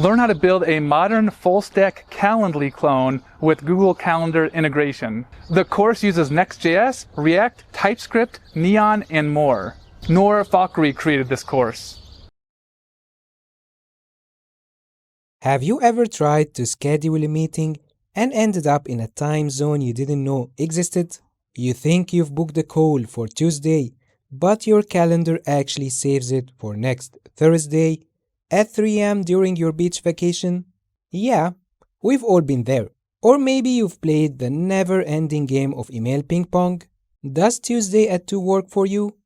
Learn how to build a modern full-stack Calendly clone with Google Calendar integration. The course uses Next.js, React, Typescript, Neon, and more. Noor Fakhry created this course. Have you ever tried to schedule a meeting and ended up in a time zone you didn't know existed? You think you've booked a call for Tuesday, but your calendar actually saves it for next Thursday at 3 a.m. during your beach vacation? Yeah, we've all been there. Or maybe you've played the never-ending game of email ping pong. Does Tuesday at 2 work for you?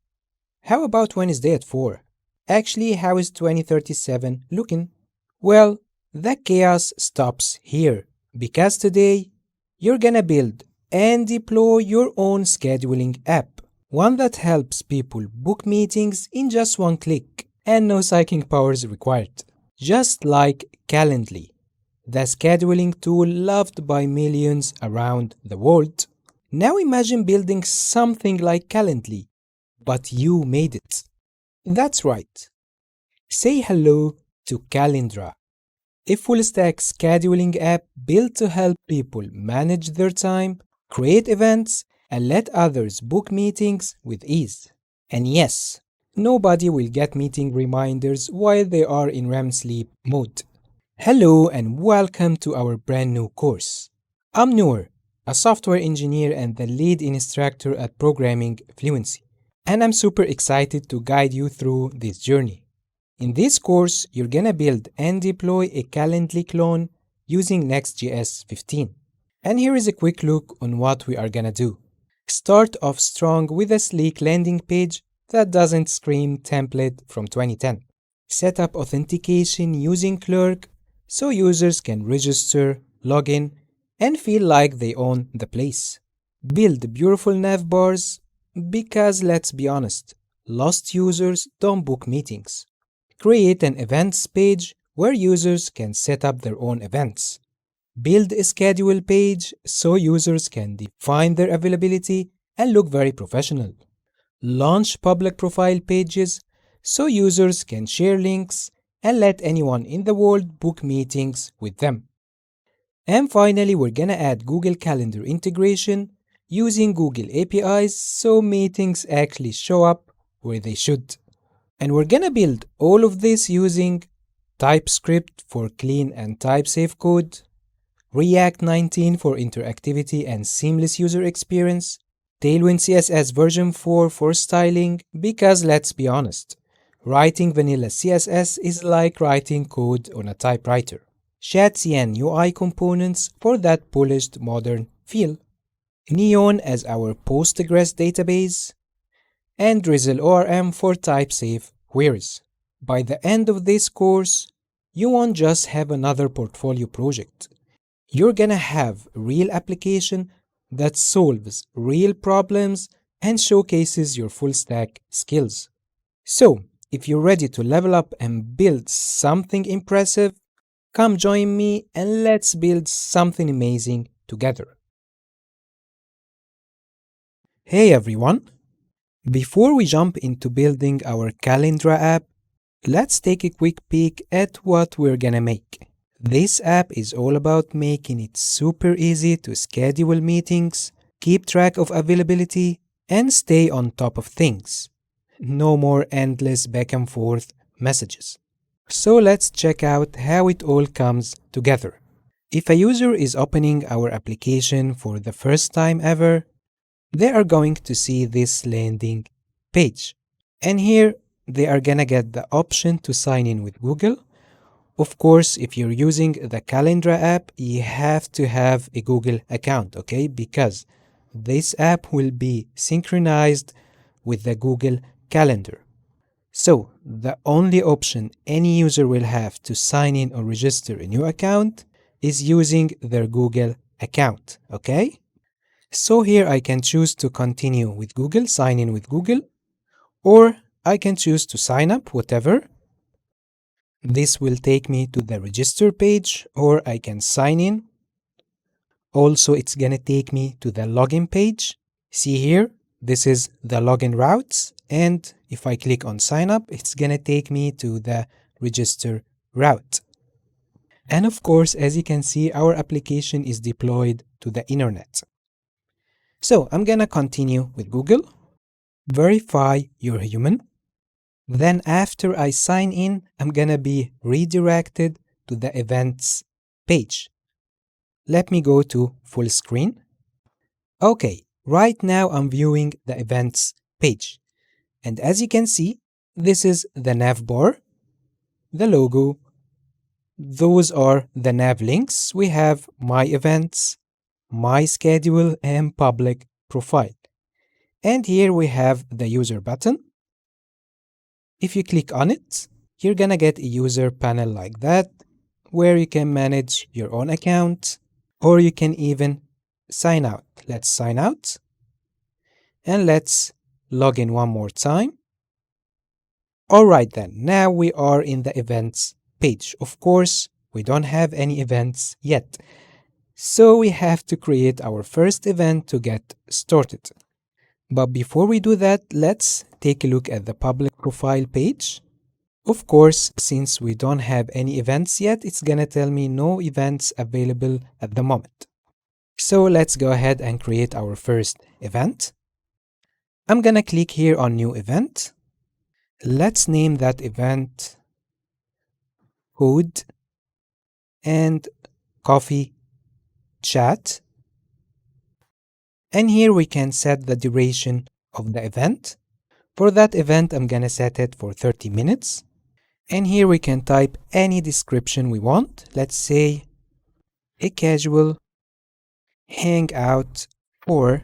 How about Wednesday at 4? Actually, how is 2037 looking? Well, the chaos stops here, because today you're gonna build and deploy your own scheduling app, one that helps people book meetings in just one click and no psychic powers required. Just like Calendly, the scheduling tool loved by millions around the world. Now imagine building something like Calendly, but you made it. That's right. Say hello to Calendra, a full-stack scheduling app built to help people manage their time, create events, and let others book meetings with ease. And yes, nobody will get meeting reminders while they are in REM sleep mode. Hello and welcome to our brand new course. I'm Noor, a software engineer and the lead instructor at Programming Fluency, and I'm super excited to guide you through this journey. In this course, you're gonna build and deploy a Calendly clone using Next.js 15. And here is a quick look on what we are gonna do. Start off strong with a sleek landing page that doesn't scream template from 2010. Set up authentication using Clerk so users can register, log in, and feel like they own the place. Build beautiful nav bars because let's be honest, lost users don't book meetings. Create an events page where users can set up their own events. Build a schedule page so users can define their availability and look very professional. Launch public profile pages so users can share links and let anyone in the world book meetings with them. And finally, we're gonna add Google Calendar integration using Google APIs so meetings actually show up where they should. And we're gonna build all of this using Typescript for clean and type-safe code, React 19 for interactivity and seamless user experience, Tailwind CSS version 4 for styling, because let's be honest, writing vanilla CSS is like writing code on a typewriter. Chatcn UI components for that polished modern feel, Neon as our Postgres database, and Drizzle ORM for type-safe queries. By the end of this course, you won't just have another portfolio project. You're gonna have a real application that solves real problems and showcases your full-stack skills. So, if you're ready to level up and build something impressive, come join me and let's build something amazing together. Hey everyone! Before we jump into building our Calendra app, let's take a quick peek at what we're gonna make. This app is all about making it super easy to schedule meetings, keep track of availability, and stay on top of things. No more endless back and forth messages. So let's check out how it all comes together. If a user is opening our application for the first time ever, they are going to see this landing page. And here they are gonna get the option to sign in with Google. Of course, if you're using the Calendra app, you have to have a Google account, okay? Because this app will be synchronized with the Google Calendar. So, the only option any user will have to sign in or register a new account is using their Google account, okay? So here I can choose to continue with Google, sign in with Google, or I can choose to sign up, whatever. This will take me to the register page, or I can sign in. Also, it's gonna take me to the login page. See here, this is the login routes, and if I click on sign up, it's gonna take me to the register route. And of course, as you can see, our application is deployed to the internet. So I'm gonna continue with Google, verify you're human. Then after I sign in, I'm gonna be redirected to the events page. Let me go to full screen. Okay, right now I'm viewing the events page. And as you can see, this is the nav bar, the logo. Those are the nav links. We have my events, my schedule, and public profile. And here we have the user button. If you click on it, you're gonna get a user panel like that, where you can manage your own account, or you can even sign out. Let's sign out. And let's log in one more time. Alright then, now we are in the events page. Of course, we don't have any events yet. So we have to create our first event to get started. But before we do that, let's take a look at the public profile page. Of course, since we don't have any events yet, it's gonna tell me no events available at the moment. So let's go ahead and create our first event. I'm gonna click here on new event. Let's name that event code and coffee chat. And here we can set the duration of the event. For that event, I'm gonna set it for 30 minutes. And here we can type any description we want. Let's say a casual hangout for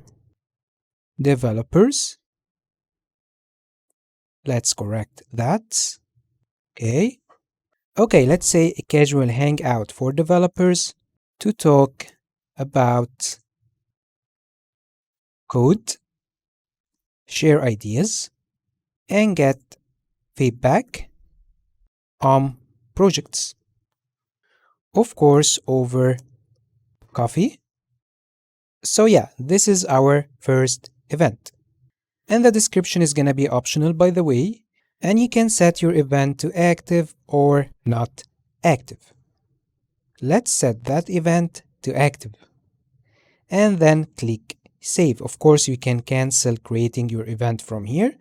developers. Let's correct that. Okay. Okay, let's say a casual hangout for developers to talk about code, share ideas, and get feedback on projects. Of course, over coffee. So yeah, this is our first event. And the description is gonna be optional, by the way, and you can set your event to active or not active. Let's set that event to active. And then click save. Of course, you can cancel creating your event from here.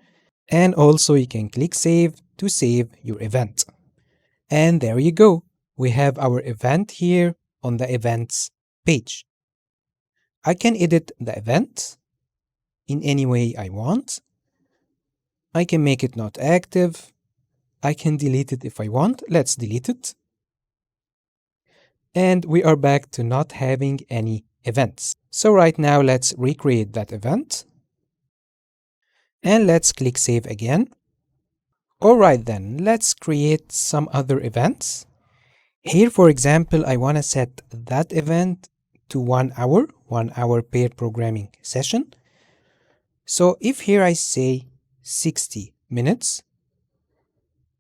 And also you can click save to save your event. And there you go. We have our event here on the events page. I can edit the event in any way I want. I can make it not active. I can delete it if I want. Let's delete it. And we are back to not having any events. So right now, let's recreate that event. And let's click save again. Alright then, let's create some other events. Here, for example, I want to set that event to 1 hour paired programming session. So if here I say 60 minutes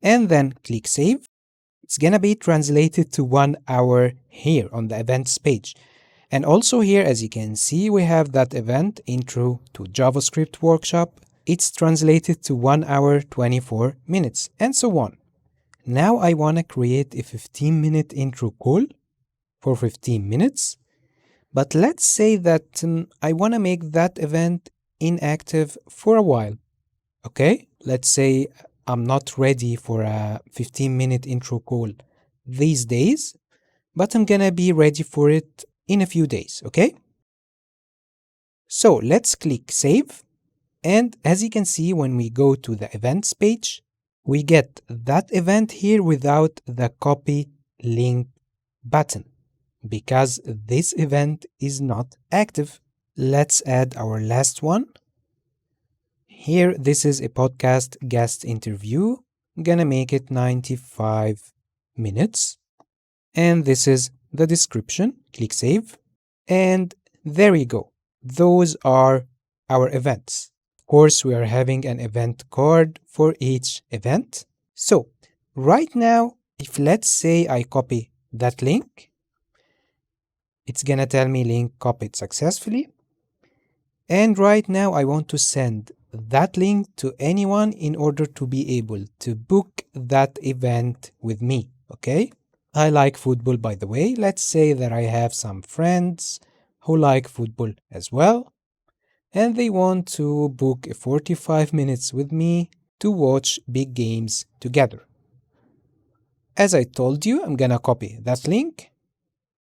and then click save, it's gonna be translated to 1 hour here on the events page. And also here, as you can see, we have that event intro to JavaScript workshop. It's translated to 1 hour 24 minutes and so on. Now I want to create a 15-minute intro call for 15 minutes. But let's say that I want to make that event inactive for a while. Okay, let's say I'm not ready for a 15-minute intro call these days, but I'm gonna be ready for it in a few days, okay? So let's click save. And as you can see, when we go to the events page, we get that event here without the copy link button because this event is not active. Let's add our last one. Here, this is a podcast guest interview. I'm gonna make it 95 minutes. And this is the description. Click save. And there you go. Those are our events. Of course, we are having an event card for each event. So right now, if let's say I copy that link, it's gonna tell me link copied successfully. And right now I want to send that link to anyone in order to be able to book that event with me, okay? I like football, by the way. Let's say that I have some friends who like football as well, and they want to book 45 minutes with me to watch big games together. As I told you, I'm gonna copy that link,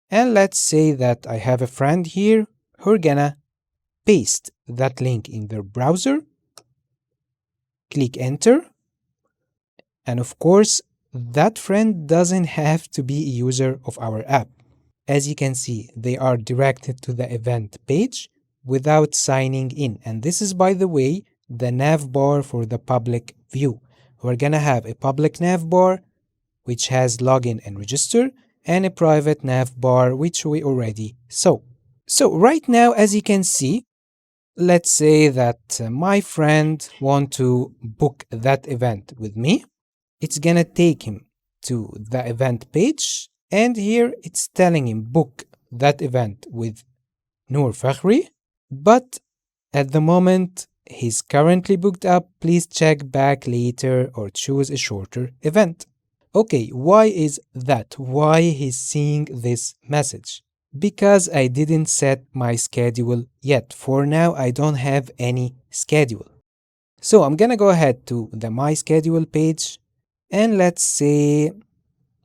and let's say that I have a friend here who're gonna paste that link in their browser, click enter, and of course, that friend doesn't have to be a user of our app. As you can see, they are directed to the event page without signing in. And this is, by the way, the nav bar for the public view. We're gonna have a public nav bar, which has login and register, and a private nav bar, which we already saw. So right now, as you can see, let's say that my friend want to book that event with me. It's gonna take him to the event page, and here it's telling him book that event with Noor Fakhry, but at the moment he's currently booked up. Please check back later or choose a shorter event. Okay, why is that? Why he's seeing this message? Because I didn't set my schedule yet. For now, I don't have any schedule. So I'm gonna go ahead to the My Schedule page, and let's say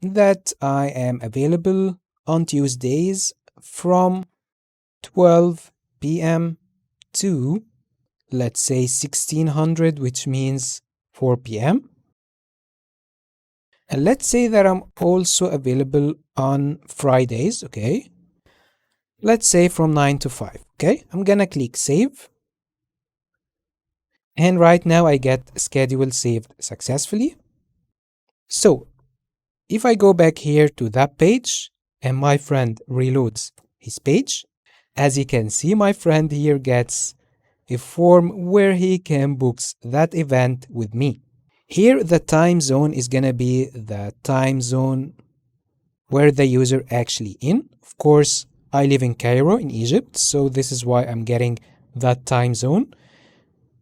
that I am available on Tuesdays from 12 p.m. to, let's say, 1600, which means 4 p.m. And let's say that I'm also available on Fridays, okay? Let's say from 9 to 5, okay? I'm gonna click save. And right now I get schedule saved successfully. So if I go back here to that page and my friend reloads his page, as you can see, my friend here gets a form where he can book that event with me. Here the time zone is gonna be the time zone where the user actually in. Of course, I live in Cairo in Egypt, so this is why I'm getting that time zone.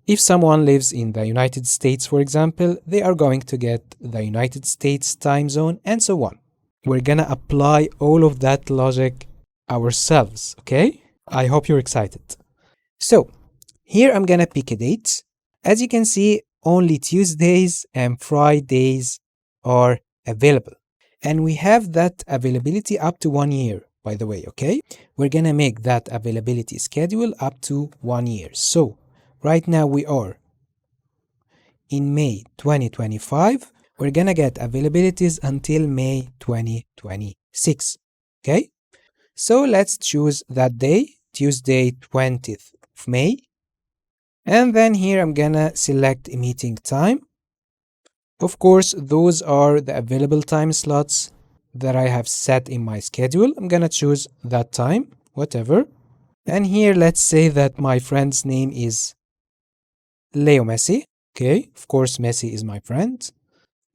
If someone lives in the United States, for example, they are going to get the United States time zone and so on. We're gonna apply all of that logic ourselves, okay? I hope you're excited. So, here I'm gonna pick a date. As you can see, only Tuesdays and Fridays are available. And we have that availability up to 1 year, by the way, okay? We're gonna make that availability schedule up to 1 year. So, right now we are in May 2025. We're gonna get availabilities until May 2026, okay? So let's choose that day, Tuesday 20th of May. And then here I'm gonna select a meeting time. Of course, those are the available time slots that I have set in my schedule. I'm gonna choose that time, whatever. And here, let's say that my friend's name is Leo Messi. Okay, of course, Messi is my friend.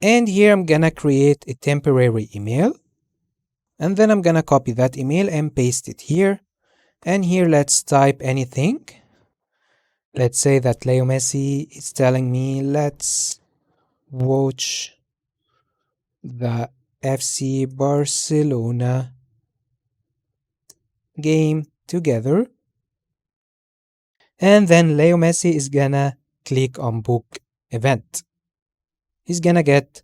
And here I'm gonna create a temporary email. And then I'm gonna copy that email and paste it here. And here, let's type anything. Let's say that Leo Messi is telling me, let's watch the FC Barcelona game together. And then Leo Messi is gonna click on book event. He's gonna get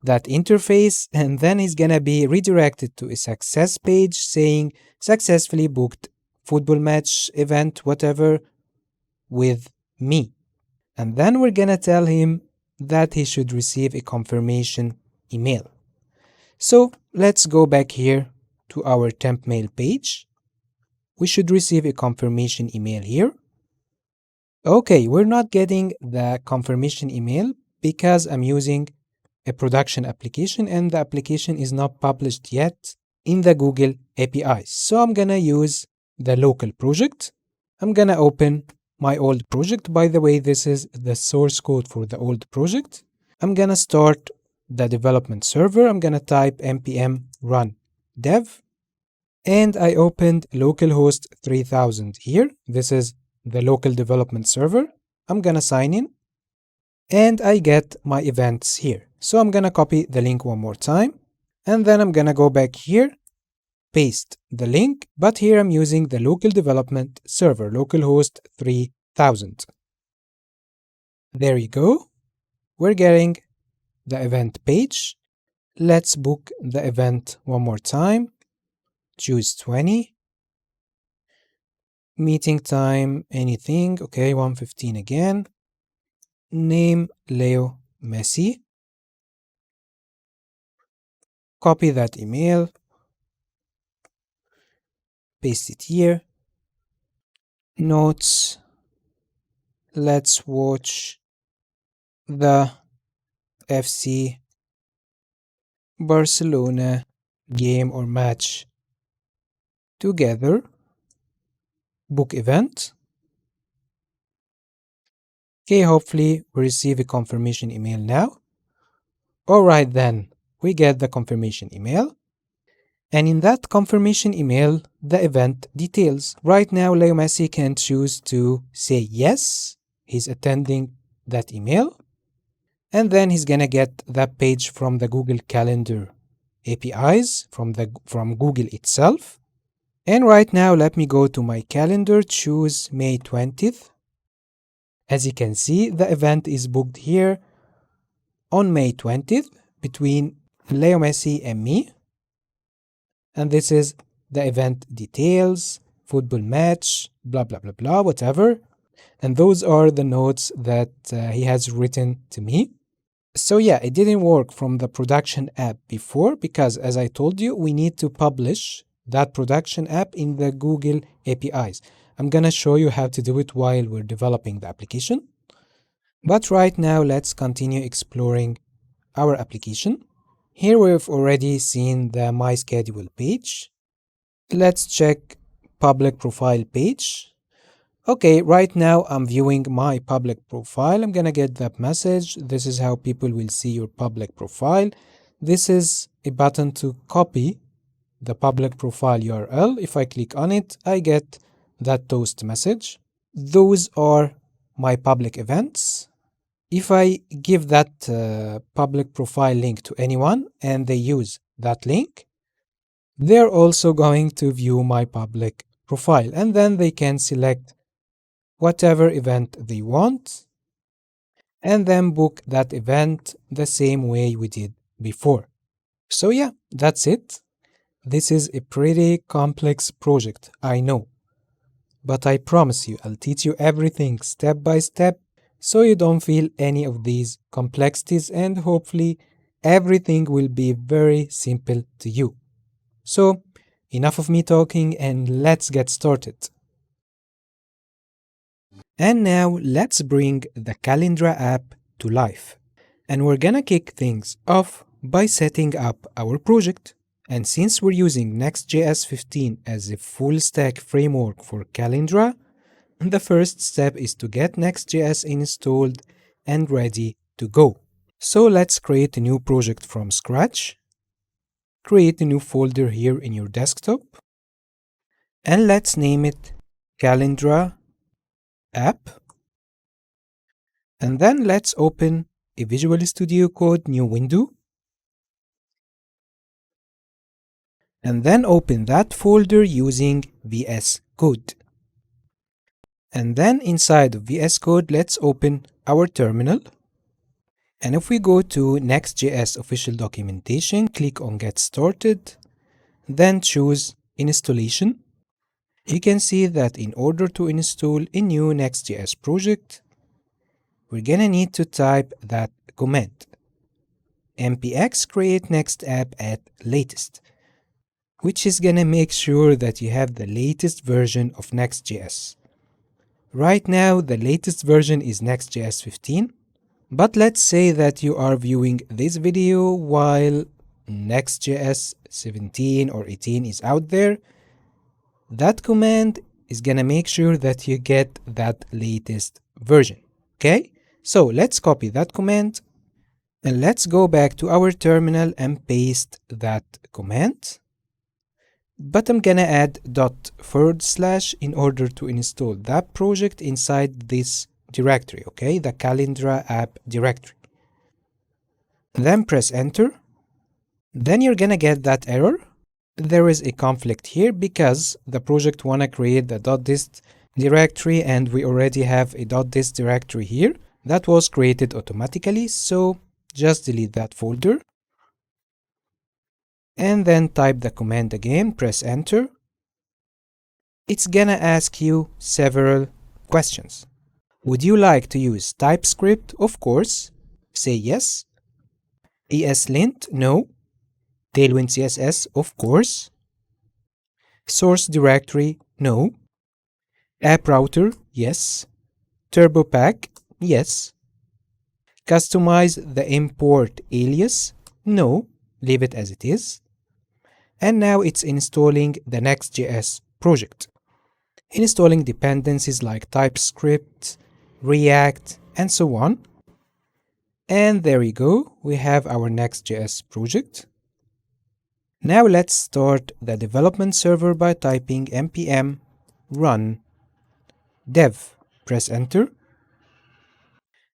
that interface, and then he's gonna be redirected to a success page saying successfully booked football match event, whatever, with me. And then we're gonna tell him that he should receive a confirmation email. So let's go back here to our temp mail page. We should receive a confirmation email here. Okay, we're not getting the confirmation email because I'm using a production application and the application is not published yet in the Google APIs. So I'm gonna use the local project. I'm gonna open my old project. By the way, this is the source code for the old project. I'm gonna start the development server. I'm gonna type npm run dev, and I opened localhost 3000 here. This is the local development server. I'm gonna sign in, and I get my events here. So I'm gonna copy the link one more time. And then I'm gonna go back here, paste the link, but here I'm using the local development server, localhost 3000. There you go. We're getting the event page. Let's book the event one more time. Choose 20. Meeting time, anything. Okay, 1:15 again. Name Leo Messi. Copy that email. Paste it here. Notes. Let's watch the FC Barcelona game or match together. Book event. Okay, hopefully we receive a confirmation email now. Alright then, we get the confirmation email. And in that confirmation email, the event details. Right now, Leo Messi can choose to say yes, he's attending that email. And then he's gonna get that page from the Google Calendar APIs, from Google itself. And right now, let me go to my calendar, choose May 20th. As you can see, the event is booked here on May 20th between Leo Messi and me. And this is the event details, football match, blah, blah, blah, blah, whatever. And those are the notes that he has written to me. So yeah, it didn't work from the production app before because, as I told you, we need to publish that production app in the Google APIs. I'm gonna show you how to do it while we're developing the application. But right now, let's continue exploring our application. Here we've already seen the My Schedule page. Let's check public profile page. Okay, right now I'm viewing my public profile. I'm gonna get that message. This is how people will see your public profile. This is a button to copy the public profile URL. If I click on it, I get that toast message. Those are my public events. If I give that public profile link to anyone and they use that link, they're also going to view my public profile, and then they can select whatever event they want and then book that event the same way we did before. So yeah, that's it. This is a pretty complex project, I know. But I promise you, I'll teach you everything step by step so you don't feel any of these complexities, and hopefully everything will be very simple to you. So enough of me talking and let's get started. And now let's bring the Calendra app to life. And we're gonna kick things off by setting up our project. And since we're using Next.js 15 as a full stack framework for Calendra, the first step is to get Next.js installed and ready to go. So let's create a new project from scratch. Create a new folder here in your desktop. And let's name it Calendra app. And then let's open a Visual Studio Code new window. And then open that folder using VS Code. And then inside of VS Code, let's open our terminal. And if we go to Next.js official documentation, click on Get Started, then choose Installation. You can see that in order to install a new Next.js project, we're gonna need to type that command, npx create next app at latest, which is gonna make sure that you have the latest version of Next.js. Right now, the latest version is Next.js 15, but let's say that you are viewing this video while Next.js 17 or 18 is out there. That command is gonna make sure that you get that latest version, okay? So let's copy that command and let's go back to our terminal and paste that command. But I'm gonna add // in order to install that project inside this directory, okay? The Calendra app directory. Then press enter. then you're gonna get that error. There is a conflict here because the project wanna create the .dist directory and we already have a .dist directory here that was created automatically, so just delete that folder. And then type the command again, press enter. It's gonna ask you several questions. Would you like to use Typescript? Of course. Say yes. ESLint? No. Tailwind CSS? Of course. Source directory? No. App router? Yes. TurboPack? Yes. Customize the import alias? No. Leave it as it is. And now it's installing the Next.js project. Installing dependencies like TypeScript, React, and so on. And there we go, we have our Next.js project. Now let's start the development server by typing npm run dev. Press enter.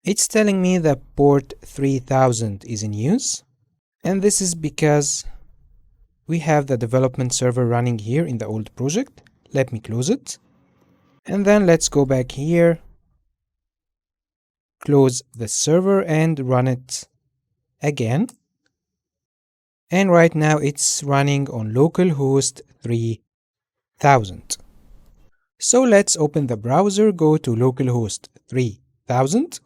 It's telling me that port 3000 is in use. And this is because we have the development server running here in the old project. Let me close it. And then let's go back here, close the server and run it again. And right now it's running on localhost 3000. So let's open the browser, go to localhost 3000.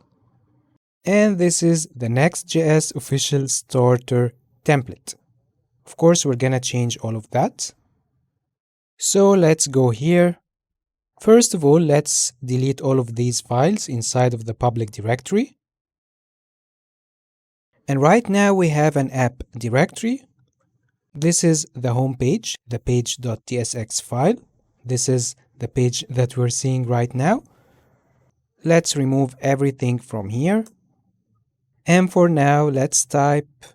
And this is the Next.js official starter template. Of course, we're gonna change all of that. So let's go here. First of all, let's delete all of these files inside of the public directory. And right now we have an app directory. This is the home page, the page.tsx file. This is the page that we're seeing right now. Let's remove everything from here. And for now, let's type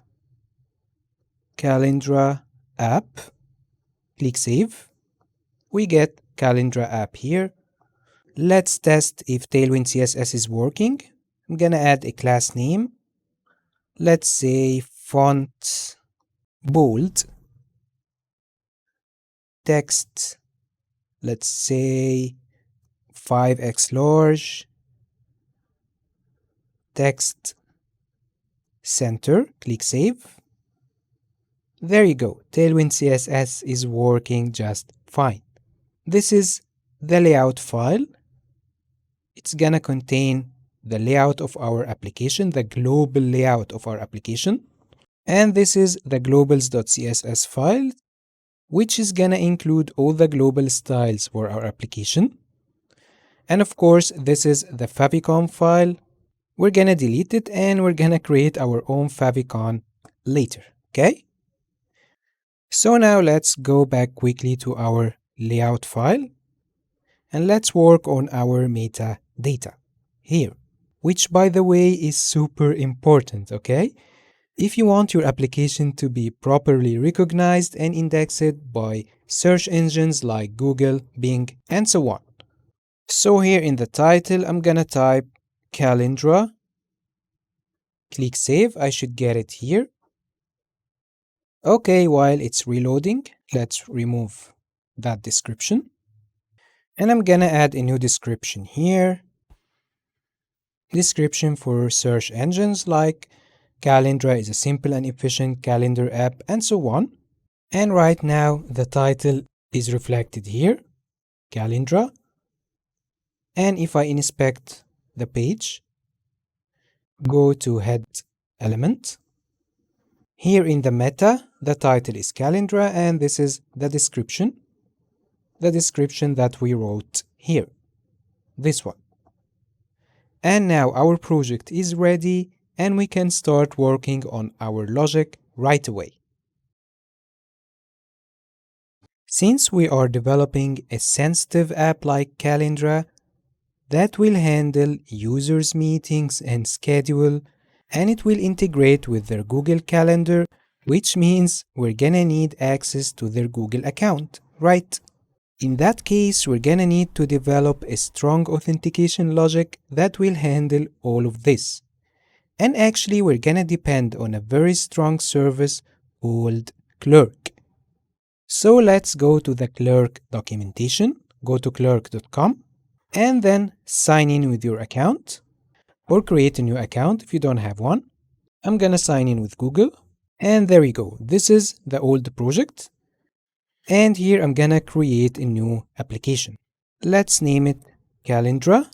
Calendra app. Click save. We get Calendra app here. Let's test if Tailwind CSS is working. I'm gonna add a class name. Let's say font bold. Text, let's say 5x large. Text center. Click save. There you go. Tailwind CSS is working just fine. This is the layout file. It's gonna contain the layout of our application, the global layout of our application. And this is the globals.css file, which is gonna include all the global styles for our application. And of course, this is the Favicon file. We're gonna delete it and we're gonna create our own Favicon later, okay? So now let's go back quickly to our layout file and let's work on our metadata here, which by the way is super important, okay? If you want your application to be properly recognized and indexed by search engines like Google, Bing, and so on. So here in the title, I'm gonna type Calendra. Click save, I should get it here. Okay, while it's reloading, let's remove that description. And I'm gonna add a new description here. Description for search engines like Calendra is a simple and efficient calendar app and so on. And right now the title is reflected here, Calendra. And if I inspect the page, go to head element. Here in the meta, the title is Calendra and this is the description that we wrote here, this one. And now our project is ready and we can start working on our logic right away. Since we are developing a sensitive app like Calendra that will handle users' meetings and schedule, and it will integrate with their Google Calendar, which means we're gonna need access to their Google account, right? In that case, we're gonna need to develop a strong authentication logic that will handle all of this. And actually, we're gonna depend on a very strong service called Clerk. So let's go to the Clerk documentation, go to clerk.com, and then sign in with your account or create a new account if you don't have one. I'm gonna sign in with Google, and there we go. This is the old project, and here I'm gonna create a new application. Let's name it Calendra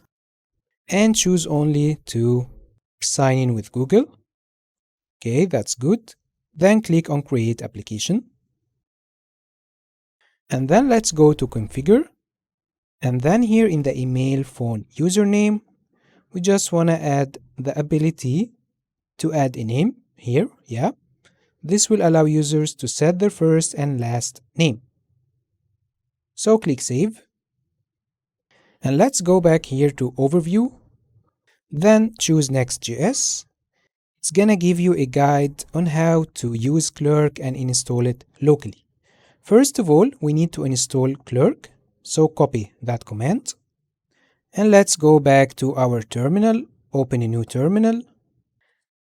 and choose only to sign in with Google. Okay, that's good. Then click on Create Application. And then let's go to Configure. And then here in the email, phone, username, we just want to add the ability to add a name here. Yeah. This will allow users to set their first and last name. So click Save. And let's go back here to Overview. Then choose Next.js. It's gonna give you a guide on how to use Clerk and install it locally. First of all, we need to install Clerk, so copy that command. And let's go back to our terminal, open a new terminal,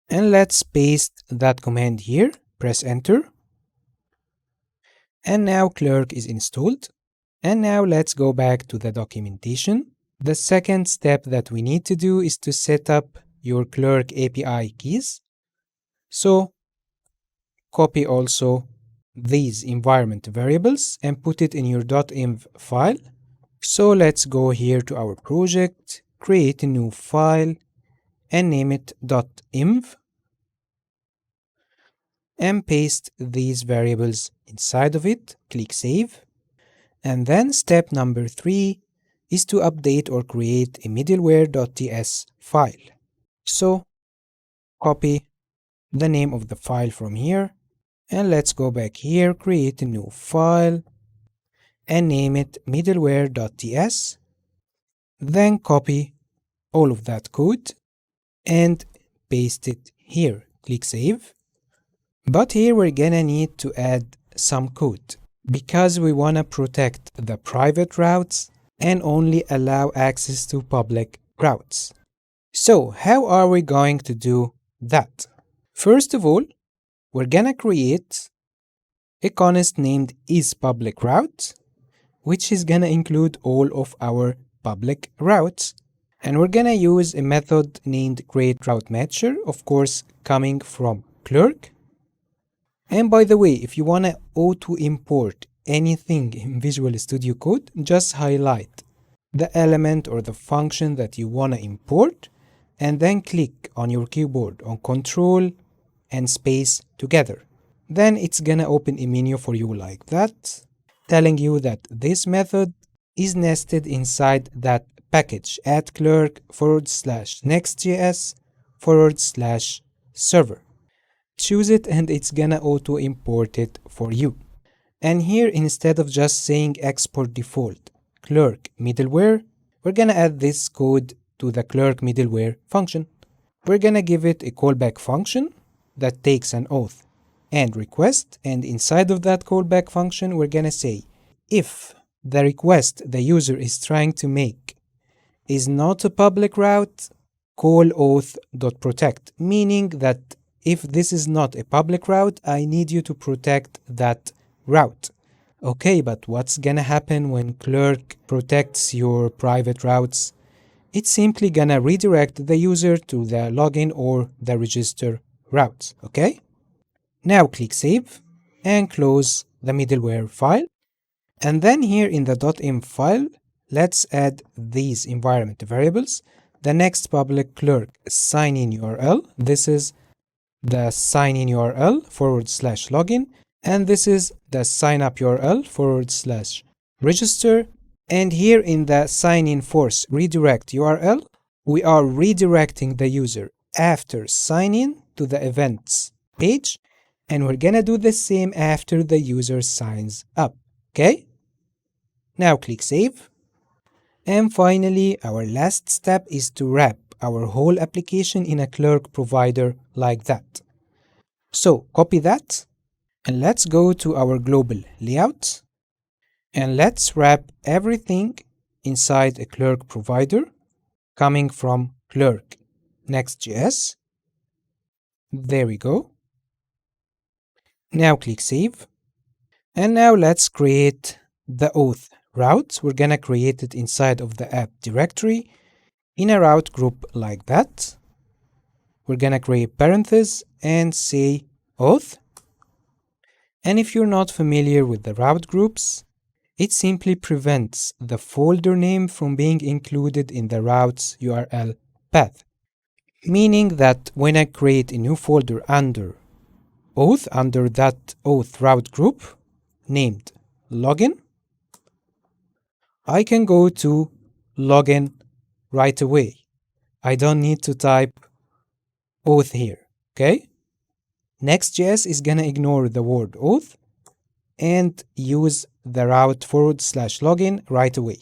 and let's paste that command here, press enter. And now Clerk is installed. And now let's go back to the documentation. The second step that we need to do is to set up your Clerk API keys. So copy also these environment variables and put it in your .env file. So let's go here to our project, create a new file and name it .env and paste these variables inside of it, click save. And then step number 3 is to update or create a middleware.ts file. So copy the name of the file from here and let's go back here, create a new file and name it middleware.ts. Then copy all of that code and paste it here. Click save. But here we're gonna need to add some code because we wanna protect the private routes and only allow access to public routes. So how are we going to do that? First of all, we're gonna create a const named isPublicRoute, which is gonna include all of our public routes. And we're gonna use a method named createRouteMatcher, of course, coming from Clerk. And by the way, if you wanna auto-import anything in Visual Studio Code, just highlight the element or the function that you wanna import, and then click on your keyboard on Control and space together. Then it's gonna open a menu for you like that, telling you that this method is nested inside that package at clerk/next.js/server. Choose it and it's gonna auto import it for you. And here, instead of just saying export default Clerk middleware, we're gonna add this code to the Clerk middleware function. We're gonna give it a callback function that takes an auth and request, and inside of that callback function we're gonna say if the request the user is trying to make is not a public route, call auth.protect, meaning that if this is not a public route, I need you to protect that route. Okay, but what's gonna happen when Clerk protects your private routes? It's simply gonna redirect the user to the login or the register routes, okay? Now click Save and close the middleware file. And then here in the .env file, let's add these environment variables. The next public Clerk sign-in URL. This is the sign-in URL /login. And this is the sign-up URL /register. And here in the sign-in force redirect URL, we are redirecting the user after sign-in to the events page. And we're gonna do the same after the user signs up, okay? Now click Save. And finally, our last step is to wrap our whole application in a Clerk provider like that. So copy that and let's go to our global layout and let's wrap everything inside a Clerk provider coming from Clerk Next.js. There we go. Now click Save. And now let's create the auth route. We're gonna create it inside of the app directory in a route group like that. We're gonna create parentheses and say auth. And if you're not familiar with the route groups, it simply prevents the folder name from being included in the route's URL path. Meaning that when I create a new folder under auth, under that auth route group named login, I can go to login right away. I don't need to type auth here, okay? Next.js is gonna ignore the word auth and use the route /login right away.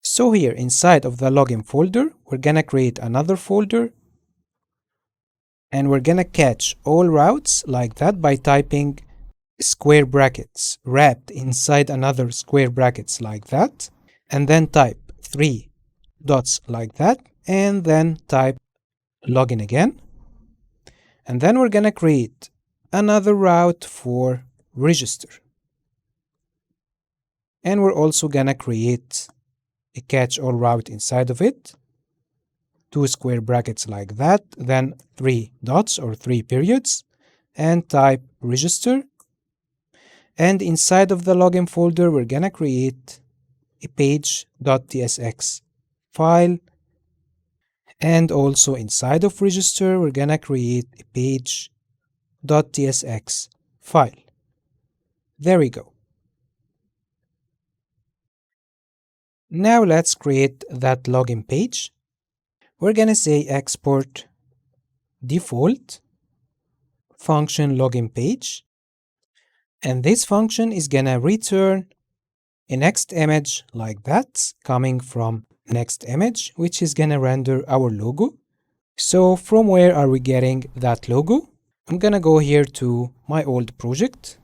So here inside of the login folder, we're gonna create another folder and we're gonna catch all routes like that by typing square brackets wrapped inside another square brackets like that, and then type 3 dots like that, and then type login again. And then we're gonna create another route for register. And we're also gonna create a catch all route inside of it, 2 square brackets like that, then 3 dots or 3 periods, and type register. And inside of the login folder, we're gonna create a page.tsx file. And also inside of register, we're gonna create a page.tsx file. There we go. Now let's create that login page. We're gonna say export default function login page. And this function is gonna return a next image like that coming from next image, which is gonna render our logo. So from where are we getting that logo? I'm gonna go here to my old project,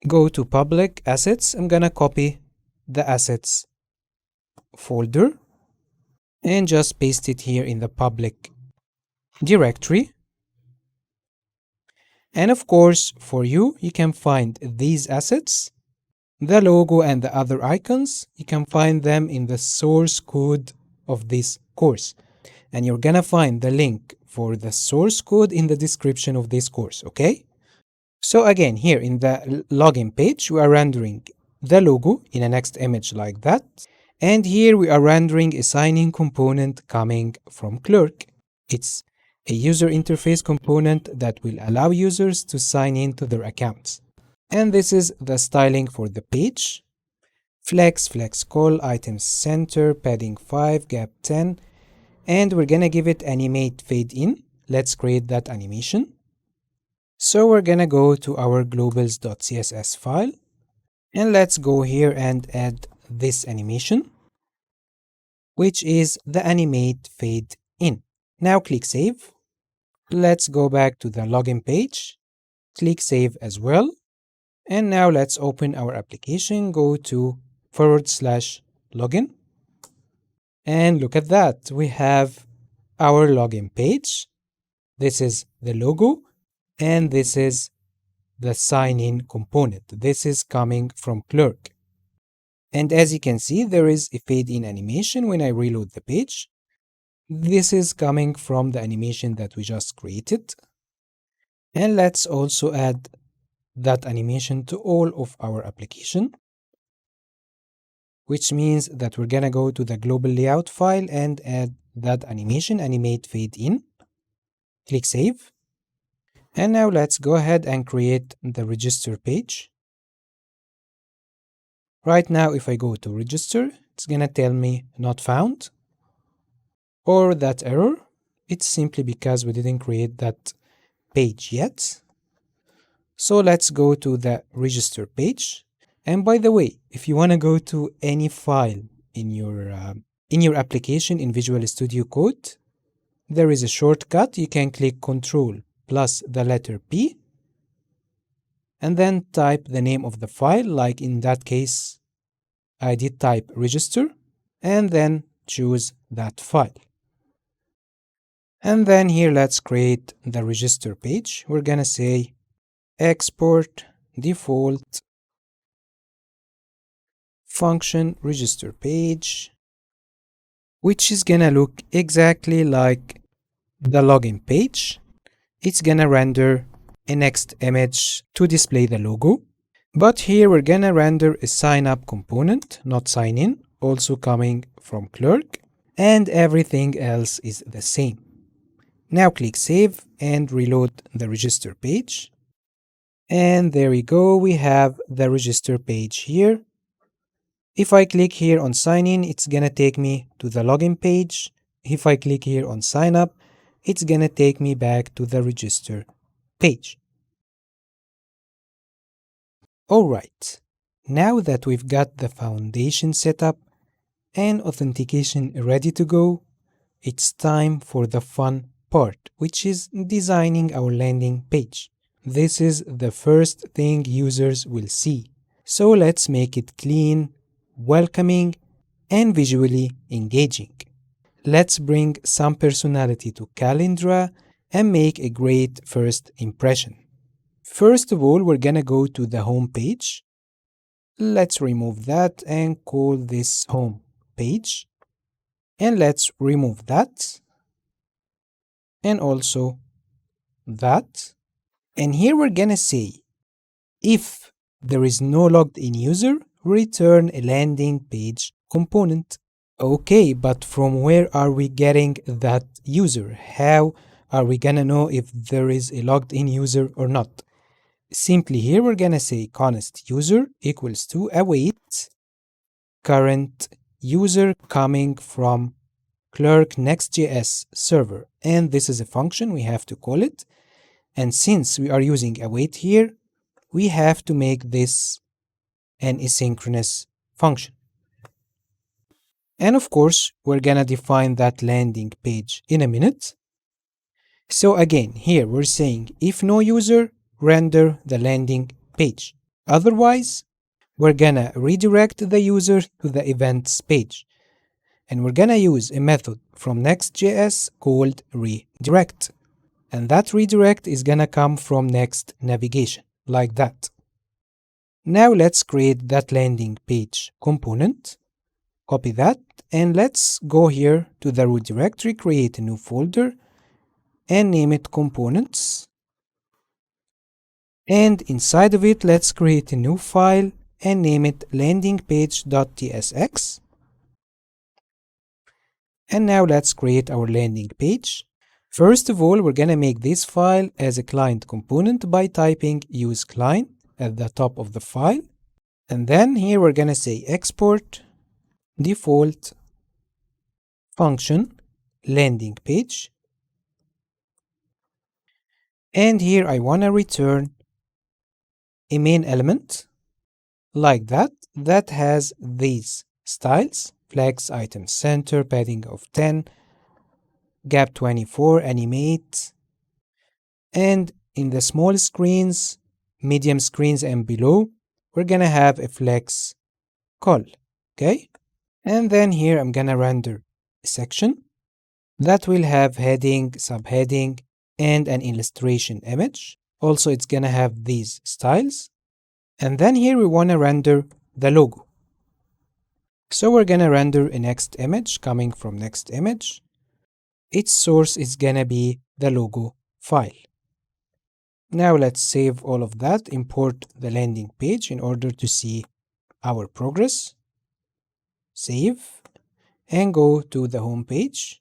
go to public assets. I'm gonna copy the assets folder and just paste it here in the public directory. And of course, for you, you can find these assets, the logo and the other icons. You can find them in the source code of this course. And you're gonna find the link for the source code in the description of this course, okay? So again, here in the login page, we are rendering the logo in a next image like that. And here we are rendering a sign-in component coming from Clerk. It's a user interface component that will allow users to sign in to their accounts. And this is the styling for the page. Flex call, items center, padding 5, gap 10. And we're gonna give it animate fade in. Let's create that animation. So we're gonna go to our globals.css file. And let's go here and add this animation, which is the animate fade in. Now click save. Let's go back to the login page. Click save as well. And now let's open our application. Go to /login. And look at that. We have our login page. This is the logo. And this is the sign-in component. This is coming from Clerk. And as you can see, there is a fade-in animation when I reload the page. This is coming from the animation that we just created. And let's also add that animation to all of our application, which means that we're gonna go to the global layout file and add that animation, animate fade in. Click save. And now let's go ahead and create the register page. Right now, if I go to register, it's gonna tell me not found, or that error. It's simply because we didn't create that page yet. So let's go to the register page. And by the way, if you want to go to any file in your application in Visual Studio Code, there is a shortcut. You can click Ctrl plus the letter P and then type the name of the file. Like in that case, I did type register and then choose that file. And then here, let's create the register page. We're gonna say export default function register page, which is gonna look exactly like the login page. It's gonna render a next image to display the logo. But here we're gonna render a sign up component, not sign in, also coming from Clerk, and everything else is the same. Now click save and reload the register page. And there we go, we have the register page here. If I click here on sign in, it's gonna take me to the login page. If I click here on sign up, it's gonna take me back to the register page. Alright, now that we've got the foundation set up and authentication ready to go, it's time for the fun part, which is designing our landing page. This is the first thing users will see. So let's make it clean, welcoming, and visually engaging. Let's bring some personality to Calendra and make a great first impression. First of all, we're gonna go to the home page. Let's remove that and call this home page. And let's remove that. And also that. And here we're gonna say, if there is no logged in user, return a landing page component. Okay, but from where are we getting that user? How are we gonna know if there is a logged in user or not? Simply here we're gonna say const user equals to await current user coming from Clerk Next.js server, and this is a function we have to call it. And since we are using await here, we have to make this an asynchronous function. And of course, we're gonna define that landing page in a minute. So again, here we're saying if no user, render the landing page. Otherwise, we're gonna redirect the user to the events page. And we're gonna use a method from Next.js called redirect. And that redirect is gonna come from next navigation, like that. Now let's create that landing page component. Copy that, and let's go here to the root directory, create a new folder, and name it components. And inside of it, let's create a new file and name it landingpage.tsx. And now let's create our landing page. First of all, we're gonna make this file as a client component by typing use client at the top of the file. And then here we're gonna say export default function landing page. And here I wanna return a main element like that has these styles: flex, item center, padding of 10, gap 24, animate, and in the small screens, medium screens, and below, we're gonna have a flex call, okay? And then here I'm gonna render a section that will have heading, subheading, and an illustration image. Also, it's gonna have these styles. And then here we wanna render the logo. So we're gonna render a next image coming from next image. Its source is gonna be the logo file. Now let's save all of that, import the landing page in order to see our progress. Save and go to the home page.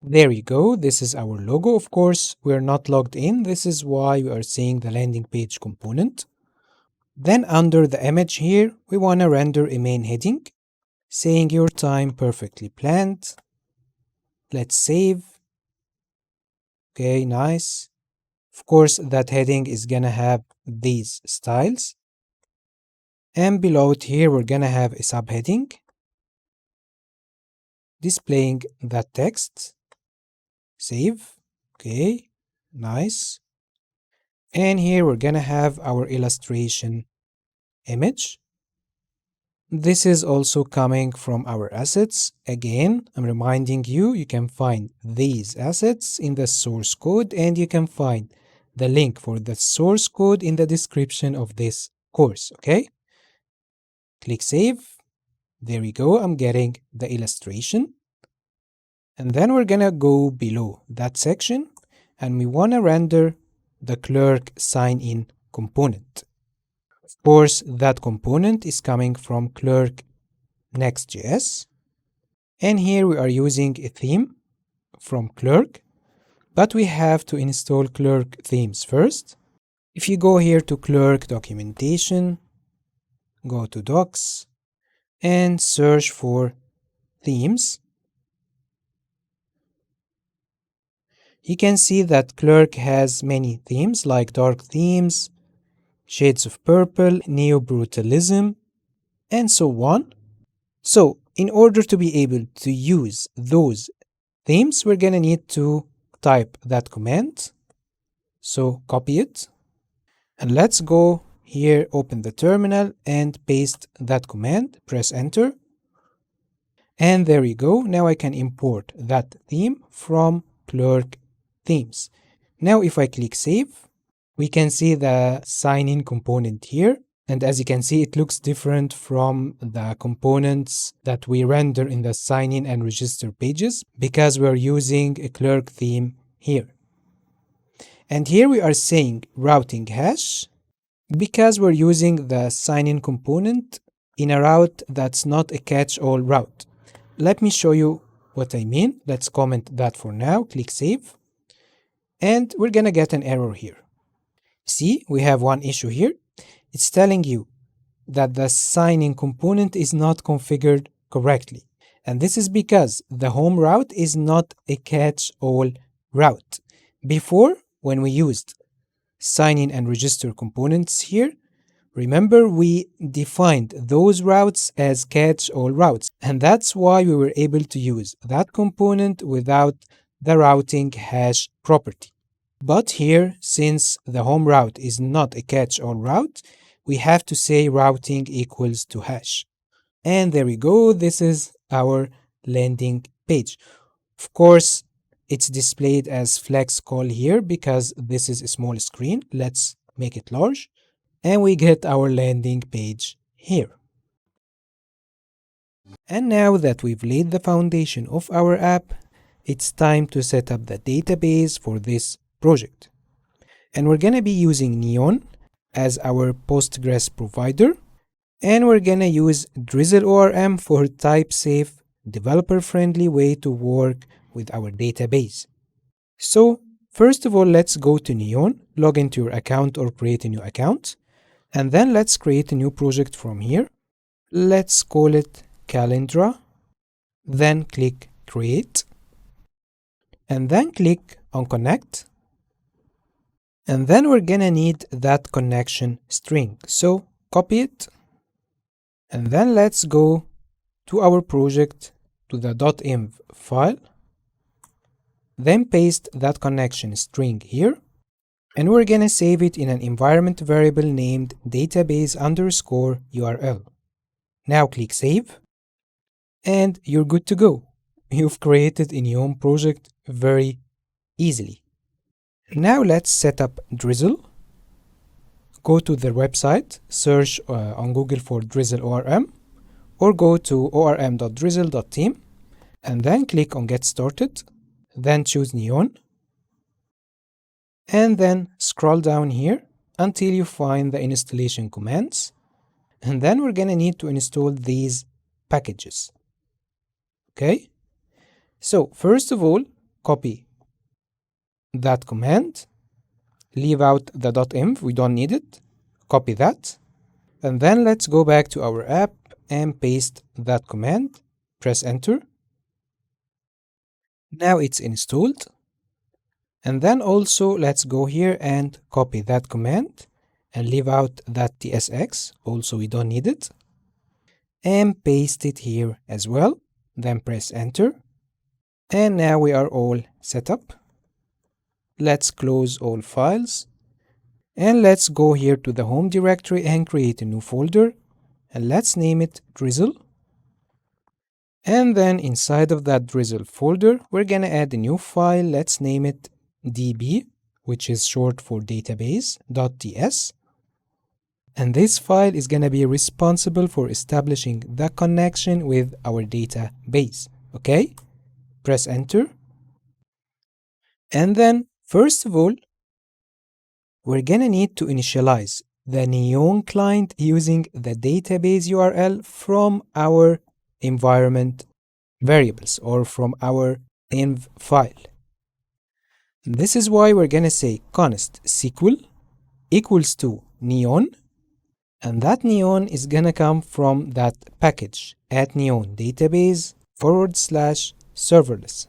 There you go, this is our logo. Of course, we're not logged in. This is why we are seeing the landing page component. Then under the image here, we want to render a main heading saying your time perfectly planned. Let's save. Okay, nice. Of course, that heading is gonna have these styles. And below it here, we're gonna have a subheading displaying that text. Save. Okay, nice. And here we're gonna have our illustration image. This is also coming from our assets. Again, I'm reminding you, you can find these assets in the source code, and you can find the link for the source code in the description of this course, okay? Click Save. There we go, I'm getting the illustration. And then we're gonna go below that section, and we wanna render the Clerk sign-in component. Of course, that component is coming from Clerk Next.js. And here we are using a theme from Clerk, but we have to install Clerk themes first. If you go here to Clerk documentation, go to docs, and search for themes, you can see that Clerk has many themes like dark themes, shades of purple, neo-brutalism, and so on. So in order to be able to use those themes, we're gonna need to type that command. So copy it, and let's go here, open the terminal and paste that command, press enter. And there we go. Now I can import that theme from Clerk themes. Now if I click save, we can see the sign-in component here. And as you can see, it looks different from the components that we render in the sign-in and register pages because we're using a Clerk theme here. And here we are saying routing hash because we're using the sign-in component in a route that's not a catch-all route. Let me show you what I mean. Let's comment that for now. Click save. And we're gonna get an error here. See, we have one issue here. It's telling you that the sign-in component is not configured correctly. And this is because the home route is not a catch-all route. Before, when we used sign-in and register components here, remember we defined those routes as catch-all routes. And that's why we were able to use that component without the routing hash property. But here, since the home route is not a catch-all route, we have to say routing equals to hash. And there we go, this is our landing page. Of course, it's displayed as flex call here because this is a small screen. Let's make it large. And we get our landing page here. And now that we've laid the foundation of our app, it's time to set up the database for this project. And we're gonna be using Neon as our Postgres provider, and we're gonna use Drizzle ORM for type-safe, developer-friendly way to work with our database. So first of all, let's go to Neon, log into your account or create a new account, and then let's create a new project from here. Let's call it Calendra, then click create, and then click on connect. And then we're gonna need that connection string. So copy it, and then let's go to our project, to the .env file, then paste that connection string here, and we're gonna save it in an environment variable named database_URL. Now click save, and you're good to go. You've created a Neon project very easily. Now let's set up Drizzle. Go to their website, search on Google for Drizzle ORM, or go to orm.drizzle.team, and then click on Get Started, then choose Neon, and then scroll down here until you find the installation commands, and then we're gonna need to install these packages. Okay? So first of all, copy that command, leave out the .env, we don't need it, copy that, and then let's go back to our app and paste that command, press enter. Now it's installed, and then also let's go here and copy that command and leave out that tsx, also we don't need it, and paste it here as well, then press enter, and now we are all set up. Let's close all files, and let's go here to the home directory and create a new folder, and let's name it Drizzle. And then inside of that Drizzle folder, we're gonna add a new file. Let's name it db, which is short for database.ts. And this file is gonna be responsible for establishing the connection with our database. Okay? Press enter. And then, first of all, we're gonna need to initialize the Neon client using the database URL from our environment variables or from our env file. This is why we're gonna say const SQL equals to Neon, and that Neon is gonna come from that package at Neon database /serverless.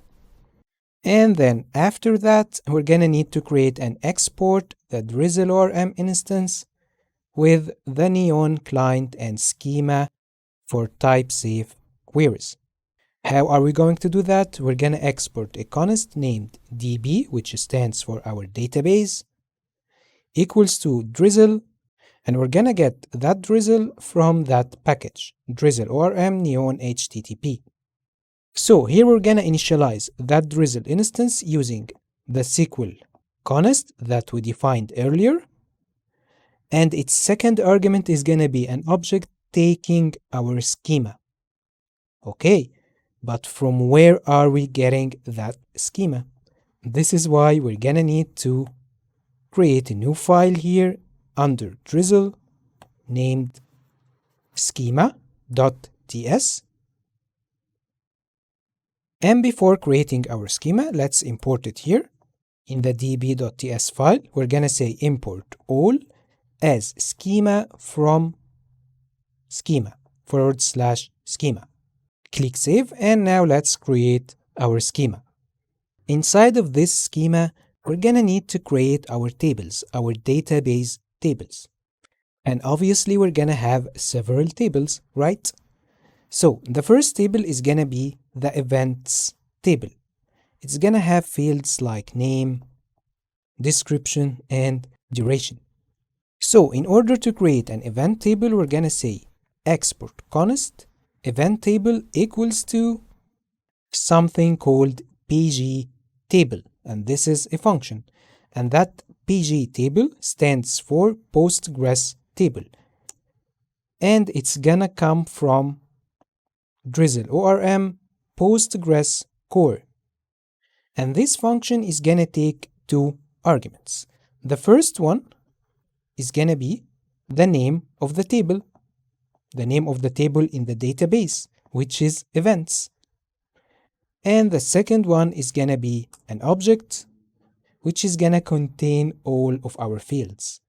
And then after that, we're gonna need to create and export the Drizzle ORM instance with the Neon client and schema for type-safe queries. How are we going to do that? We're gonna export a const named db, which stands for our database, equals to Drizzle, and we're gonna get that Drizzle from that package, Drizzle ORM Neon HTTP. So here we're gonna initialize that Drizzle instance using the SQL const that we defined earlier, and its second argument is gonna be an object taking our schema. Okay, but from where are we getting that schema? This is why we're gonna need to create a new file here under Drizzle named schema.ts. And before creating our schema, let's import it here. In the db.ts file, we're gonna say import all as schema from schema /schema. Click save, and now let's create our schema. Inside of this schema, we're gonna need to create our tables, our database tables. And obviously we're gonna have several tables, right? So the first table is gonna be the events table. It's gonna have fields like name, description, and duration. So in order to create an event table, we're gonna say export const event table equals to something called pg table, and this is a function, and that pg table stands for Postgres table, and it's gonna come from Drizzle ORM Postgres core. And this function is gonna take two arguments. The first one is gonna be the name of the table in the database, which is events. And the second one is gonna be an object, which is gonna contain all of our fields.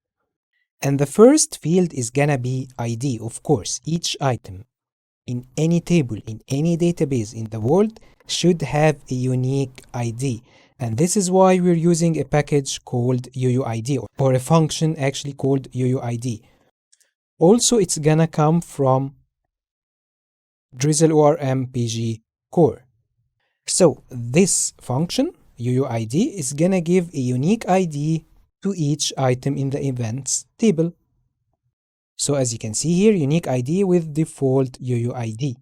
And the first field is gonna be ID, of course. Each item in any table, in any database in the world should have a unique ID. And this is why we're using a package called UUID, or a function actually called UUID. Also, it's gonna come from Drizzle ORM PG core. So this function, UUID, is gonna give a unique ID to each item in the events table. So as you can see here, unique ID with default UUID.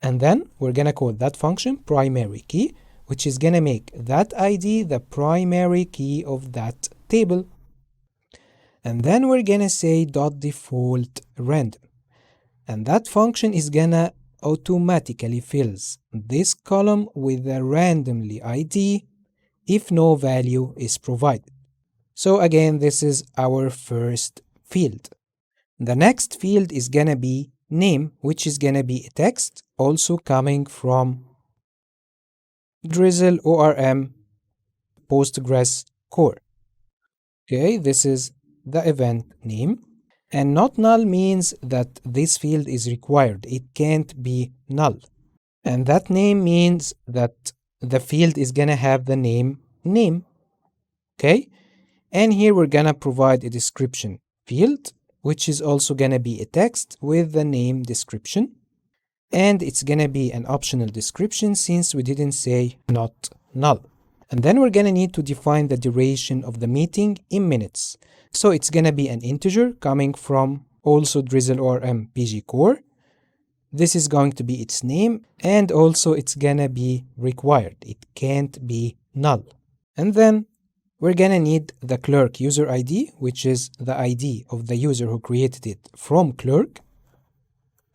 And then we're gonna call that function primary key, which is gonna make that ID the primary key of that table. And then we're gonna say .default random. And that function is gonna automatically fills this column with a randomly ID if no value is provided. So again, this is our first field. The next field is gonna be name, which is gonna be a text also coming from Drizzle ORM Postgres core. Okay, this is the event name. And not null means that this field is required. It can't be null. And that name means that the field is gonna have the name. Okay? And here we're gonna provide a description field, which is also gonna be a text with the name description. And it's gonna be an optional description since we didn't say not null. And then we're gonna need to define the duration of the meeting in minutes. So it's gonna be an integer coming from also Drizzle ORM PG core. This is going to be its name, and also it's gonna be required. It can't be null. And then we're gonna need the Clerk user ID, which is the ID of the user who created it from Clerk.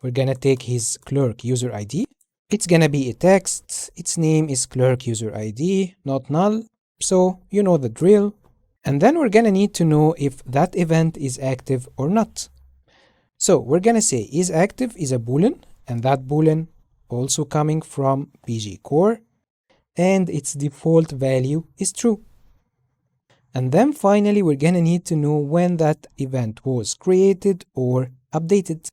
We're gonna take his Clerk user ID. It's gonna be a text. Its name is Clerk user ID, not null. So you know the drill. And then we're gonna need to know if that event is active or not. So we're gonna say is active is a boolean, and that boolean also coming from PG core, and its default value is true. And then finally we're gonna need to know when that event was created or updated.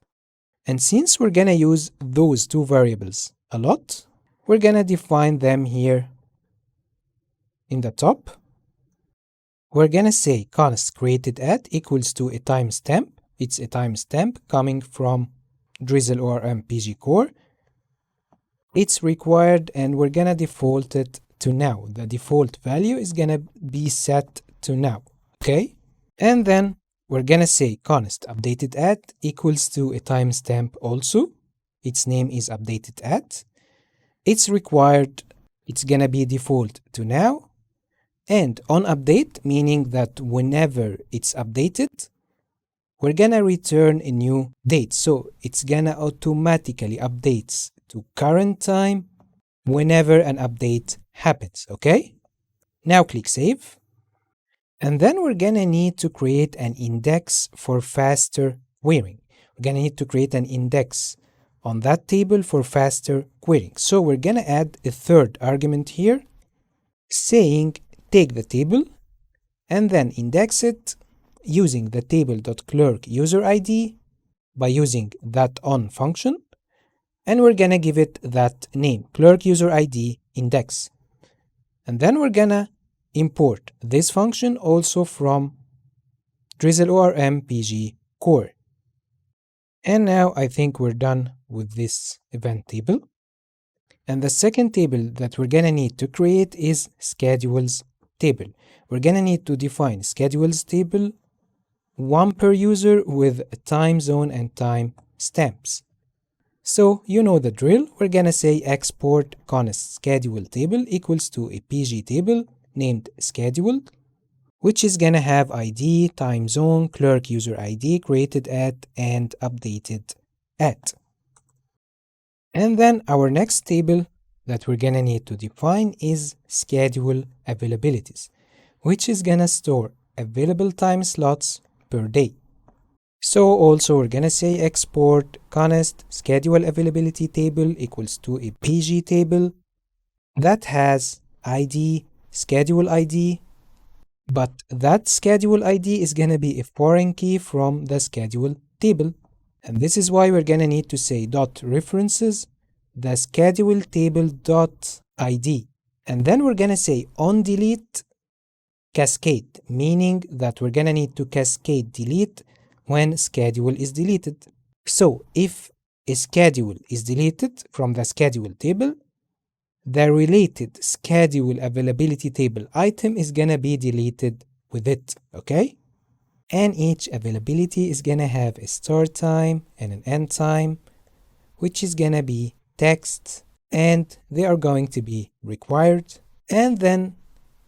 And since we're gonna use those two variables a lot, we're gonna define them here in the top. We're gonna say const created at equals to a timestamp. It's a timestamp coming from Drizzle ORM PG core. It's required, and we're gonna default it to now. The default value is gonna be set to now, okay? And then we're gonna say const updated at equals to a timestamp also. Its name is updated at. It's required, it's gonna be default to now. And on update, meaning that whenever it's updated, we're gonna return a new date. So it's gonna automatically updates to current time whenever an update happens, okay? Now click save. And then we're gonna need to create an index for faster querying. We're gonna need to create an index on that table for faster querying. So we're gonna add a third argument here saying take the table and then index it using the table.clerk user ID by using that on function, and we're gonna give it that name, clerk user ID index. And then we're gonna import this function also from Drizzle ORM PG core. And now I think we're done with this event table. And the second table that we're gonna need to create is schedules table. We're gonna need to define schedules table, one per user with a time zone and time stamps. So you know the drill. We're gonna say export const schedule table equals to a PG table named scheduled, which is gonna have ID, time zone, clerk user ID created at and updated at. And then our next table that we're gonna need to define is schedule availabilities, which is gonna store available time slots per day. So also we're gonna say export const schedule availability table equals to a PG table that has ID, schedule ID, but that schedule ID is gonna be a foreign key from the schedule table. And this is why we're gonna need to say dot references the schedule table dot ID. And then we're gonna say on delete cascade, meaning that we're gonna need to cascade delete when schedule is deleted. So if a schedule is deleted from the schedule table, the related schedule availability table item is gonna be deleted with it, okay? And each availability is gonna have a start time and an end time, which is gonna be text, and they are going to be required. And then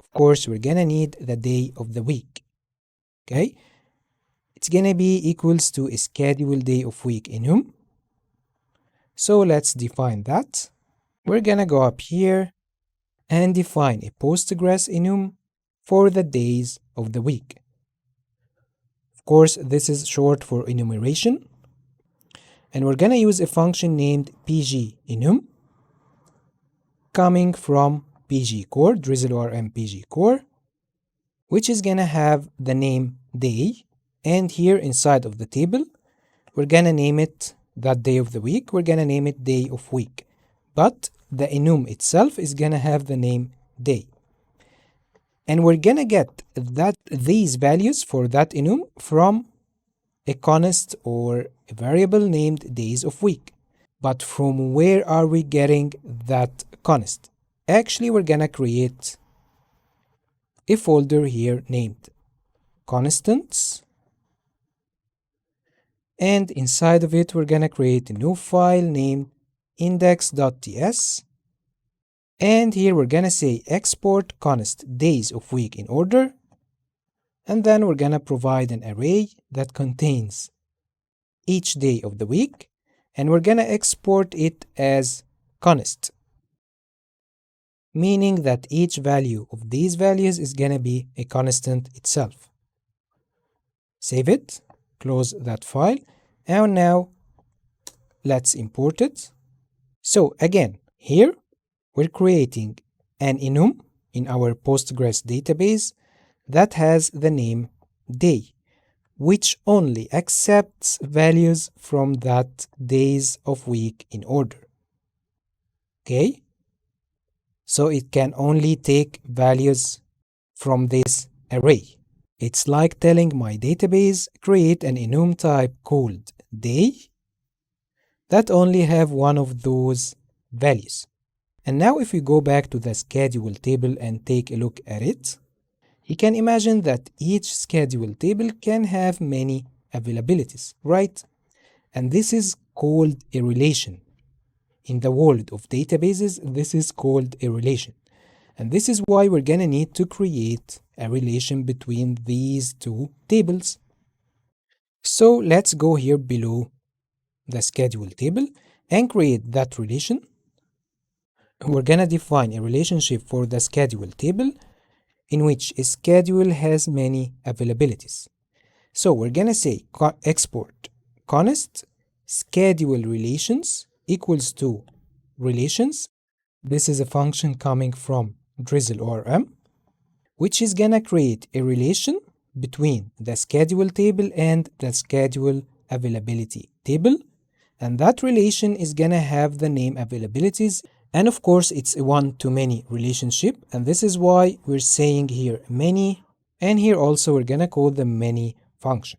of course we're gonna need the day of the week, okay? It's gonna be equals to a schedule day of week enum. So let's define that. We're gonna go up here and define a Postgres enum for the days of the week. Of course, this is short for enumeration. And we're gonna use a function named pg enum coming from PG core, Drizzle ORM PG core, which is gonna have the name day. And here inside of the table, we're gonna name it that day of the week. We're gonna name it day of week. But the enum itself is gonna have the name day. And we're gonna get these values for that enum from a const or a variable named days of week. But from where are we getting that const? Actually, we're gonna create a folder here named constants. and inside of it we're gonna create a new file named index.ts, and here we're gonna say export const days of week in order, and then we're gonna provide an array that contains each day of the week, and we're gonna export it as const, meaning that each value of these values is gonna be a constant itself. Save it, close that file, and now let's import it. So again, here we're creating an enum in our Postgres database that has the name day, which only accepts values from that days of week in order. Okay? So it can only take values from this array. It's like telling my database create an enum type called day that only have one of those values. And now if we go back to the schedule table and take a look at it, you can imagine that each schedule table can have many availabilities, right? And this is called a relation. In the world of databases, this is called a relation. And this is why we're gonna need to create a relation between these two tables. So let's go here below the schedule table and create that relation. We're gonna define a relationship for the schedule table in which a schedule has many availabilities. So we're gonna say export const schedule relations equals to relations. This is a function coming from Drizzle ORM, which is gonna create a relation between the schedule table and the schedule availability table, and that relation is gonna have the name availabilities, and of course it's a one-to-many relationship, and this is why we're saying here many, and here also we're gonna call the many function.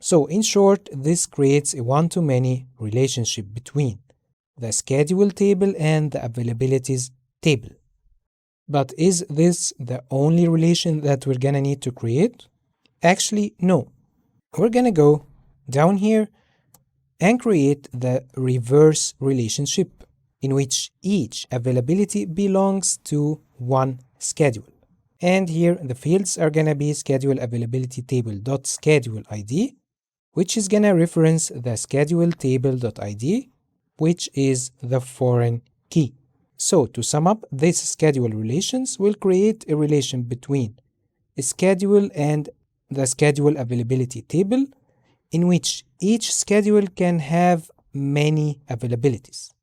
So in short, this creates a one-to-many relationship between the schedule table and the availabilities table. But is this the only relation that we're gonna need to create? Actually, no. We're gonna go down here and create the reverse relationship in which each availability belongs to one schedule. And here the fields are gonna be schedule availability table.schedule ID, which is gonna reference the schedule table.id, which is the foreign key. So to sum up, this schedule relations will create a relation between a schedule and the schedule availability table in which each schedule can have many availabilities.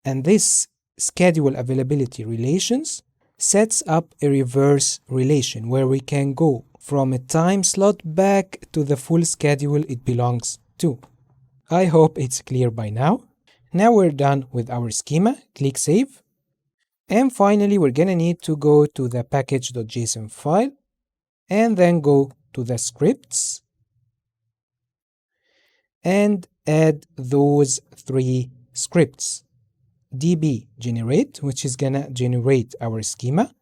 And this schedule availability relations sets up a reverse relation where we can go from a time slot back to the full schedule it belongs to. I hope it's clear by now. Now we're done with our schema, click Save. And finally, we're gonna need to go to the package.json file and then go to the scripts and add those three scripts. db generate, which is gonna generate our schema,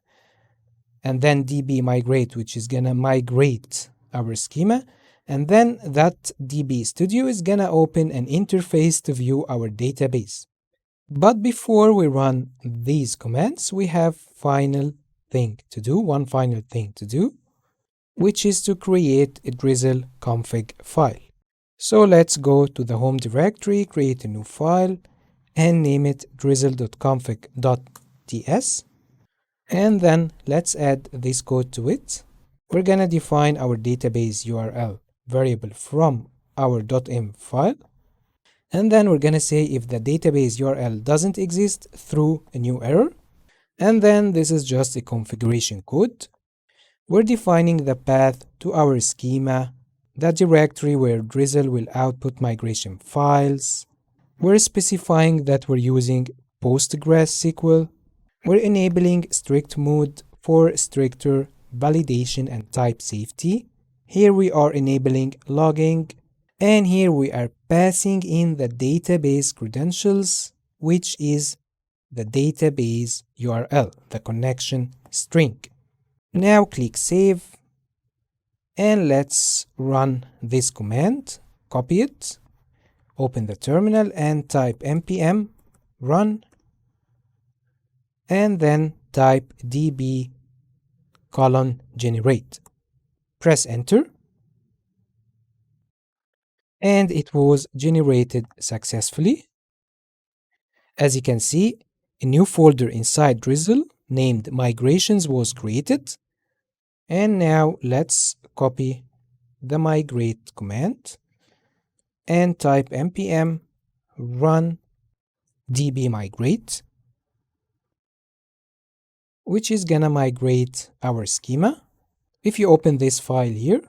and then db migrate, which is gonna migrate our schema, and then that db studio is gonna open an interface to view our database. But before we run these commands, we have one final thing to do, which is to create a Drizzle config file. So let's go to the home directory, create a new file, and name it drizzle.config.ts. And then let's add this code to it. We're gonna define our database URL variable from our .env file. And then we're gonna say if the database URL doesn't exist, throw a new error. And then this is just a configuration code. We're defining the path to our schema, the directory where Drizzle will output migration files. We're specifying that we're using PostgreSQL. We're enabling strict mode for stricter validation and type safety. Here we are enabling logging, and here we are passing in the database credentials, which is the database URL, the connection string. Now click Save, and let's run this command. copy it, open the terminal and type npm run, and then type db :generate. Press enter, and it was generated successfully. As you can see, a new folder inside Drizzle named migrations was created. And now let's copy the migrate command and type npm run db migrate, which is gonna migrate our schema. If you open this file here,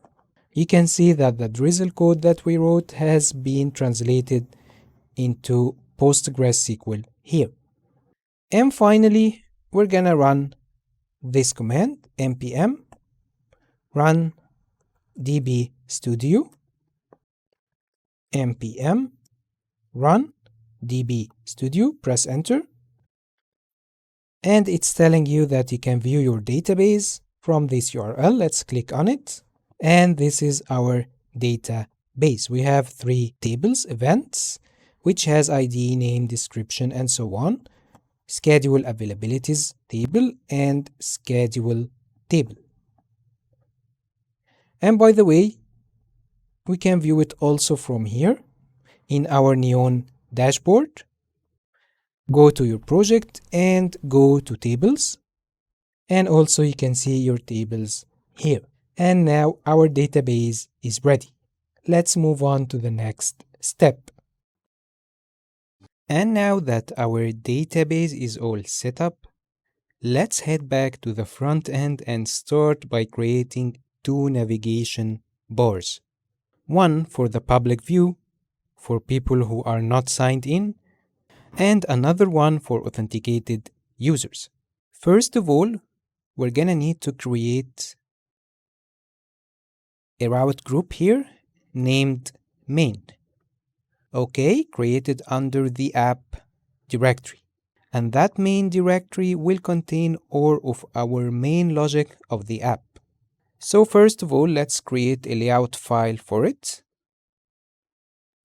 you can see that the Drizzle code that we wrote has been translated into PostgreSQL here. And finally, we're gonna run this command npm run db studio npm run db studio, press enter, and it's telling you that you can view your database from this URL. Let's click on it, and this is our database. We have 3 tables: events, which has ID, name, description, and so on, schedule availabilities table, and schedule table. And by the way, we can view it also from here in our Neon dashboard. Go to your project and go to tables, and also you can see your tables here. And now our database is ready. Let's move on to the next step. And now that our database is all set up, let's head back to the front end and start by creating 2 navigation bars. One for the public view for people who are not signed in, and another one for authenticated users. First of all, we're gonna need to create a route group here named main. Okay, created under the app directory. And that main directory will contain all of our main logic of the app. So first of all, let's create a layout file for it.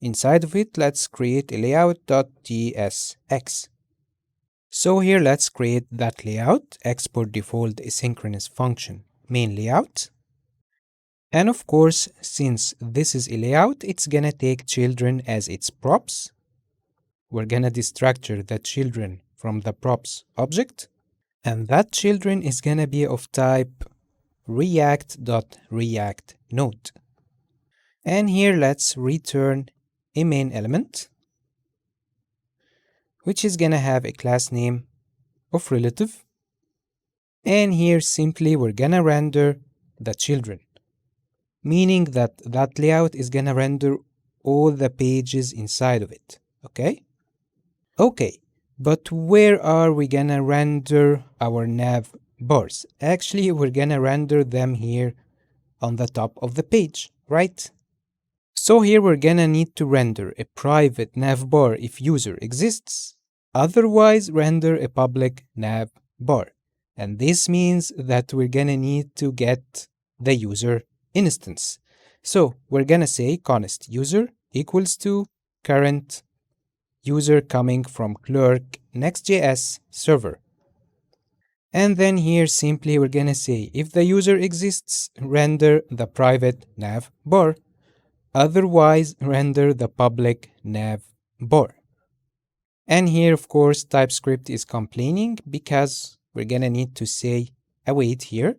Inside of it, let's create a layout.tsx. So here, let's create that layout, export default asynchronous function main layout. And of course, since this is a layout, it's gonna take children as its props. We're gonna destructure the children from the props object, and that children is gonna be of type react.reactNode. And here, let's return a main element, which is gonna have a class name of relative. And here simply we're gonna render the children, meaning that that layout is gonna render all the pages inside of it. Okay, but where are we gonna render our nav bars? Actually, we're gonna render them here on the top of the page, right? So here we're gonna need to render a private nav bar if user exists. Otherwise, render a public nav bar. And this means that we're gonna need to get the user instance. So we're gonna say const user equals to current user coming from Clerk Next.js server. And then here simply we're gonna say if the user exists, render the private nav bar. Otherwise, render the public nav bar. And here, of course, Typescript is complaining because we're gonna need to say await here.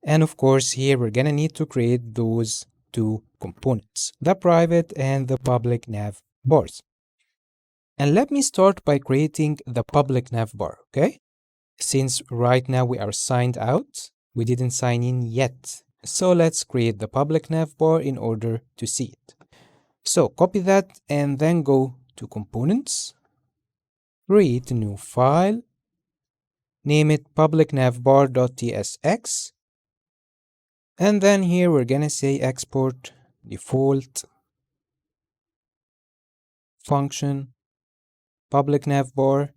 And of course, here we're gonna need to create those 2 components, the private and the public nav bars. And let me start by creating the public nav bar, okay? Since right now we are signed out, we didn't sign in yet. So let's create the public nav bar in order to see it. So copy that and then go to components, create a new file, name it publicnavbar.tsx, and then here we're gonna say export default function public nav bar.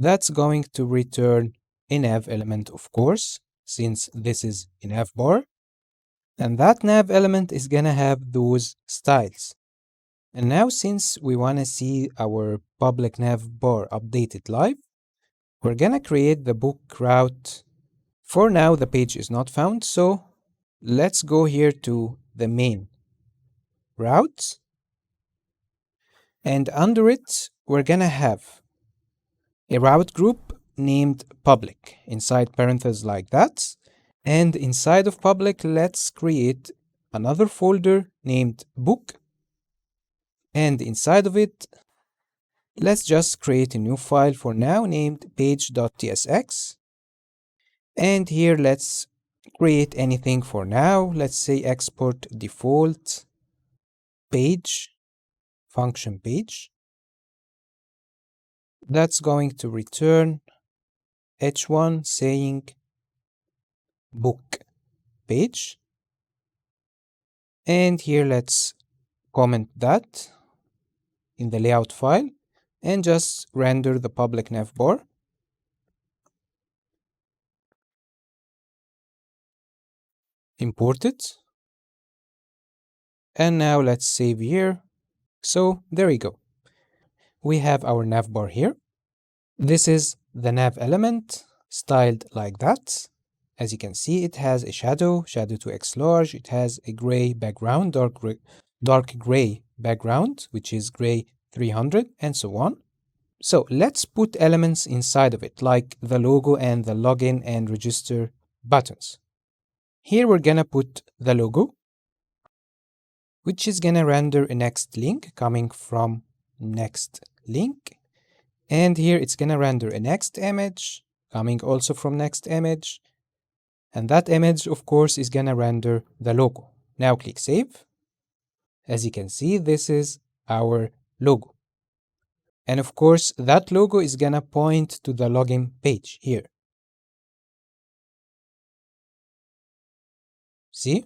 That's going to return a nav element, of course, since this is a nav bar. And that nav element is gonna have those styles. And now since we wanna see our public nav bar updated live, we're gonna create the book route. For now, the page is not found, so let's go here to the main routes. And under it, we're gonna have a route group named public inside parentheses like that. And inside of public, let's create another folder named book. And inside of it, let's just create a new file for now named page.tsx. And here let's create anything for now. Let's say export default page, function page. That's going to return h1 saying book page. And here let's comment that in the layout file and just render the public nav bar. Import it. And now let's save here. So there we go. We have our nav bar here. This is the nav element styled like that. As you can see, it has a shadow, shadow to X large. It has a gray background, dark gray background, which is gray 300 and so on. So let's put elements inside of it, like the logo and the login and register buttons. Here we're gonna put the logo, which is gonna render a next link coming from next link. And here it's gonna render a next image coming also from next image. And that image, of course, is gonna render the logo. Now click Save. As you can see, this is our logo. And of course, that logo is gonna point to the login page here. See?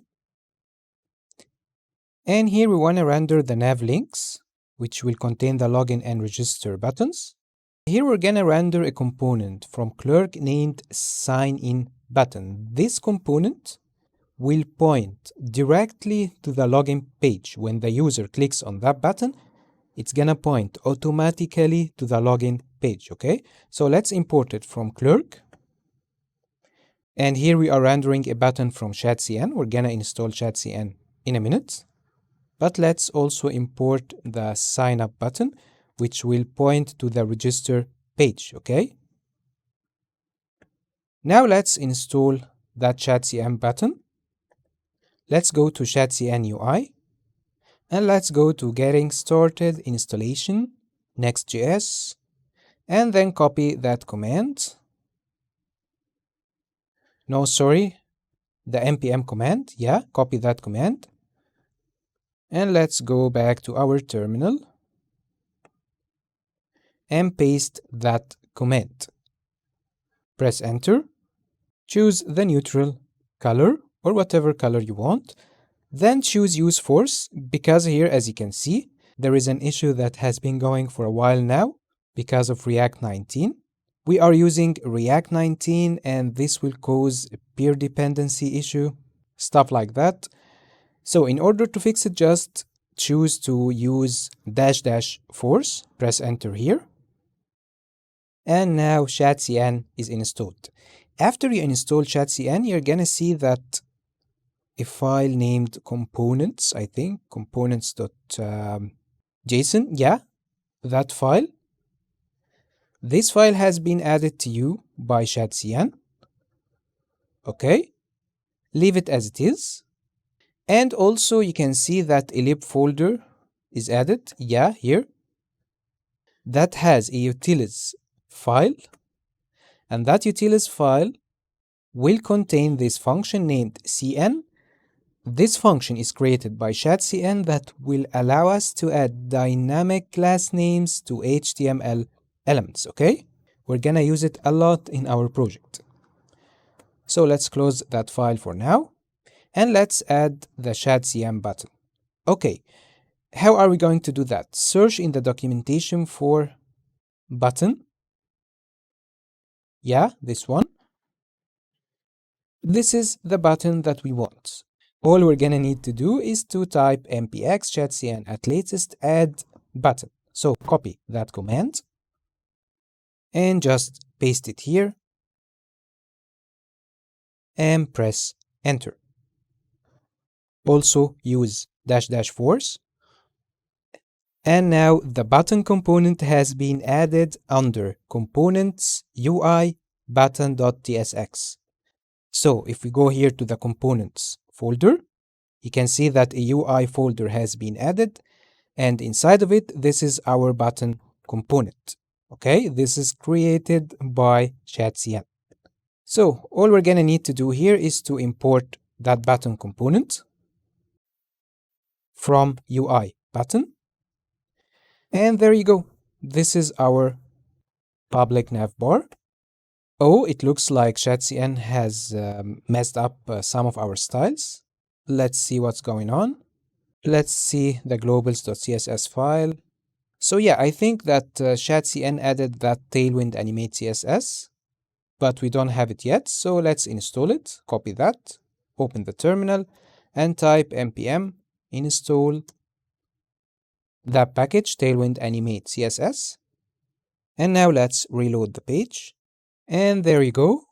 And here we wanna render the nav links, which will contain the login and register buttons. Here we're gonna render a component from Clerk named sign in button. This component will point directly to the login page. When the user clicks on that button, it's gonna point automatically to the login page, okay? So let's import it from Clerk. And here we are rendering a button from ChatCN. We're gonna install ChatCN in a minute. But let's also import the sign up button, which will point to the register page, okay? Now let's install that ChatCN button. Let's go to ChatCN UI and let's go to Getting Started Installation, Next.js, and then copy that command. No, sorry, the npm command. Yeah, copy that command. And let's go back to our terminal and paste that command. Press enter. Choose the neutral color or whatever color you want. Then choose use force, because here, as you can see, there is an issue that has been going for a while now because of React 19. We are using React 19 and this will cause a peer dependency issue, stuff like that. So in order to fix it, just choose to use --force, press enter here. And now ChatCN is installed. After you install ChatCN, you're gonna see that a file named components, I think, components.json, yeah, that file. This file has been added to you by ChatCN. Okay, leave it as it is. And also you can see that a lib folder is added, yeah, here. That has a utils file, and that utils file will contain this function named cn. This function is created by ChatCN that will allow us to add dynamic class names to HTML elements, okay? We're gonna use it a lot in our project. So let's close that file for now, and let's add the ChatCN button. Okay, how are we going to do that? Search in the documentation for button. Yeah, this one. This is the button that we want. All we're gonna need to do is to type npx chatcn at latest add button. So copy that command and just paste it here and press enter. Also use --force. And now the button component has been added under components UI button.tsx. So if we go here to the components folder, you can see that a UI folder has been added, and inside of it, this is our button component. Okay, this is created by chatcn. So all we're gonna need to do here is to import that button component from UI button. And there you go. This is our public navbar. Oh, it looks like chatcn has messed up some of our styles. Let's see what's going on. Let's see the globals.css file. So yeah, I think that chatcn added that Tailwind animate CSS, but we don't have it yet. So let's install it, copy that, open the terminal, and type npm install that package Tailwind animate CSS. And now let's reload the page. And there you go.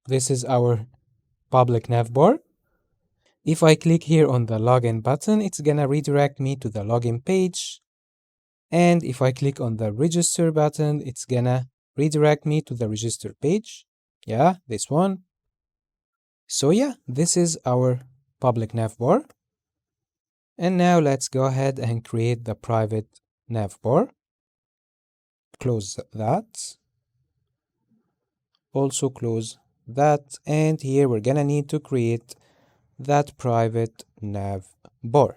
This is our public navbar. If I click here on the login button, it's gonna redirect me to the login page. And if I click on the register button, it's gonna redirect me to the register page. Yeah, this one. So yeah, this is our public navbar. And now let's go ahead and create the private navbar. Close that. Also close that. And here we're gonna need to create that private navbar.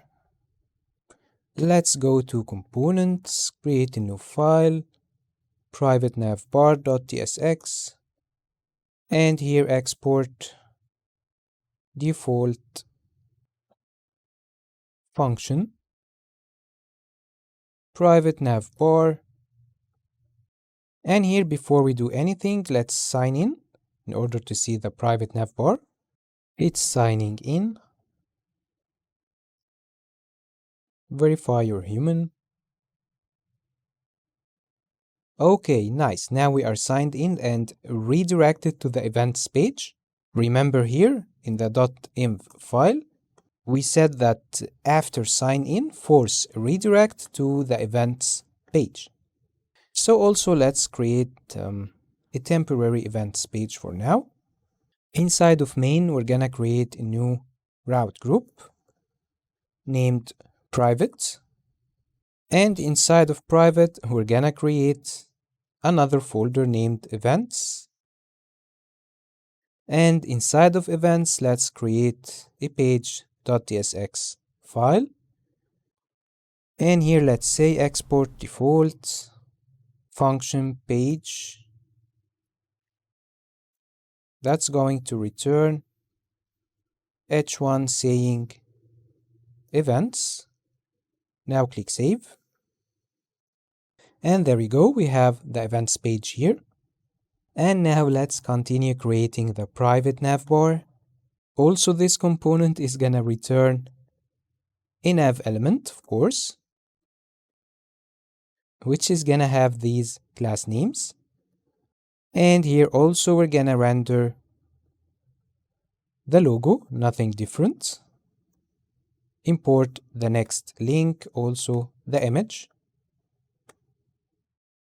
Let's go to components, create a new file, private navbar.tsx, and here export default function, private navbar. And here, before we do anything, let's sign in order to see the private navbar. It's signing in. Verify you're human. Okay, nice. Now we are signed in and redirected to the events page. Remember here in the .env file, we said that after sign in, force redirect to the events page. So also let's create a temporary events page for now. Inside of main, we're gonna create a new route group named private. And inside of private, we're gonna create another folder named events. And inside of events, let's create a page.tsx file. And here, let's say export default function page. That's going to return h1 saying events. Now click save. And there we go, we have the events page here. And now let's continue creating the private navbar. Also, this component is gonna return a nav element, of course, which is gonna have these class names. And here also we're gonna render the logo, nothing different. Import the next link, also the image.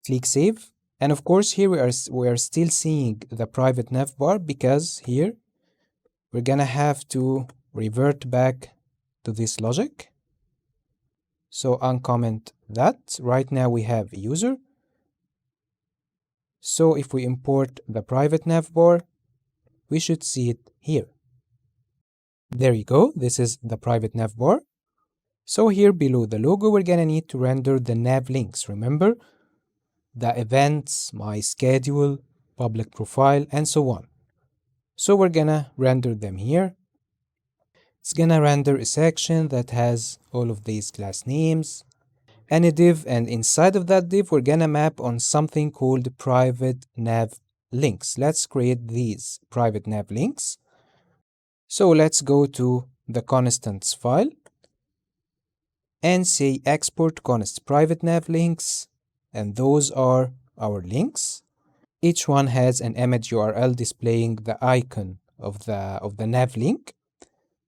Click save. And of course here we are still seeing the private navbar because here we're gonna have to revert back to this logic. So uncomment that. Right now we have a user. So if we import the private navbar, we should see it here. There you go. This is the private navbar. So here below the logo, we're gonna need to render the nav links. Remember, the events, my schedule, public profile, and so on. So we're gonna render them here. It's gonna render a section that has all of these class names and a div, and inside of that div, we're gonna map on something called private nav links. Let's create these private nav links. So let's go to the constants file and say export const private nav links, and those are our links. Each one has an image URL displaying the icon of the nav link.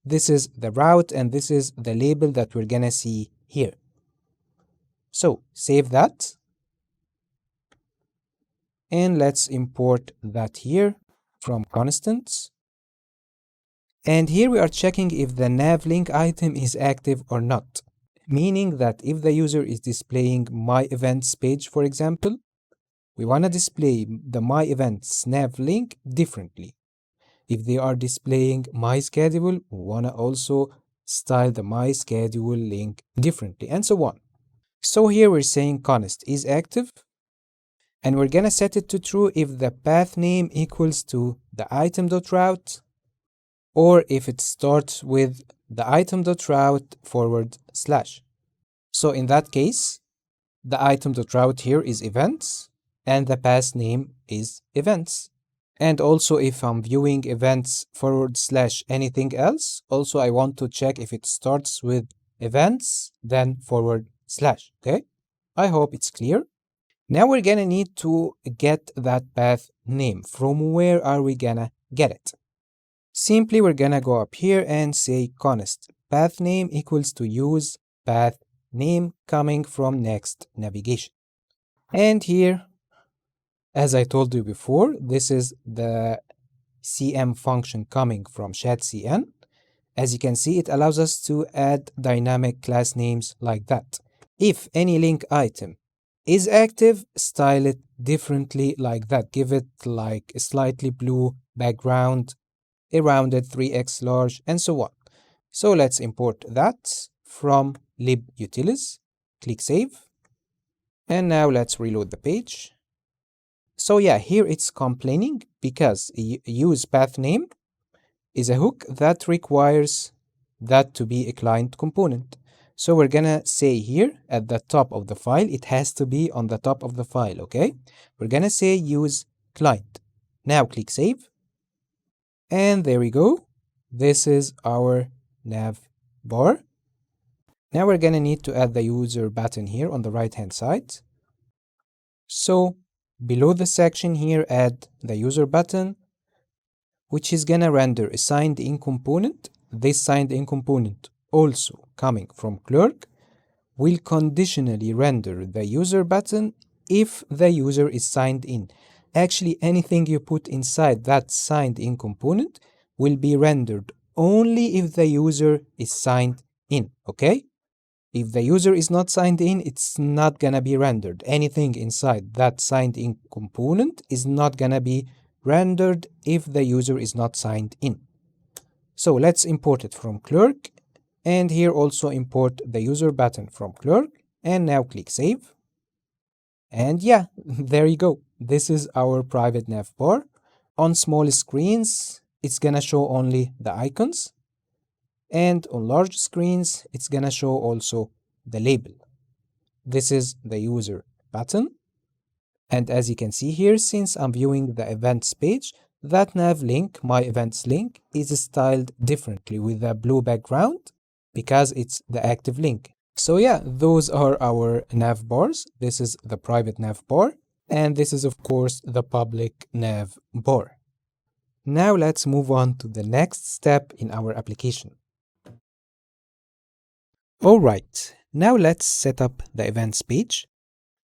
This is the route and this is the label that we're gonna see here. So save that and let's import that here from constants. And here we are checking if the nav link item is active or not, meaning that if the user is displaying my events page, for example, we want to display the my events nav link differently. If they are displaying my schedule, we want to also style the my schedule link differently, and so on. So here we're saying const is active, and we're gonna set it to true if the path name equals to the item.route, or if it starts with the item.route /. So in that case, the item.route here is events, and the path name is events. And also if I'm viewing events / anything else, also I want to check if it starts with events, then /. Okay? I hope it's clear. Now we're gonna need to get that path name. From where are we gonna get it? Simply we're gonna go up here and say const path name equals to use path name coming from next navigation. And here, as I told you before, this is the CM function coming from chatCN. As you can see, it allows us to add dynamic class names like that. If any link item is active, style it differently like that. Give it like a slightly blue background, a rounded 3x large, and so on. So let's import that from libutils. Click Save. And now let's reload the page. So yeah, here it's complaining because use path name is a hook that requires that to be a client component. So we're gonna say here at the top of the file, it has to be on the top of the file, okay? We're gonna say use client. Now click Save. And there we go. This is our nav bar. Now we're gonna need to add the user button here on the right hand side. So below the section here, add the user button, which is gonna render a signed in component. This signed in component, also coming from Clerk, will conditionally render the user button if the user is signed in. Actually, anything you put inside that signed in component will be rendered only if the user is signed in, okay? If the user is not signed in, it's not gonna be rendered. Anything inside that signed in component is not gonna be rendered if the user is not signed in. So let's import it from Clerk, and here also import the user button from Clerk, and now click Save. And yeah, there you go. This is our private nav bar. On small screens, it's gonna show only the icons, and on large screens, it's gonna show also the label. This is the user button. And as you can see here, since I'm viewing the events page, that nav link, my events link, is styled differently with a blue background because it's the active link. So yeah, those are our nav bars. This is the private nav bar, and this is of course the public nav bar. Now let's move on to the next step in our application. Alright, now let's set up the events page.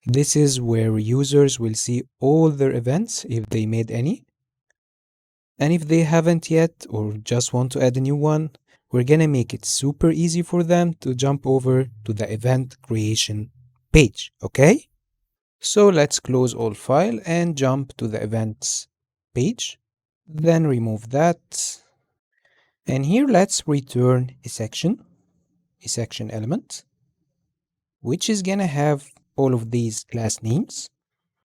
This is where users will see all their events if they made any. And if they haven't yet or just want to add a new one, we're gonna make it super easy for them to jump over to the event creation page, okay? So let's close all file and jump to the events page. Then remove that. And here let's return a section element, which is gonna have all of these class names.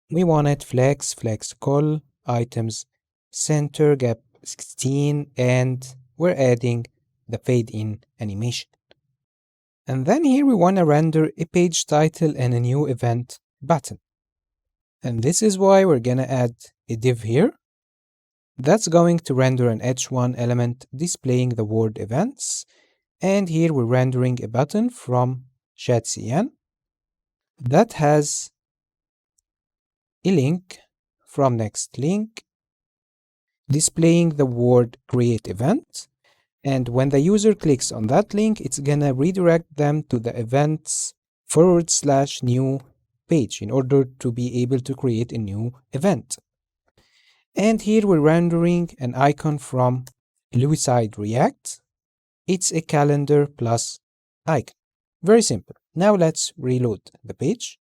We want it flex call, items, center, gap 16, and we're adding the fade in animation. And then here we want to render a page title and a new event button. And this is why we're gonna add a div here. That's going to render an h1 element displaying the word events. And here we're rendering a button from ChatCN that has a link from next link displaying the word create event. And when the user clicks on that link, it's gonna redirect them to the events /new page in order to be able to create a new event. And here we're rendering an icon from Ulises React. It's a calendar plus icon. Very simple. Now let's reload the page.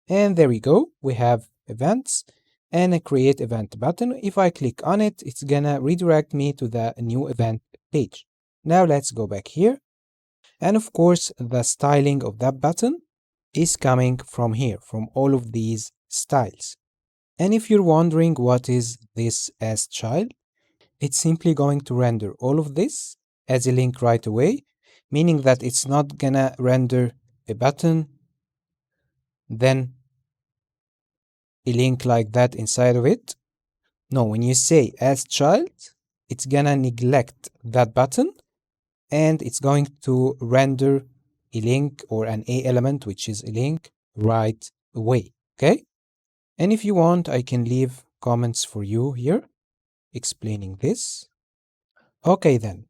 And there we go. We have events and a create event button. If I click on it, it's gonna redirect me to the new event page. Now let's go back here. And of course, the styling of that button is coming from here, from all of these styles. And if you're wondering what is this as child, it's simply going to render all of this as a link right away, meaning that it's not gonna render a button, then a link like that inside of it. No, when you say as child, it's gonna neglect that button and it's going to render a link or an A element, which is a link, right away. Okay? And if you want, I can leave comments for you here explaining this. Okay, then.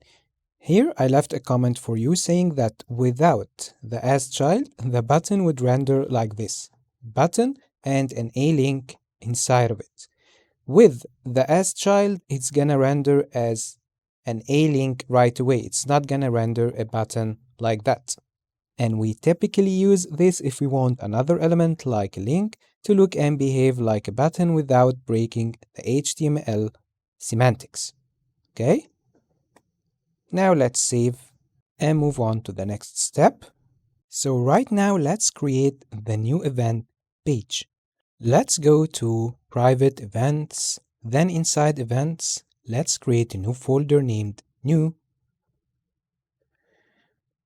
Here I left a comment for you saying that without the as child, the button would render like this. Button and an A link inside of it. With the as child, it's gonna render as an A link right away. It's not gonna render a button like that. And we typically use this if we want another element like a link to look and behave like a button without breaking the HTML semantics. Okay? Now let's save and move on to the next step. So right now let's create the new event page. Let's go to private events, then inside events, let's create a new folder named new.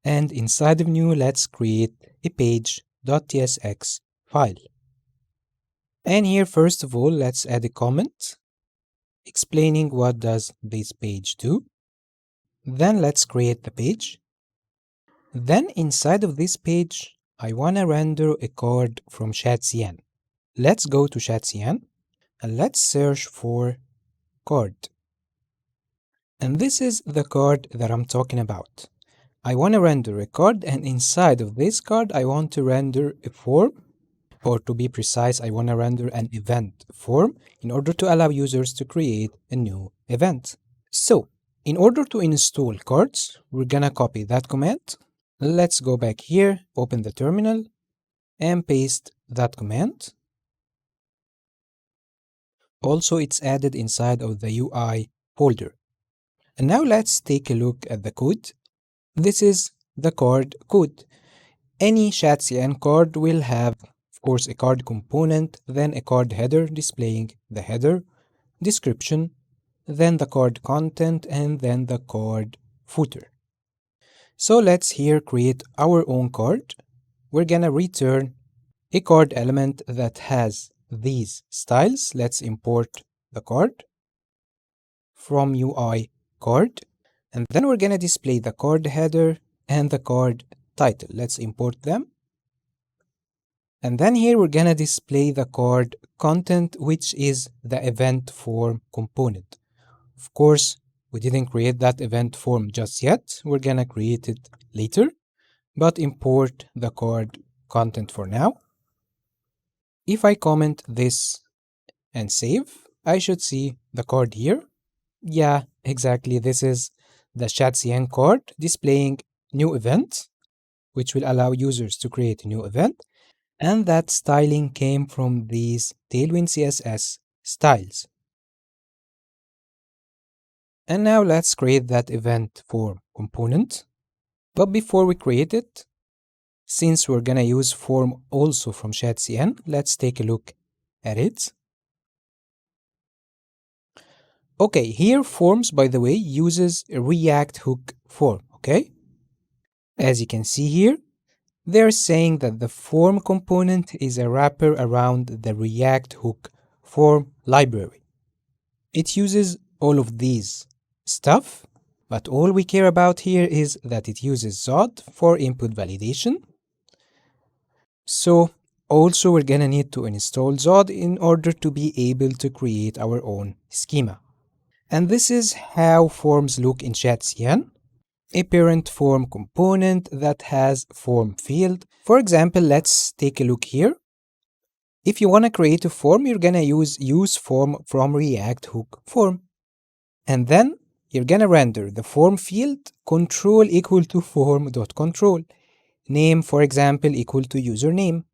And inside of new, let's create a page.tsx file. And here, first of all, let's add a comment explaining what does this page do. Then let's create the page. Then inside of this page, I want to render a card from ChatCN. Let's go to ChatCN and let's search for card. And this is the card that I'm talking about. I want to render a card, and inside of this card, I want to render a form, or to be precise, I want to render an event form in order to allow users to create a new event. So, in order to install cards, we're gonna copy that command. Let's go back here, open the terminal, and paste that command. Also, it's added inside of the UI folder. And now let's take a look at the code. This is the card code. Any ChatCN card will have, of course, a card component, then a card header displaying the header, description, then the card content, and then the card footer. So let's here create our own card. We're gonna return a card element that has these styles. Let's import the card from UI card. And then we're gonna display the card header and the card title. Let's import them. And then here we're gonna display the card content, which is the event form component. Of course, we didn't create that event form just yet. We're gonna create it later, but import the card content for now. If I comment this and save, I should see the card here. Yeah, exactly. This is the ChatCN card displaying new event, which will allow users to create a new event. And that styling came from these Tailwind CSS styles. And now let's create that event form component. But before we create it, since we're gonna use form also from ChatCN, let's take a look at it. Okay, here forms, by the way, uses a React hook form, okay? As you can see here, they're saying that the form component is a wrapper around the React hook form library. It uses all of these stuff, but all we care about here is that it uses Zod for input validation. So also we're gonna need to install Zod in order to be able to create our own schema. And this is how forms look in ChatCN. A parent form component that has form field. For example, let's take a look here. If you want to create a form, you're gonna use form from React hook form. And then you're gonna render the form field control equal to form.control. Name, for example, equal to username.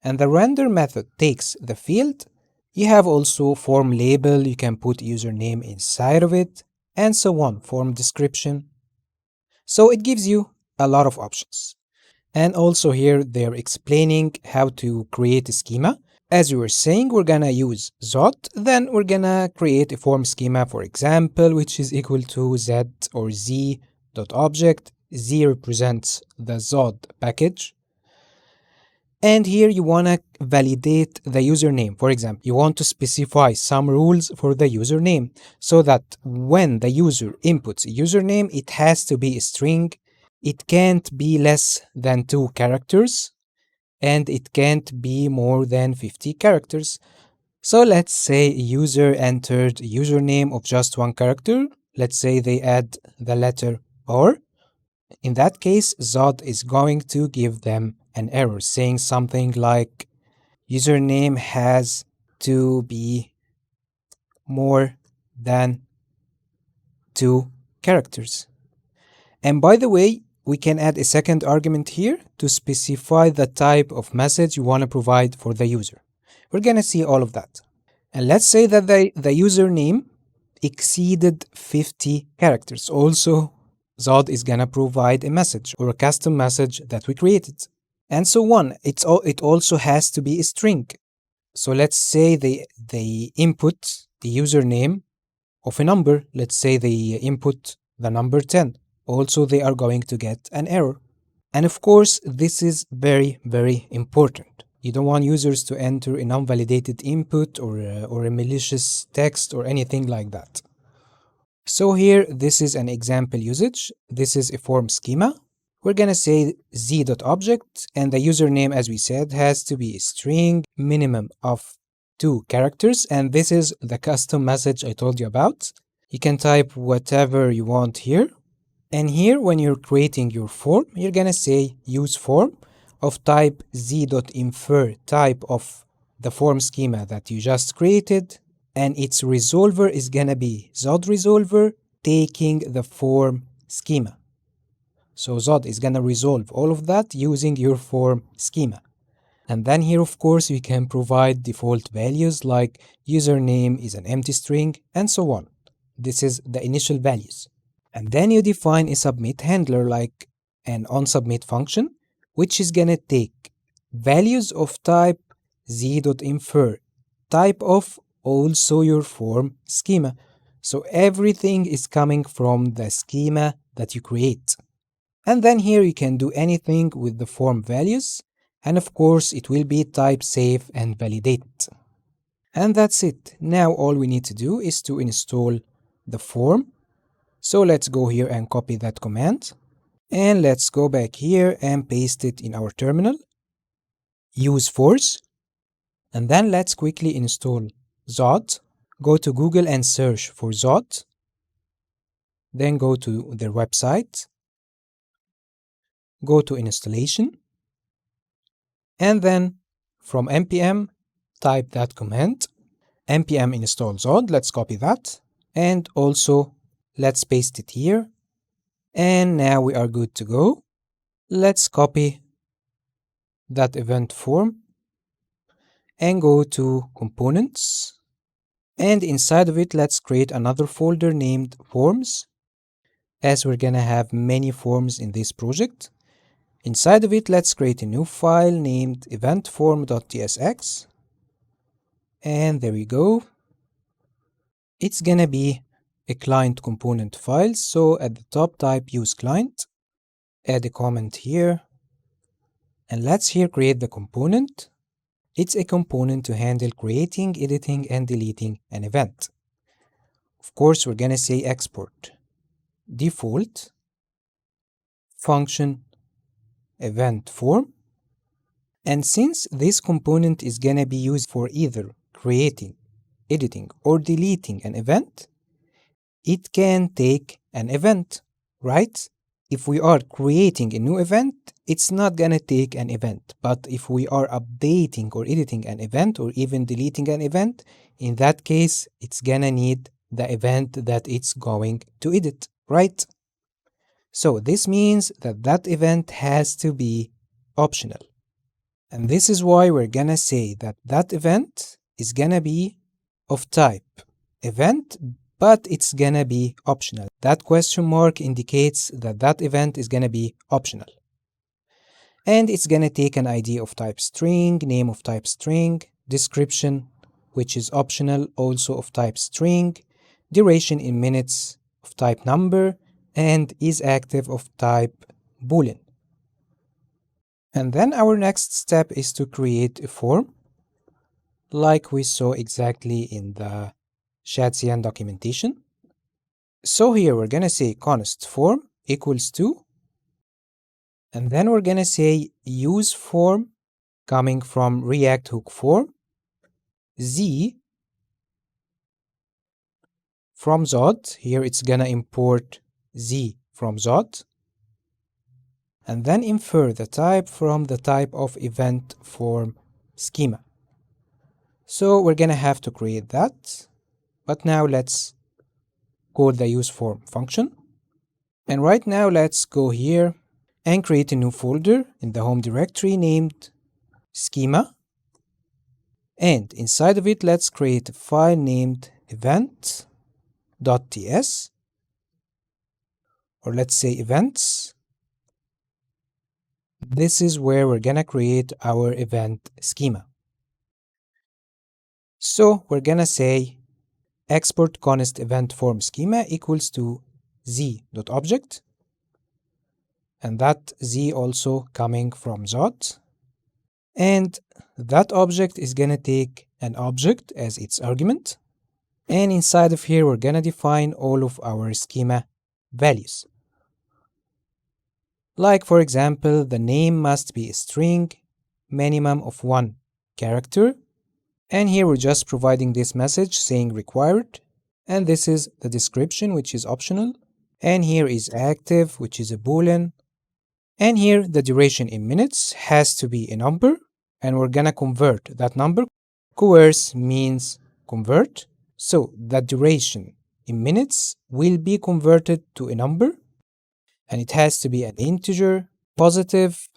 And the render method takes the field. You have also form label, you can put username inside of it, and so on, form description. So it gives you a lot of options. And also here they're explaining how to create a schema. As we were saying, we're gonna use Zod, then we're gonna create a form schema, for example, which is equal to z or z.object. Z represents the Zod package. And here you wanna validate the username. For example, you want to specify some rules for the username so that when the user inputs a username, it has to be a string. It can't be less than 2 characters, and it can't be more than 50 characters. So let's say a user entered a username of just 1 character. Let's say they add the letter R. In that case, Zod is going to give them an error saying something like username has to be more than 2 characters. And by the way, we can add a second argument here to specify the type of message you want to provide for the user. We're going to see all of that. And let's say that the username exceeded 50 characters. Also, Zod is going to provide a message or a custom message that we created. And so on. It also has to be a string. So let's say they input the username of a number. Let's say they input the number 10. Also, they are going to get an error. And of course, this is very, very important. You don't want users to enter an unvalidated input or a malicious text or anything like that. So here, this is an example usage. This is a form schema. We're gonna say z.object, and the username, as we said, has to be a string, minimum of 2 characters, and this is the custom message I told you about. You can type whatever you want here. And here, when you're creating your form, you're gonna say use form of type z.infer type of the form schema that you just created, and its resolver is gonna be Zod resolver taking the form schema. So Zod is gonna resolve all of that using your form schema. And then here, of course, you can provide default values like username is an empty string and so on. This is the initial values. And then you define a submit handler like an onSubmit function, which is gonna take values of type z.infer, type of also your form schema. So everything is coming from the schema that you create. And then here you can do anything with the form values, and of course it will be type safe and validated. And that's it. Now all we need to do is to install the form. So let's go here and copy that command. And let's go back here and paste it in our terminal. Use force. And then let's quickly install Zod. Go to Google and search for Zod. Then go to their website. Go to installation. And then from npm, type that command. npm install Zod. Let's copy that. And also, let's paste it here. And now we are good to go. Let's copy that event form and go to components. And inside of it, let's create another folder named forms, as we're gonna have many forms in this project. Inside of it, let's create a new file named eventform.tsx. And there we go. It's gonna be a client component file. So at the top, type use client, add a comment here. And let's here create the component. It's a component to handle creating, editing, and deleting an event. Of course, we're gonna say export default function event form. And since this component is gonna be used for either creating, editing, or deleting an event, it can take an event, right? If we are creating a new event, it's not gonna take an event. But if we are updating or editing an event or even deleting an event, in that case, it's gonna need the event that it's going to edit, right? So this means that that event has to be optional. And this is why we're gonna say that that event is gonna be of type event, but it's gonna be optional. That question mark indicates that that event is gonna be optional. And it's gonna take an ID of type string, name of type string, description, which is optional, also of type string, duration in minutes of type number, and is active of type boolean. And then our next step is to create a form, like we saw exactly in the Shadcyan documentation. So here we're gonna say const form equals to, and then we're gonna say use form coming from React hook form, z from Zod. Here it's gonna import z from Zod, and then infer the type from the type of event form schema. So we're gonna have to create that, but now let's call the use form function. And right now let's go here and create a new folder in the home directory named schema. And inside of it, let's create a file named event.ts, or let's say events. This is where we're gonna create our event schema. So we're gonna say export const event form schema equals to z.object, and that z also coming from Zod. And that object is gonna take an object as its argument. And inside of here, we're gonna define all of our schema values. Like for example, the name must be a string, minimum of 1 character. And here we're just providing this message saying required. And this is the description, which is optional. And here is active, which is a boolean. And here the duration in minutes has to be a number. And we're gonna convert that number. Coerce means convert. So the duration in minutes will be converted to a number. And it has to be an integer, positive,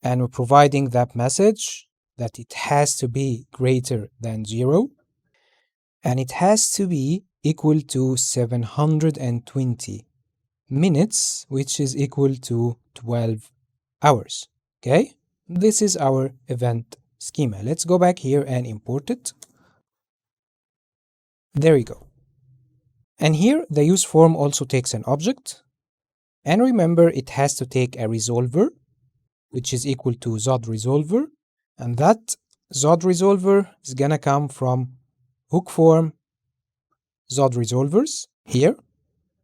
and we're providing that message that it has to be greater than 0. And it has to be equal to 720 minutes, which is equal to 12 hours. Okay? This is our event schema. Let's go back here and import it. There we go. And here the use form also takes an object. And remember, it has to take a resolver, which is equal to Zod resolver. And that Zod resolver is gonna come from hook form Zod resolvers here.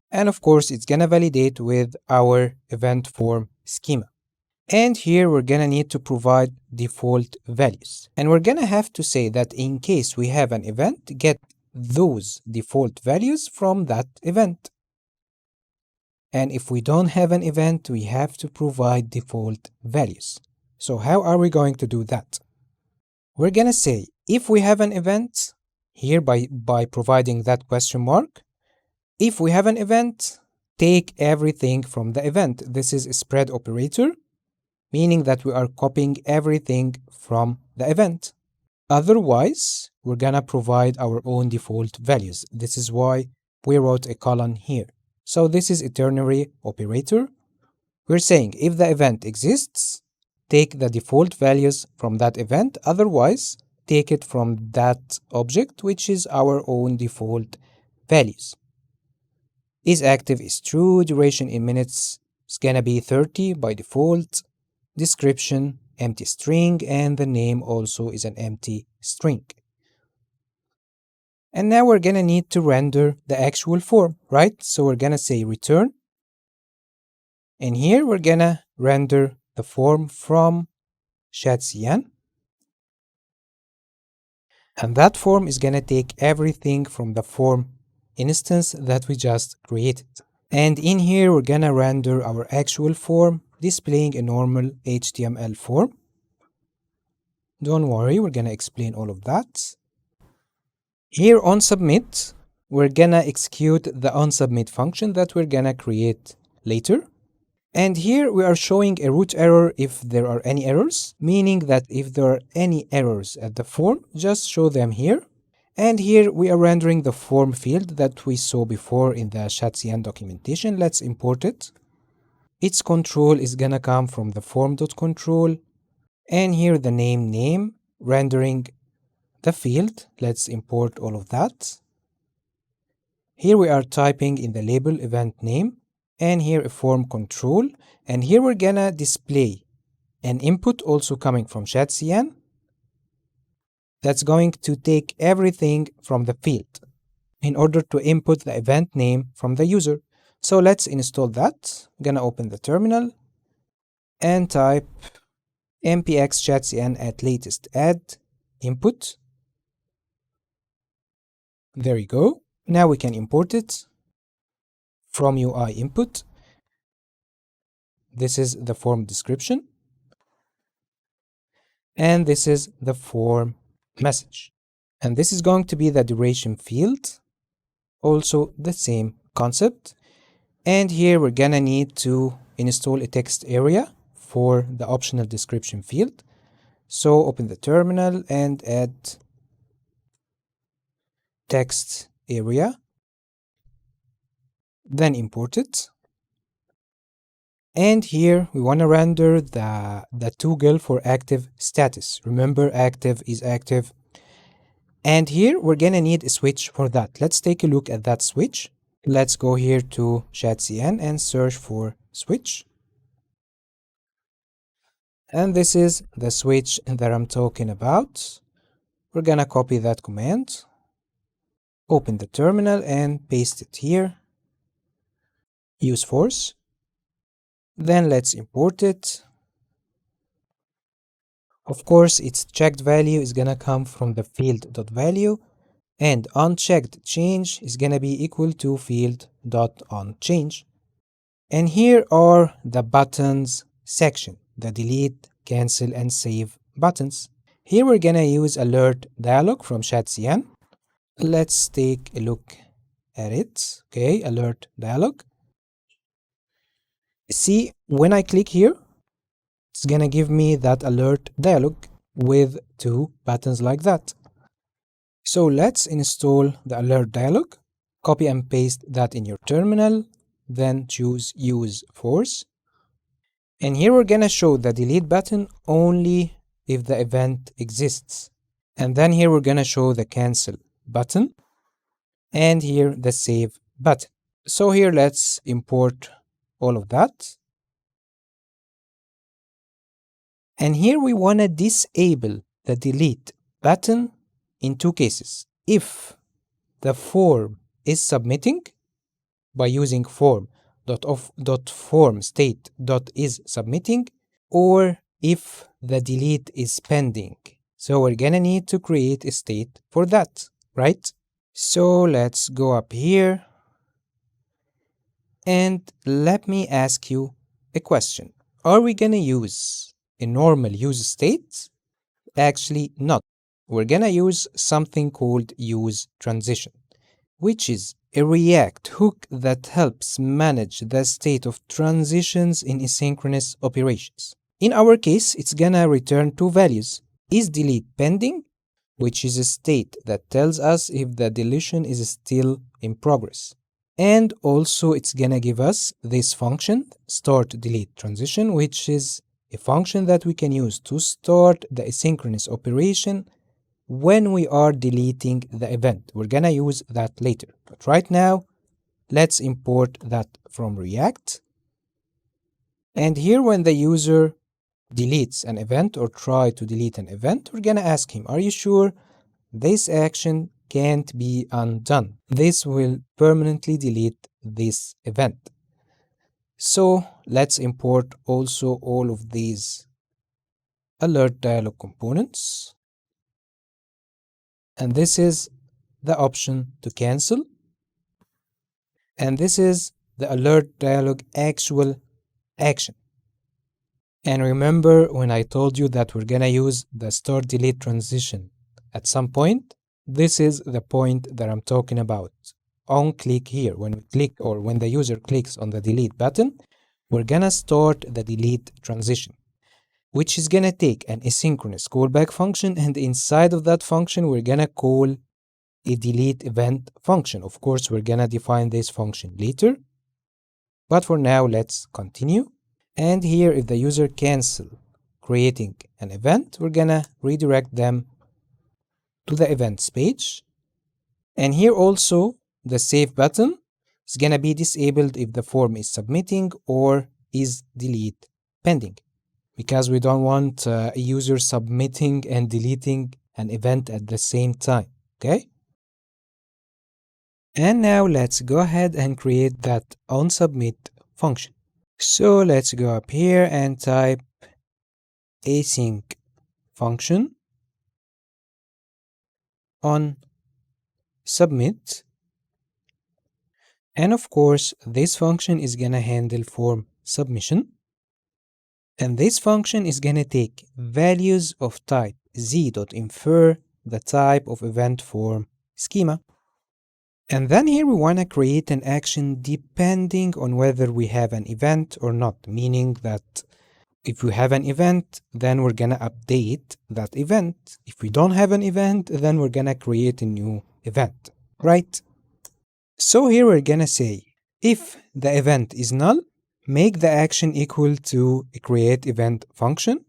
And of course, it's gonna validate with our event form schema. And here we're gonna need to provide default values. And we're gonna have to say that in case we have an event, get those default values from that event. And if we don't have an event, we have to provide default values. So how are we going to do that? We're gonna say if we have an event, here by providing that question mark, if we have an event, take everything from the event. This is a spread operator, meaning that we are copying everything from the event. Otherwise, we're gonna provide our own default values. This is why we wrote a colon here. So this is a ternary operator. We're saying if the event exists, take the default values from that event. Otherwise, take it from that object, which is our own default values. Is active is true, duration in minutes is gonna be 30 by default, description, empty string, and the name also is an empty string. And now we're gonna need to render the actual form, right? So we're gonna say return. And here we're gonna render the form from ChatCN. And that form is gonna take everything from the form instance that we just created. And in here, we're gonna render our actual form displaying a normal HTML form. Don't worry, we're gonna explain all of that. Here on submit, we're gonna execute the onSubmit function that we're gonna create later. And here we are showing a root error if there are any errors, meaning that if there are any errors at the form, just show them here. And here we are rendering the form field that we saw before in the ChatCN documentation. Let's import it. Its control is gonna come from the form.control. And here the name rendering the field. Let's import all of that. Here we are typing in the label event name, and here a form control, and here we're gonna display an input also coming from ChatCN that's going to take everything from the field in order to input the event name from the user. So let's install that. I'm gonna open the terminal and type npx ChatCN at latest add input. There you go. Now we can import it from UI input. This is the form description. And this is the form message. And this is going to be the duration field. Also the same concept. And here we're gonna need to install a text area for the optional description field. So open the terminal and add text area. Then import it. And here we want to render the toggle for active status. Remember, active is active. And here we're gonna need a switch for that. Let's take a look at that switch. Let's go here to ChatCN and search for switch. And this is the switch that I'm talking about. We're gonna copy that command, open the terminal and paste it here. Use force. Then let's import it. Of course, its checked value is gonna come from the field.value, and unchecked change is gonna be equal to field.onChange. And here are the buttons section, the delete, cancel, and save buttons. Here we're gonna use alert dialog from ChatCN. Let's take a look at it. Okay, alert dialog. See, when I click here, it's gonna give me that alert dialog with two buttons like that. So let's install the alert dialog, copy and paste that in your terminal, then choose use force. And here we're gonna show the delete button only if the event exists. And then here we're gonna show the cancel button and here the save button. So here let's import all of that. And here we wanna disable the delete button in two cases. If the form is submitting by using form.form_state.isSubmitting, or if the delete is pending. So we're gonna need to create a state for that, right? So let's go up here and let me ask you a question. Are we gonna use a normal use state? Actually not. We're gonna use something called use transition, which is a React hook that helps manage the state of transitions in asynchronous operations. In our case, it's gonna return two values. Is delete pending, which is a state that tells us if the deletion is still in progress. And also it's gonna give us this function, start delete transition, which is a function that we can use to start the asynchronous operation when we are deleting the event. We're gonna use that later. But right now, let's import that from React. And here when the user deletes an event or try to delete an event, we're gonna ask him, are you sure this action can't be undone. This will permanently delete this event. So let's import also all of these alert dialog components. And this is the option to cancel. And this is the alert dialog actual action. And remember when I told you that we're gonna use the start delete transition at some point? This is the point that I'm talking about. On click here, when we click or when the user clicks on the delete button, we're gonna start the delete transition, which is gonna take an asynchronous callback function, and inside of that function, we're gonna call a delete event function. Of course, we're gonna define this function later, but for now, let's continue. And here, if the user cancel creating an event, we're gonna redirect them to the events page. And here also, the save button is gonna be disabled if the form is submitting or is delete pending, because we don't want a user submitting and deleting an event at the same time, okay? And now let's go ahead and create that onSubmit function. So let's go up here and type async function on submit. And of course, this function is gonna handle form submission. And this function is gonna take values of type z.infer, the type of event form schema. And then here we wanna create an action depending on whether we have an event or not, meaning that if we have an event, then we're gonna update that event. If we don't have an event, then we're gonna create a new event, right? So here we're gonna say, if the event is null, make the action equal to a create event function.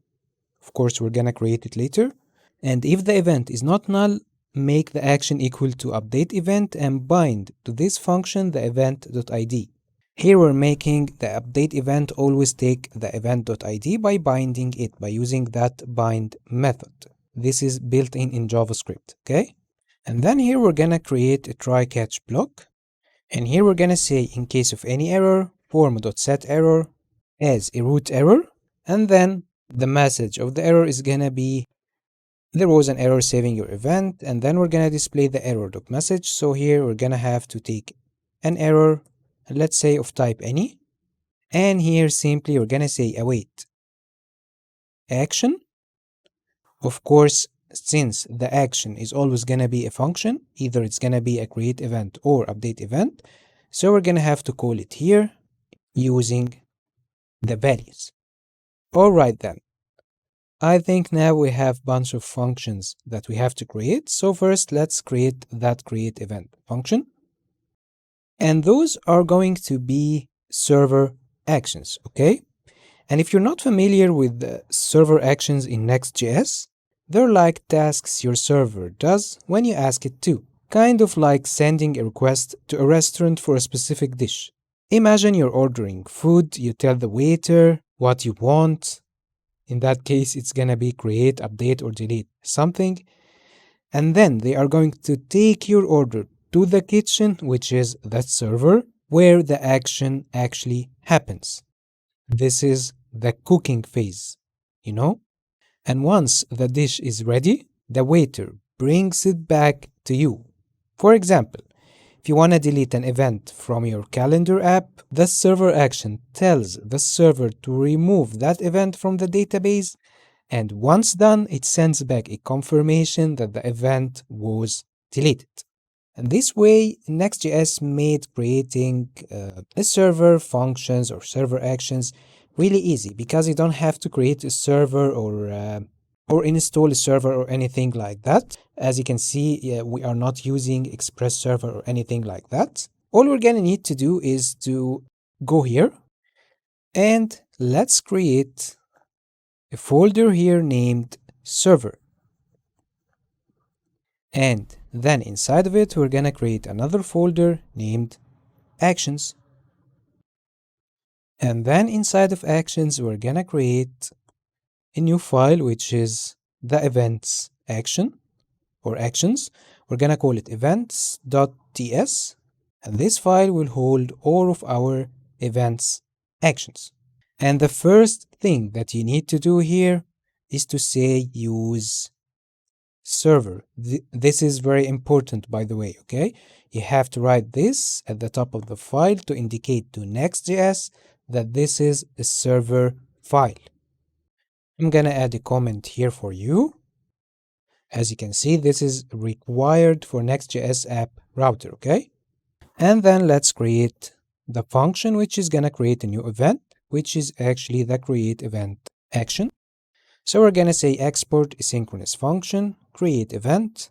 Of course, we're gonna create it later. And if the event is not null, make the action equal to update event and bind to this function the event.id. Here we're making the update event always take the event.id by binding it by using that bind method. This is built in JavaScript, okay? And then here we're gonna create a try catch block. And here we're gonna say in case of any error, form.setError as a root error. And then the message of the error is gonna be there was an error saving your event, and then we're gonna display the error.message. So here we're gonna have to take an error, let's say of type any, and here simply we're gonna say await action. Of course, since the action is always gonna be a function, either it's gonna be a create event or update event, so we're gonna have to call it here using the values. All right then. I think now we have a bunch of functions that we have to create. So first, let's create that create event function. And those are going to be server actions, okay? And if you're not familiar with the server actions in Next.js, they're like tasks your server does when you ask it to. Kind of like sending a request to a restaurant for a specific dish. Imagine you're ordering food, you tell the waiter what you want. In that case, it's gonna be create, update, or delete something. And then they are going to take your order to the kitchen, which is that server, where the action actually happens. This is the cooking phase, you know? And once the dish is ready, the waiter brings it back to you. For example, if you want to delete an event from your calendar app, the server action tells the server to remove that event from the database, and once done, it sends back a confirmation that the event was deleted. And this way, Next.js made creating a server functions or server actions really easy, because you don't have to create a server or install a server or anything like that. As you can see, we are not using Express server or anything like that. All we're gonna need to do is to go here and let's create a folder here named server. And then inside of it, we're gonna create another folder named actions. And then inside of actions, we're gonna create a new file, which is the events action or actions, We're gonna call it events.ts, and this file will hold all of our events actions. And the first thing that you need to do here is to say use server. This is very important, by the way, okay? You have to write this at the top of the file to indicate to Next.js that this is a server file. I'm gonna add a comment here for you. As you can see, this is required for Next.js app router, okay? And then let's create the function which is gonna create a new event, which is actually the create event action. So we're gonna say export asynchronous function, create event,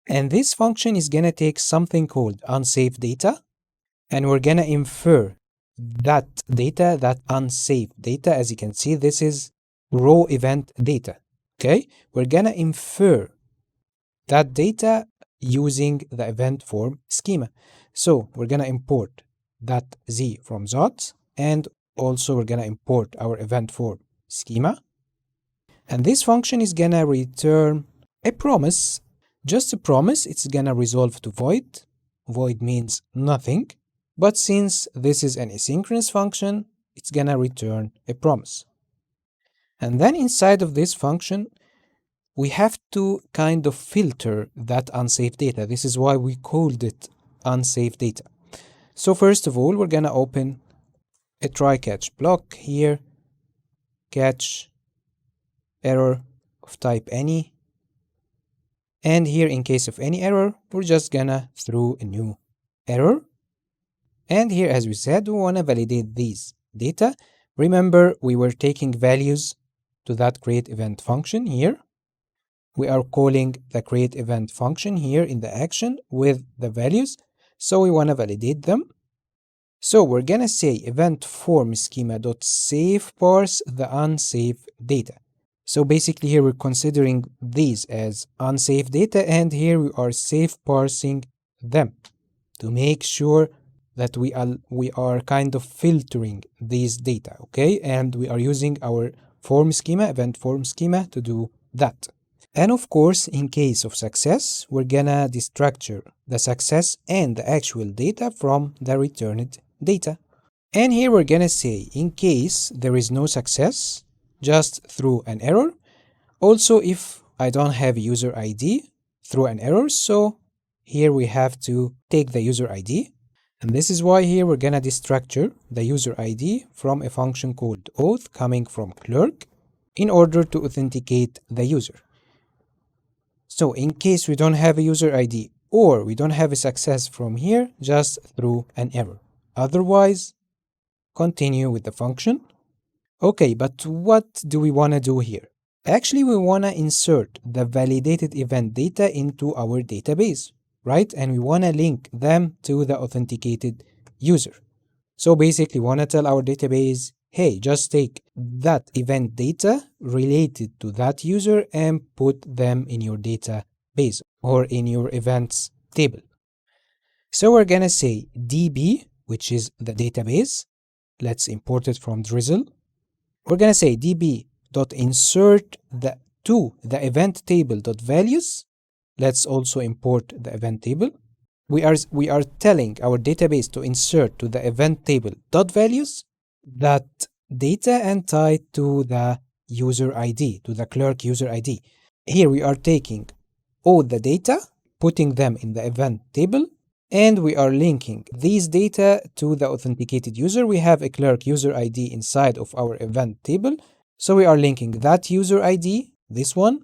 and this function is gonna take something called unsaved data, and we're gonna infer that data, that unsaved data. As you can see, this is raw event data, okay? We're gonna infer that data using the event form schema. So we're gonna import that z from Zot, and also we're gonna import our event form schema. And this function is gonna return a promise, just a promise. It's gonna resolve to void. Void means nothing. But since this is an asynchronous function, it's gonna return a promise. And then inside of this function, we have to kind of filter that unsaved data. This is why we called it unsaved data. So first of all, we're gonna open a try catch block here, catch error of type any, and here in case of any error, we're just gonna throw a new error. And here, as we said, we wanna validate these data. Remember, we were taking values to that create event function here. We are calling the create event function here in the action with the values, so we wanna validate them. So we're gonna say event form schema.save parse the unsaved data. So basically here we're considering these as unsaved data, and here we are safe parsing them to make sure that we are kind of filtering these data, okay? And we are using our form schema, event form schema, to do that. And of course, in case of success, we're gonna destructure the success and the actual data from the returned data. And here we're gonna say, in case there is no success, just throw an error. Also, if I don't have user ID, throw an error. So here we have to take the user ID. And this is why here we're gonna destructure the user ID from a function called auth coming from Clerk in order to authenticate the user. So in case we don't have a user ID or we don't have a success from here, just throw an error. Otherwise, continue with the function. Okay, but what do we wanna do here? Actually, we wanna insert the validated event data into our database, right? And we wanna link them to the authenticated user. So basically, we wanna tell our database, hey, just take that event data related to that user and put them in your database or in your events table. So we're gonna say db, which is the database. Let's import it from Drizzle. We're gonna say db.insert to the event table.values. Let's also import the event table. We are telling our database to insert to the event table.values that data and tie to the user ID, to the Clerk user ID. Here we are taking all the data, putting them in the event table, and we are linking these data to the authenticated user. We have a Clerk user ID inside of our event table. So we are linking that user ID, this one,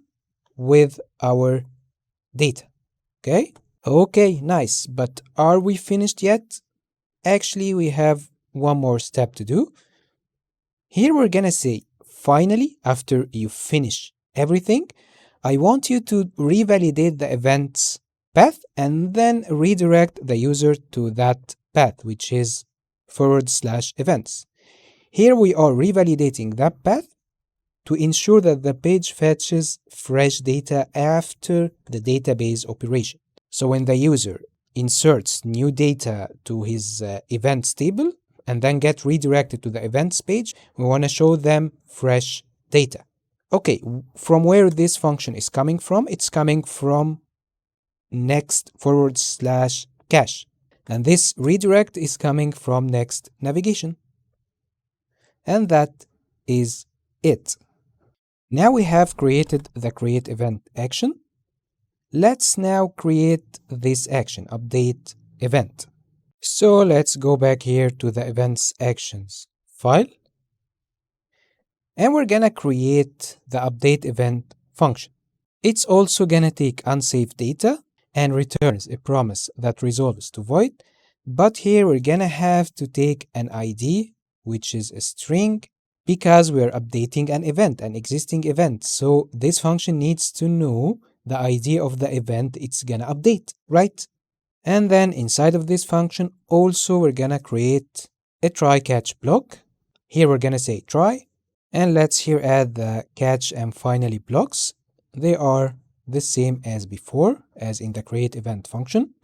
with our data, okay? Okay, nice, but are we finished yet? Actually, we have one more step to do. Here we're gonna say, finally, after you finish everything, I want you to revalidate the event's path and then redirect the user to that path, which is /events. Here we are revalidating that path to ensure that the page fetches fresh data after the database operation. So when the user inserts new data to his events table and then get redirected to the events page, we want to show them fresh data. Okay, from where this function is coming from, it's coming from next/cache. And this redirect is coming from Next navigation. And that is it. Now we have created the create event action. Let's now create this action, update event. So let's go back here to the events actions file. And we're gonna create the update event function. It's also gonna take unsaved data and returns a promise that resolves to void. But here we're gonna have to take an ID, which is a string, because we're updating an event, an existing event. So this function needs to know the ID of the event it's gonna update, right? And then inside of this function, also we're gonna create a try catch block. Here we're gonna say try, and let's here add the catch and finally blocks. They are the same as before, as in the create event function.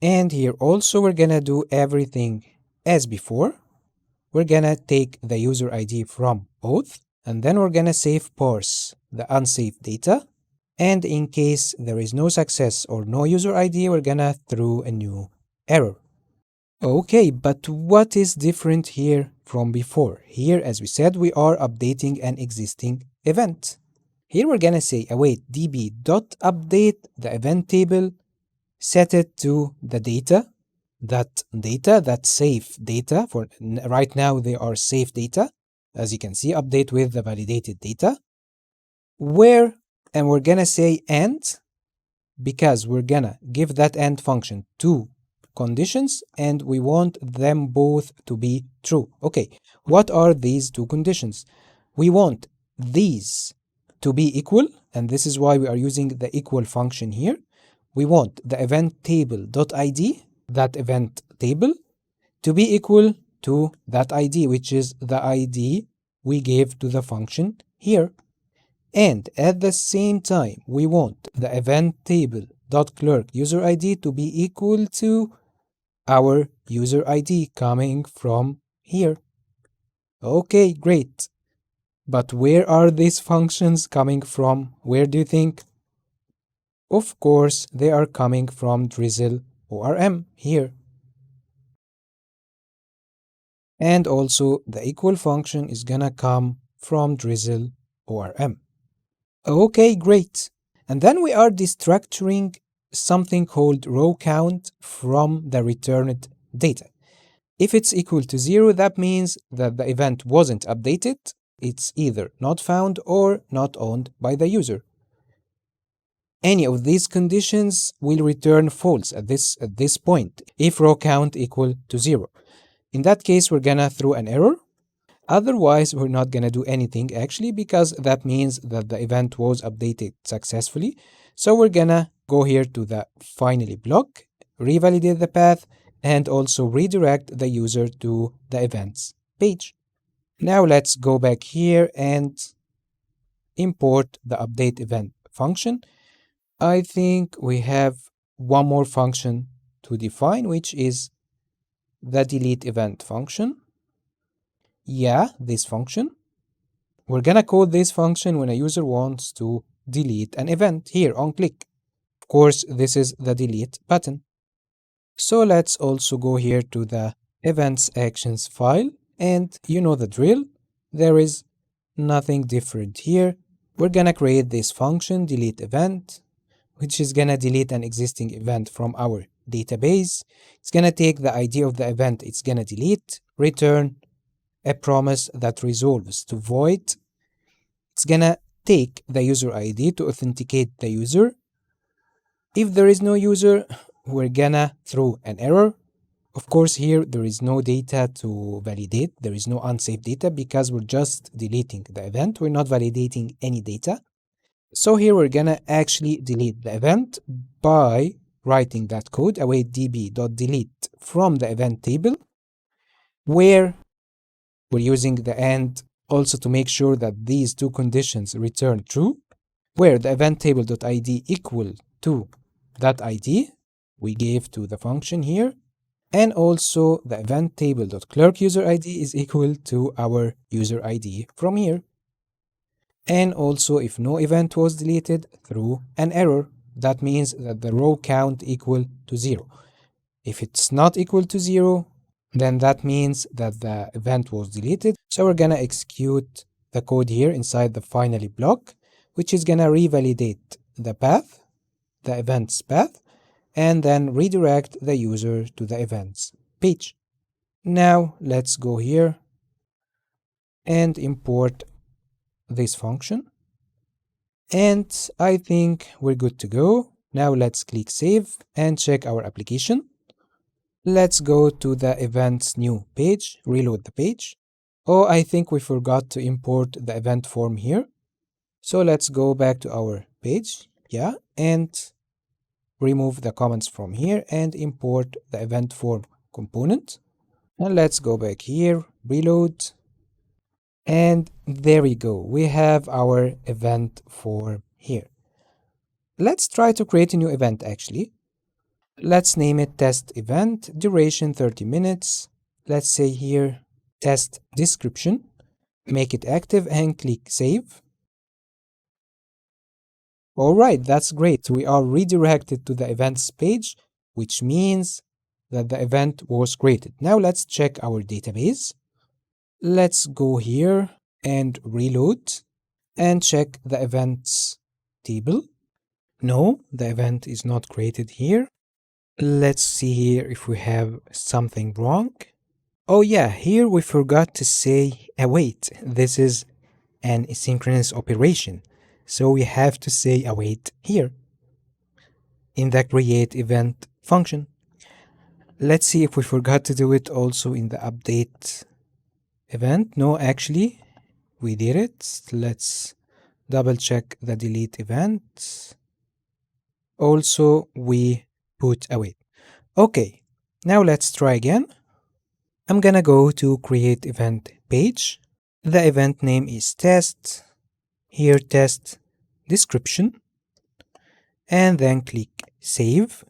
And here also we're gonna do everything as before. We're gonna take the user ID from auth, and then we're gonna save parse the unsaved data. And in case there is no success or no user ID, we're gonna throw a new error. Okay, but what is different here from before? Here, as we said, we are updating an existing event. Here we're gonna say await db.update the event table, set it to the data, that safe data. For right now, they are safe data. As you can see, update with the validated data. And we're gonna say and, because we're gonna give that and function two conditions and we want them both to be true. Okay, what are these two conditions? We want these to be equal, and this is why we are using the equal function here. We want the event table.id, that event table, to be equal to that ID, which is the ID we gave to the function here. And at the same time, we want the event table.clerk user ID to be equal to our user ID coming from here. Okay, great. But where are these functions coming from? Where do you think? Of course, they are coming from Drizzle ORM here. And also the equal function is gonna come from Drizzle ORM. Okay, great. And then we are destructuring something called row count from the returned data. If it's equal to 0, that means that the event wasn't updated. It's either not found or not owned by the user. Any of these conditions will return false at this point if row count equal to 0. In that case, we're gonna throw an error. Otherwise, we're not gonna do anything actually, because that means that the event was updated successfully. So we're gonna go here to the finally block, revalidate the path, and also redirect the user to the events page. Now let's go back here and import the update event function. I think we have one more function to define, which is the delete event function. Yeah, this function. We're gonna call this function when a user wants to delete an event here on click. Of course, this is the delete button. So let's also go here to the events actions file, and you know the drill. There is nothing different here. We're gonna create this function delete event, which is gonna delete an existing event from our database. It's gonna take the ID of the event it's gonna delete, return a promise that resolves to void. It's gonna take the user ID to authenticate the user. If there is no user, we're gonna throw an error. Of course, here there is no data to validate. There is no unsaved data because we're just deleting the event. We're not validating any data. So here we're gonna actually delete the event by writing that code await db.delete from the event table, where we're using the and also to make sure that these two conditions return true, where the event table.id equal to that ID we gave to the function here, and also the event table.clerk user ID is equal to our user ID from here. And also if no event was deleted, through an error. That means that the row count equal to 0. If it's not equal to 0, then that means that the event was deleted. So we're gonna execute the code here inside the finally block, which is gonna revalidate the path, the event's path, and then redirect the user to the events page. Now let's go here and import this function. And I think we're good to go. Now let's click save and check our application. Let's go to the events new page, reload the page. Oh, I think we forgot to import the event form here. So let's go back to our page, yeah, and remove the comments from here and import the event form component. And let's go back here, reload. And there we go. We have our event form here. Let's try to create a new event actually. Let's name it test event, duration 30 minutes. Let's say here test description, make it active and click save. All right, that's great. We are redirected to the events page, which means that the event was created. Now let's check our database. Let's go here and reload and check the events table. No, the event is not created here. Let's see here if we have something wrong. Oh yeah, here we forgot to say await. This is an asynchronous operation. So we have to say await here in the create event function. Let's see if we forgot to do it also in the update event. No, actually, we did it. Let's double check the delete event. Also, we put await. Okay, now let's try again. I'm gonna go to create event page. The event name is test. Here test description. And then click save.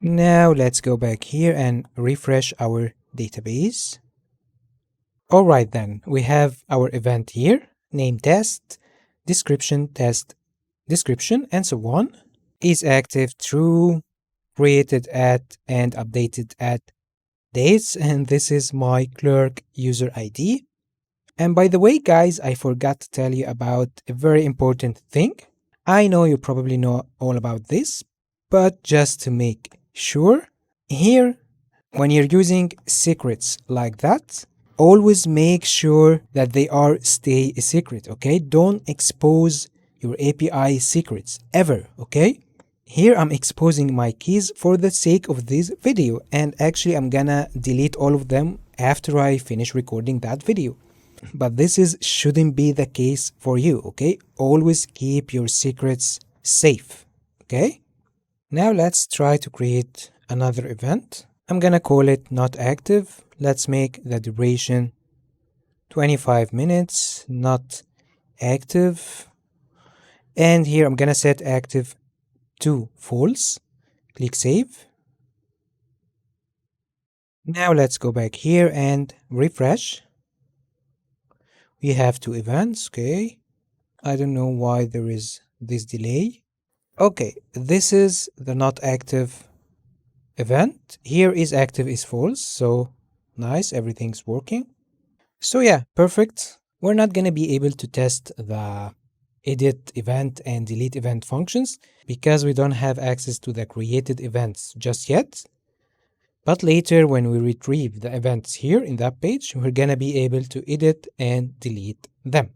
Now let's go back here and refresh our database. Alright then, we have our event here, name test, description test, description, and so on. Is active, true, created at, and updated at dates, and this is my Clerk user ID. And by the way, guys, I forgot to tell you about a very important thing. I know you probably know all about this, but just to make sure, here, when you're using secrets like that, always make sure that they are stay a secret, okay? Don't expose your API secrets ever, okay? Here I'm exposing my keys for the sake of this video, and actually I'm gonna delete all of them after I finish recording that video. But this shouldn't be the case for you, okay? Always keep your secrets safe, okay? Now let's try to create another event. I'm gonna call it not active. Let's make the duration 25 minutes, not active. And here I'm gonna set active to false. Click save. Now let's go back here and refresh. We have two events, okay? I don't know why there is this delay. Okay, this is the not active event. Here is active is false, so nice, everything's working. So yeah, perfect. We're not gonna be able to test the edit event and delete event functions because we don't have access to the created events just yet. But later when we retrieve the events here in that page, we're gonna be able to edit and delete them.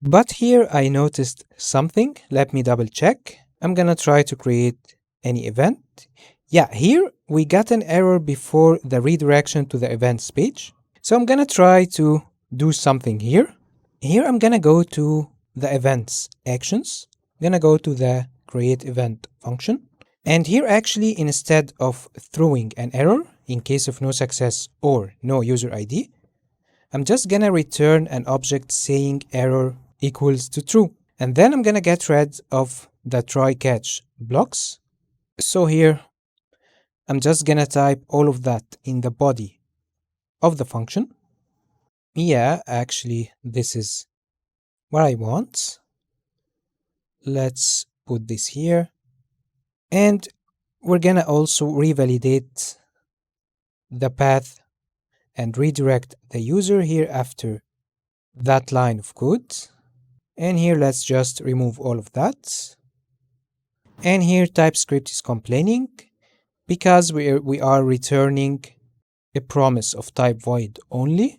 But here I noticed something. Let me double check. I'm gonna try to create any event. Yeah, here we got an error before the redirection to the events page. So I'm gonna try to do something here. Here I'm gonna go to the events actions. I'm gonna go to the create event function. And here actually instead of throwing an error in case of no success or no user ID, I'm just gonna return an object saying error equals to true. And then I'm gonna get rid of the try catch blocks. So here I'm just gonna type all of that in the body of the function. Yeah, actually this is what I want. let's put this here. And we're gonna also revalidate the path and redirect the user here after that line of code. And here let's just remove all of that. And here Typescript is complaining because we are returning a promise of type void only.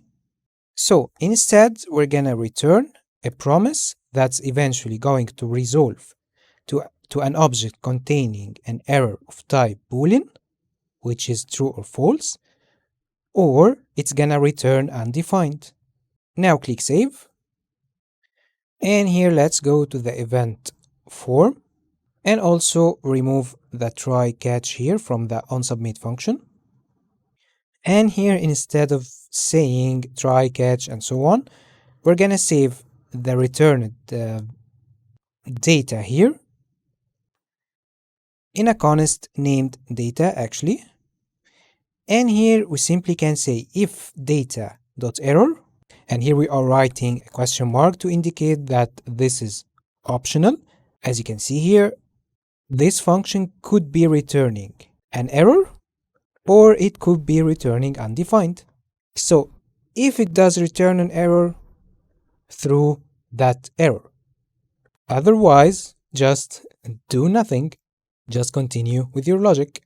So instead, we're gonna return a promise that's eventually going to resolve to an object containing an error of type boolean, which is true or false, or it's gonna return undefined. Now click save. And here let's go to the event form and also remove the try catch here from the onSubmit function. And here, instead of saying try catch and so on, we're gonna save the returned data here in a const named data actually. And here we simply can say if data.error, and here we are writing a question mark to indicate that this is optional. As you can see here, this function could be returning an error or it could be returning undefined. So if it does return an error, through that error. Otherwise, just do nothing. Just continue with your logic.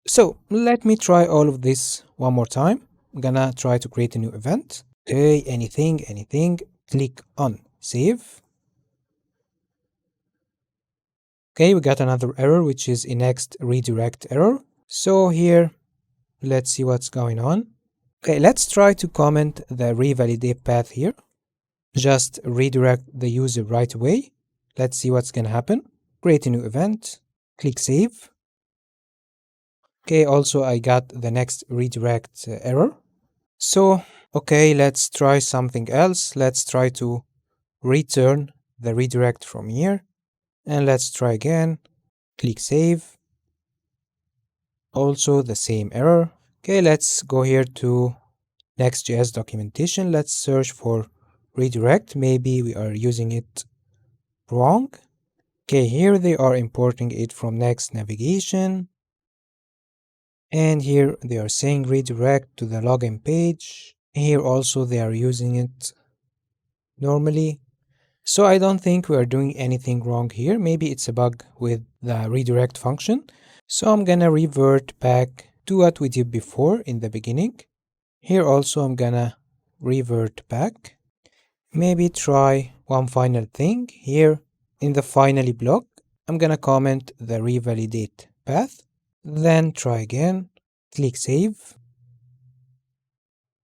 So let me try all of this one more time. I'm gonna try to create a new event. Okay, anything. Click on save. Okay, we got another error, which is a next redirect error. So here, let's see what's going on. Okay, let's try to comment the revalidate path here. Just redirect the user right away. Let's see what's gonna happen. Create a new event. Click save. Okay, also I got the next redirect error. So, okay, let's try something else. Let's try to return the redirect from here. And let's try again. Click save. Also the same error. Okay, let's go here to Next.js documentation. Let's search for redirect. Maybe we are using it wrong. Okay, here they are importing it from Next navigation. And here they are saying redirect to the login page. Here also they are using it normally. So I don't think we are doing anything wrong here. Maybe it's a bug with the redirect function. So I'm gonna revert back to what we did before in the beginning. Here also I'm gonna revert back. Maybe try one final thing. Here in the finally block, I'm gonna comment the revalidate path. Then try again. Click save.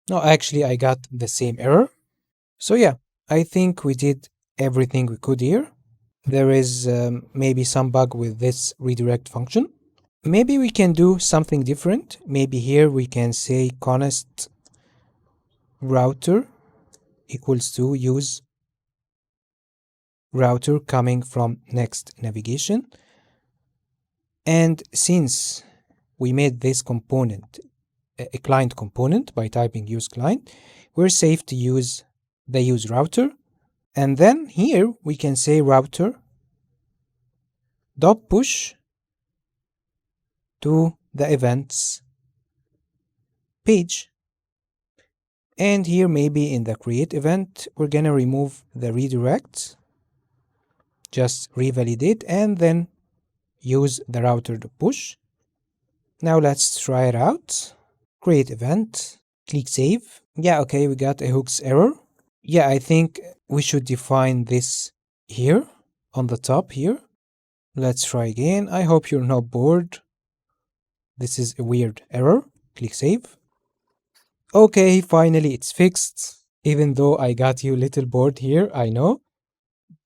No, actually I got the same error. So yeah, I think we did everything we could here. There is maybe some bug with this redirect function. Maybe we can do something different. Maybe here we can say const router equals to use router coming from next navigation. And since we made this component a client component by typing use client, we're safe to use the use router. And then here we can say router dot push to the events page. And here maybe in the create event, we're gonna remove the redirect, just revalidate and then use the router to push. Now let's try it out. Create event, click save. Yeah, okay, we got a hooks error. Yeah, I think we should define this here on the top here. Let's try again. I hope you're not bored. This is a weird error. Click save. Okay, finally it's fixed. Even though I got you a little bored here, I know.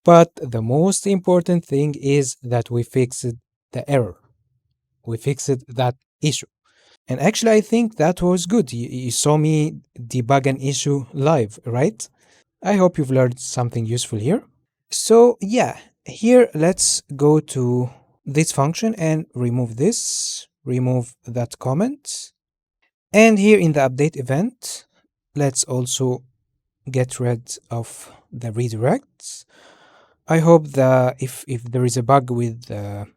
But the most important thing is that we fixed the error. We fixed that issue. And actually, I think that was good. You saw me debug an issue live, right? I hope you've learned something useful here. So yeah, here let's go to this function and remove this, remove that comment. And here in the update event, let's also get rid of the redirects. I hope that if there is a bug with the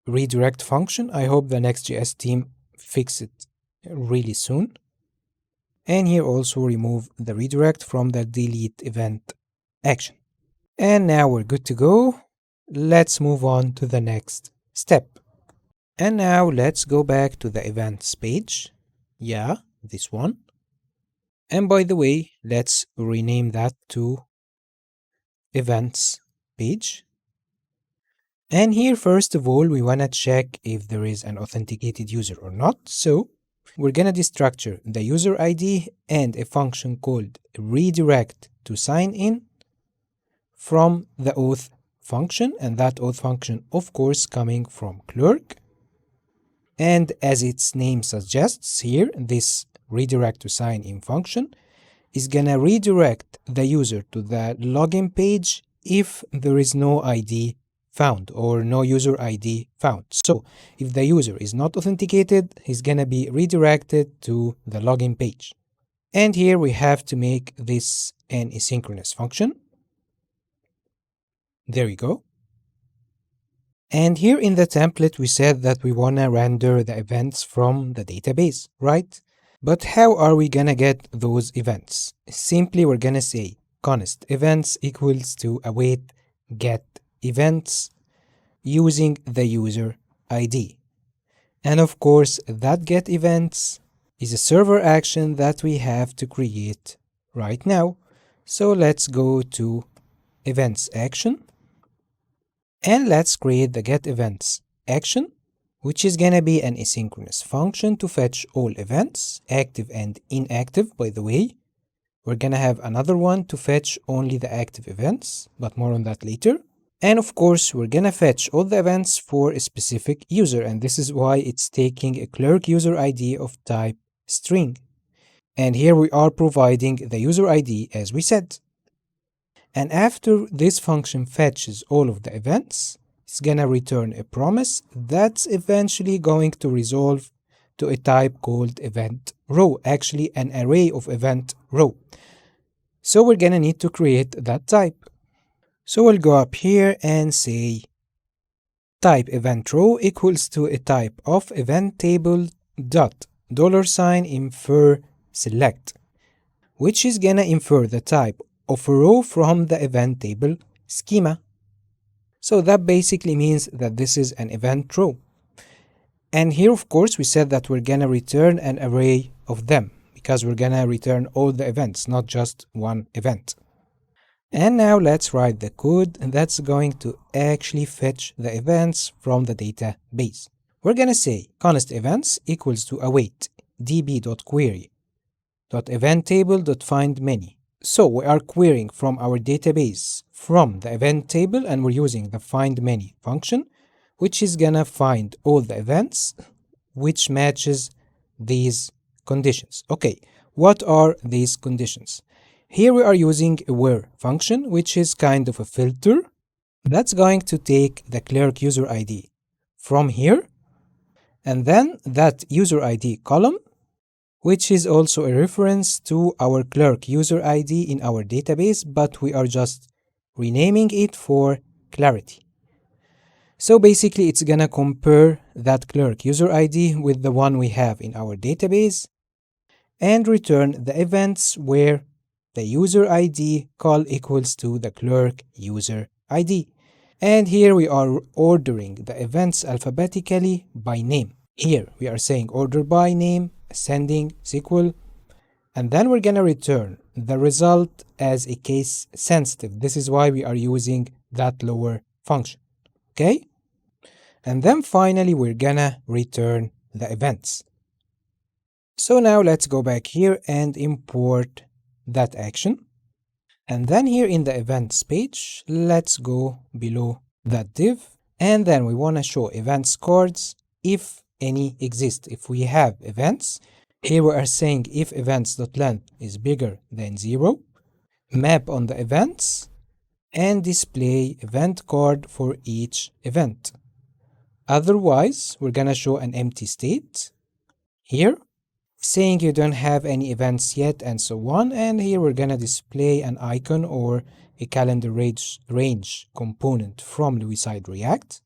redirect function, I hope the Next.js team fix it really soon. And here also remove the redirect from the delete event action. And now we're good to go. Let's move on to the next step. And now let's go back to the events page. Yeah, this one. And by the way, let's rename that to events page. And here, first of all, we want to check if there is an authenticated user or not. So we're going to destructure the user ID and a function called redirect to sign in from the auth function, and that auth function, of course, coming from Clerk. And as its name suggests here, this redirect to sign in function is gonna redirect the user to the login page if there is no ID found or no user ID found. So if the user is not authenticated, he's gonna be redirected to the login page. And here we have to make this an asynchronous function. There we go. And here in the template, we said that we want to render the events from the database, right? But how are we going to get those events? Simply, we're going to say const events equals to await get events using the user ID. And of course, that get events is a server action that we have to create right now. So let's go to events action. And let's create the getEvents action, which is gonna be an asynchronous function to fetch all events, active and inactive, by the way. We're gonna have another one to fetch only the active events, but more on that later. And of course, we're gonna fetch all the events for a specific user, and this is why it's taking a Clerk user ID of type string. And here we are providing the user ID as we said. And after this function fetches all of the events, it's gonna return a promise that's eventually going to resolve to a type called event row, actually an array of event row. So we're gonna need to create that type. So we'll go up here and say type event row equals to a type of event table dot $infer select, which is gonna infer the type of a row from the event table schema. So that basically means that this is an event row. And here, of course, we said that we're gonna return an array of them because we're gonna return all the events, not just one event. And now let's write the code that's going to actually fetch the events from the database. We're gonna say const events equals to await db.query.eventTable.findMany. So we are querying from our database from the event table, and we're using the findMany function, which is gonna find all the events which matches these conditions. Okay, what are these conditions? Here we are using a where function, which is kind of a filter that's going to take the Clerk user ID from here, and then that user ID column, which is also a reference to our Clerk user ID in our database, but we are just renaming it for clarity. So basically, it's gonna compare that Clerk user ID with the one we have in our database and return the events where the user ID call equals to the Clerk user ID. And here we are ordering the events alphabetically by name. Here we are saying order by name, ascending, sequel, and then we're gonna return the result as a case sensitive. This is why we are using that lower function, okay? And then finally, we're gonna return the events. So now let's go back here and import that action. And then here in the events page, let's go below that div. And then we wanna show events cards if any exist. If we have events, here we are saying if events.length is bigger than 0, map on the events, and display event card for each event. Otherwise, we're gonna show an empty state here, saying you don't have any events yet and so on, and here we're gonna display an icon or a calendar range component from Louiside React.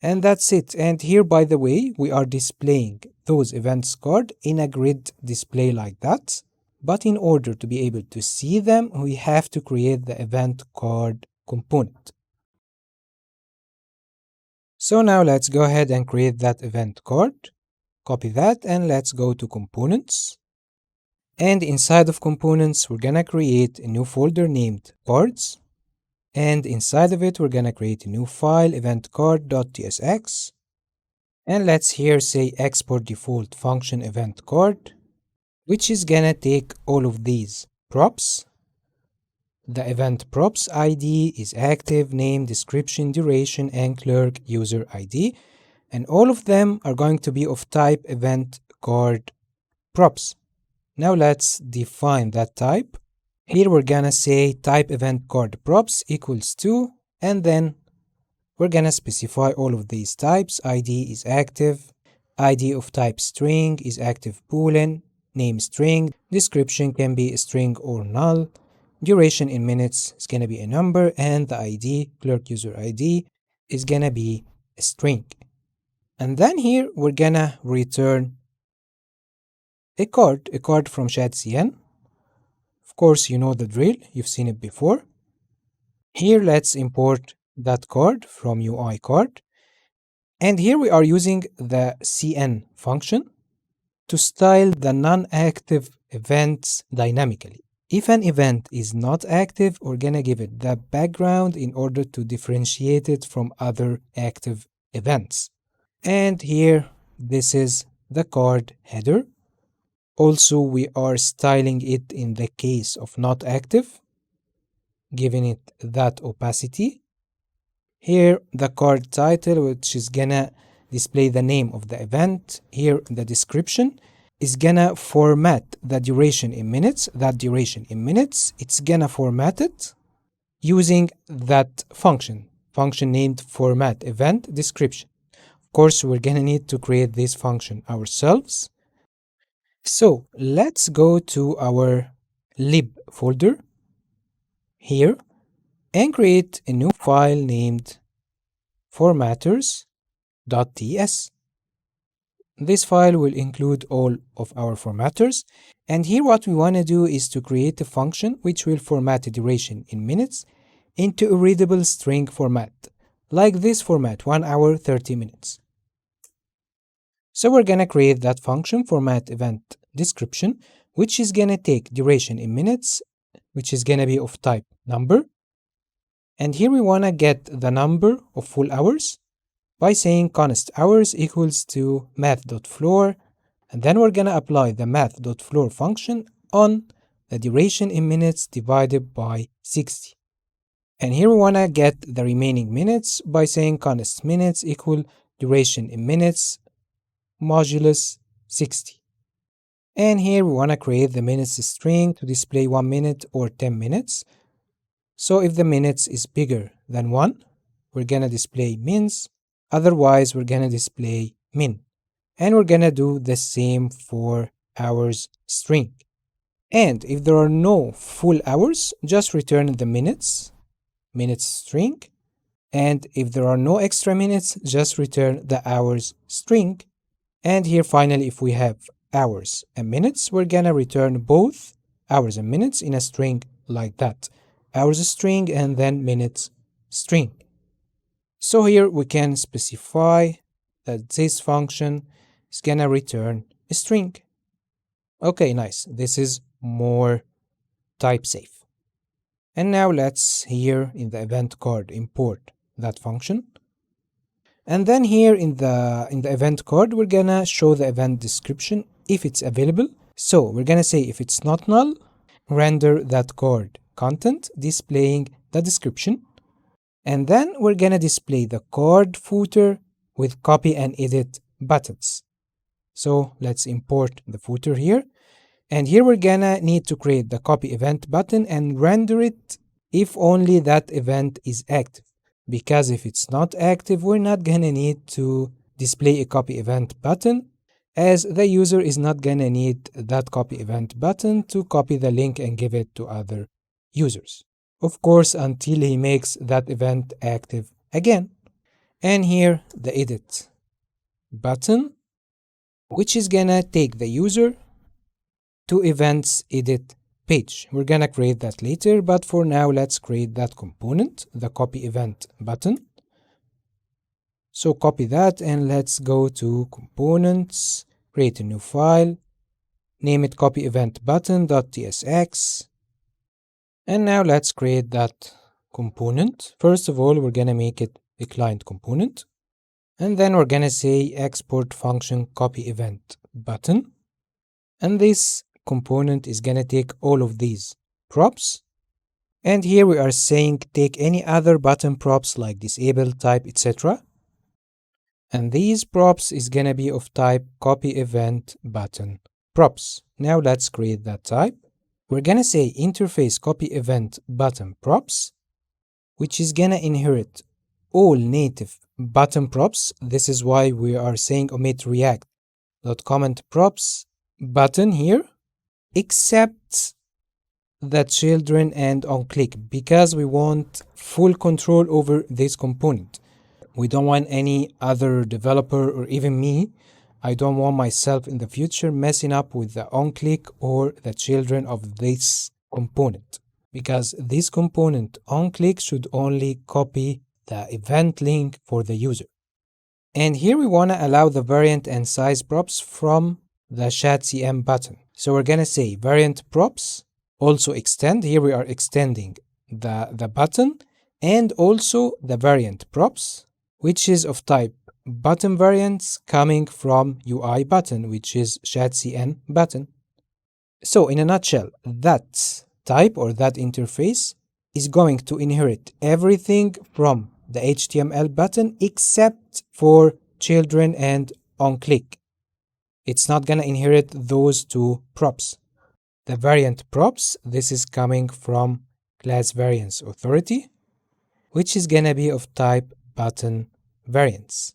And that's it. And here, by the way, we are displaying those events card in a grid display like that. But in order to be able to see them, we have to create the event card component. So now let's go ahead and create that event card. Copy that and let's go to components. And inside of components, we're gonna create a new folder named cards. And inside of it, we're gonna create a new file, eventcard.tsx. And let's here say export default function event card, which is gonna take all of these props. The event props ID is active, name, description, duration, and clerk user ID. And all of them are going to be of type event card props. Now let's define that type. Here we're gonna say type event card props equals to, and then we're gonna specify all of these types. ID is active, ID of type string is active boolean, name string, description can be a string or null, duration in minutes is gonna be a number, and the ID, clerk user ID, is gonna be a string. And then here we're gonna return a card from ShadCN. Of course, you know the drill, you've seen it before. Here, let's import that card from UI card. And here we are using the CN function to style the non-active events dynamically. If an event is not active, we're gonna give it the background in order to differentiate it from other active events. And here, this is the card header. Also, we are styling it in the case of not active, giving it that opacity. Here, the card title, which is gonna display the name of the event. Here, the description is gonna format the duration in minutes. That duration in minutes, it's gonna format it using that function named format event description. Of course, we're gonna need to create this function ourselves. So let's go to our lib folder here and create a new file named formatters.ts. This file will include all of our formatters, and here what we want to do is to create a function which will format the duration in minutes into a readable string format, like this format, 1 hour 30 minutes. So we're gonna create that function format event description, which is gonna take duration in minutes, which is gonna be of type number. And here we wanna get the number of full hours by saying const hours equals to math.floor, and then we're gonna apply the math.floor function on the duration in minutes divided by 60. And here we wanna get the remaining minutes by saying const minutes equal duration in minutes modulus 60. And here we want to create the minutes string to display 1 minute or 10 minutes. So if the minutes is bigger than 1, we're going to display mins. Otherwise, we're going to display min. And we're going to do the same for hours string. And if there are no full hours, just return the minutes string. And if there are no extra minutes, just return the hours string. And here finally, if we have hours and minutes, we're gonna return both hours and minutes in a string like that. Hours string and then minutes string. So here we can specify that this function is gonna return a string. Okay, nice. This is more type safe. And now let's here in the event card import that function. And then here in the event card, we're gonna show the event description if it's available. So we're gonna say if it's not null, render that card content displaying the description. And then we're gonna display the card footer with copy and edit buttons. So let's import the footer here. And here we're gonna need to create the copy event button and render it if only that event is active. Because if it's not active, we're not gonna need to display a copy event button, as the user is not gonna need that copy event button to copy the link and give it to other users. of course, until he makes that event active again. And here the edit button, which is gonna take the user to events edit page. We're gonna create that later, but for now, let's create that component, the copy event button. So copy that and let's go to components, create a new file, name it copy event button.tsx. And now let's create that component. First of all, we're gonna make it a client component. And then we're gonna say export function copy event button. And this component is gonna take all of these props. And here we are saying take any other button props like disable, type, etc. And these props is gonna be of type copy event button props. Now let's create that type. We're gonna say interface copy event button props, which is gonna inherit all native button props. This is why we are saying omit react.comment props button here, except the children and on click, because we want full control over this component. We don't want any other developer or even me. I don't want myself in the future messing up with the on-click or the children of this component, because this component on-click should only copy the event link for the user. And here we want to allow the variant and size props from the chat.cm button. So we're going to say variant props, also extend. Here we are extending the button and also the variant props, which is of type button variants coming from UI button, which is chat.cn button. So in a nutshell, that type or that interface is going to inherit everything from the HTML button except for children and onClick. It's not going to inherit those two props. The variant props, this is coming from class variance authority, which is going to be of type button variants.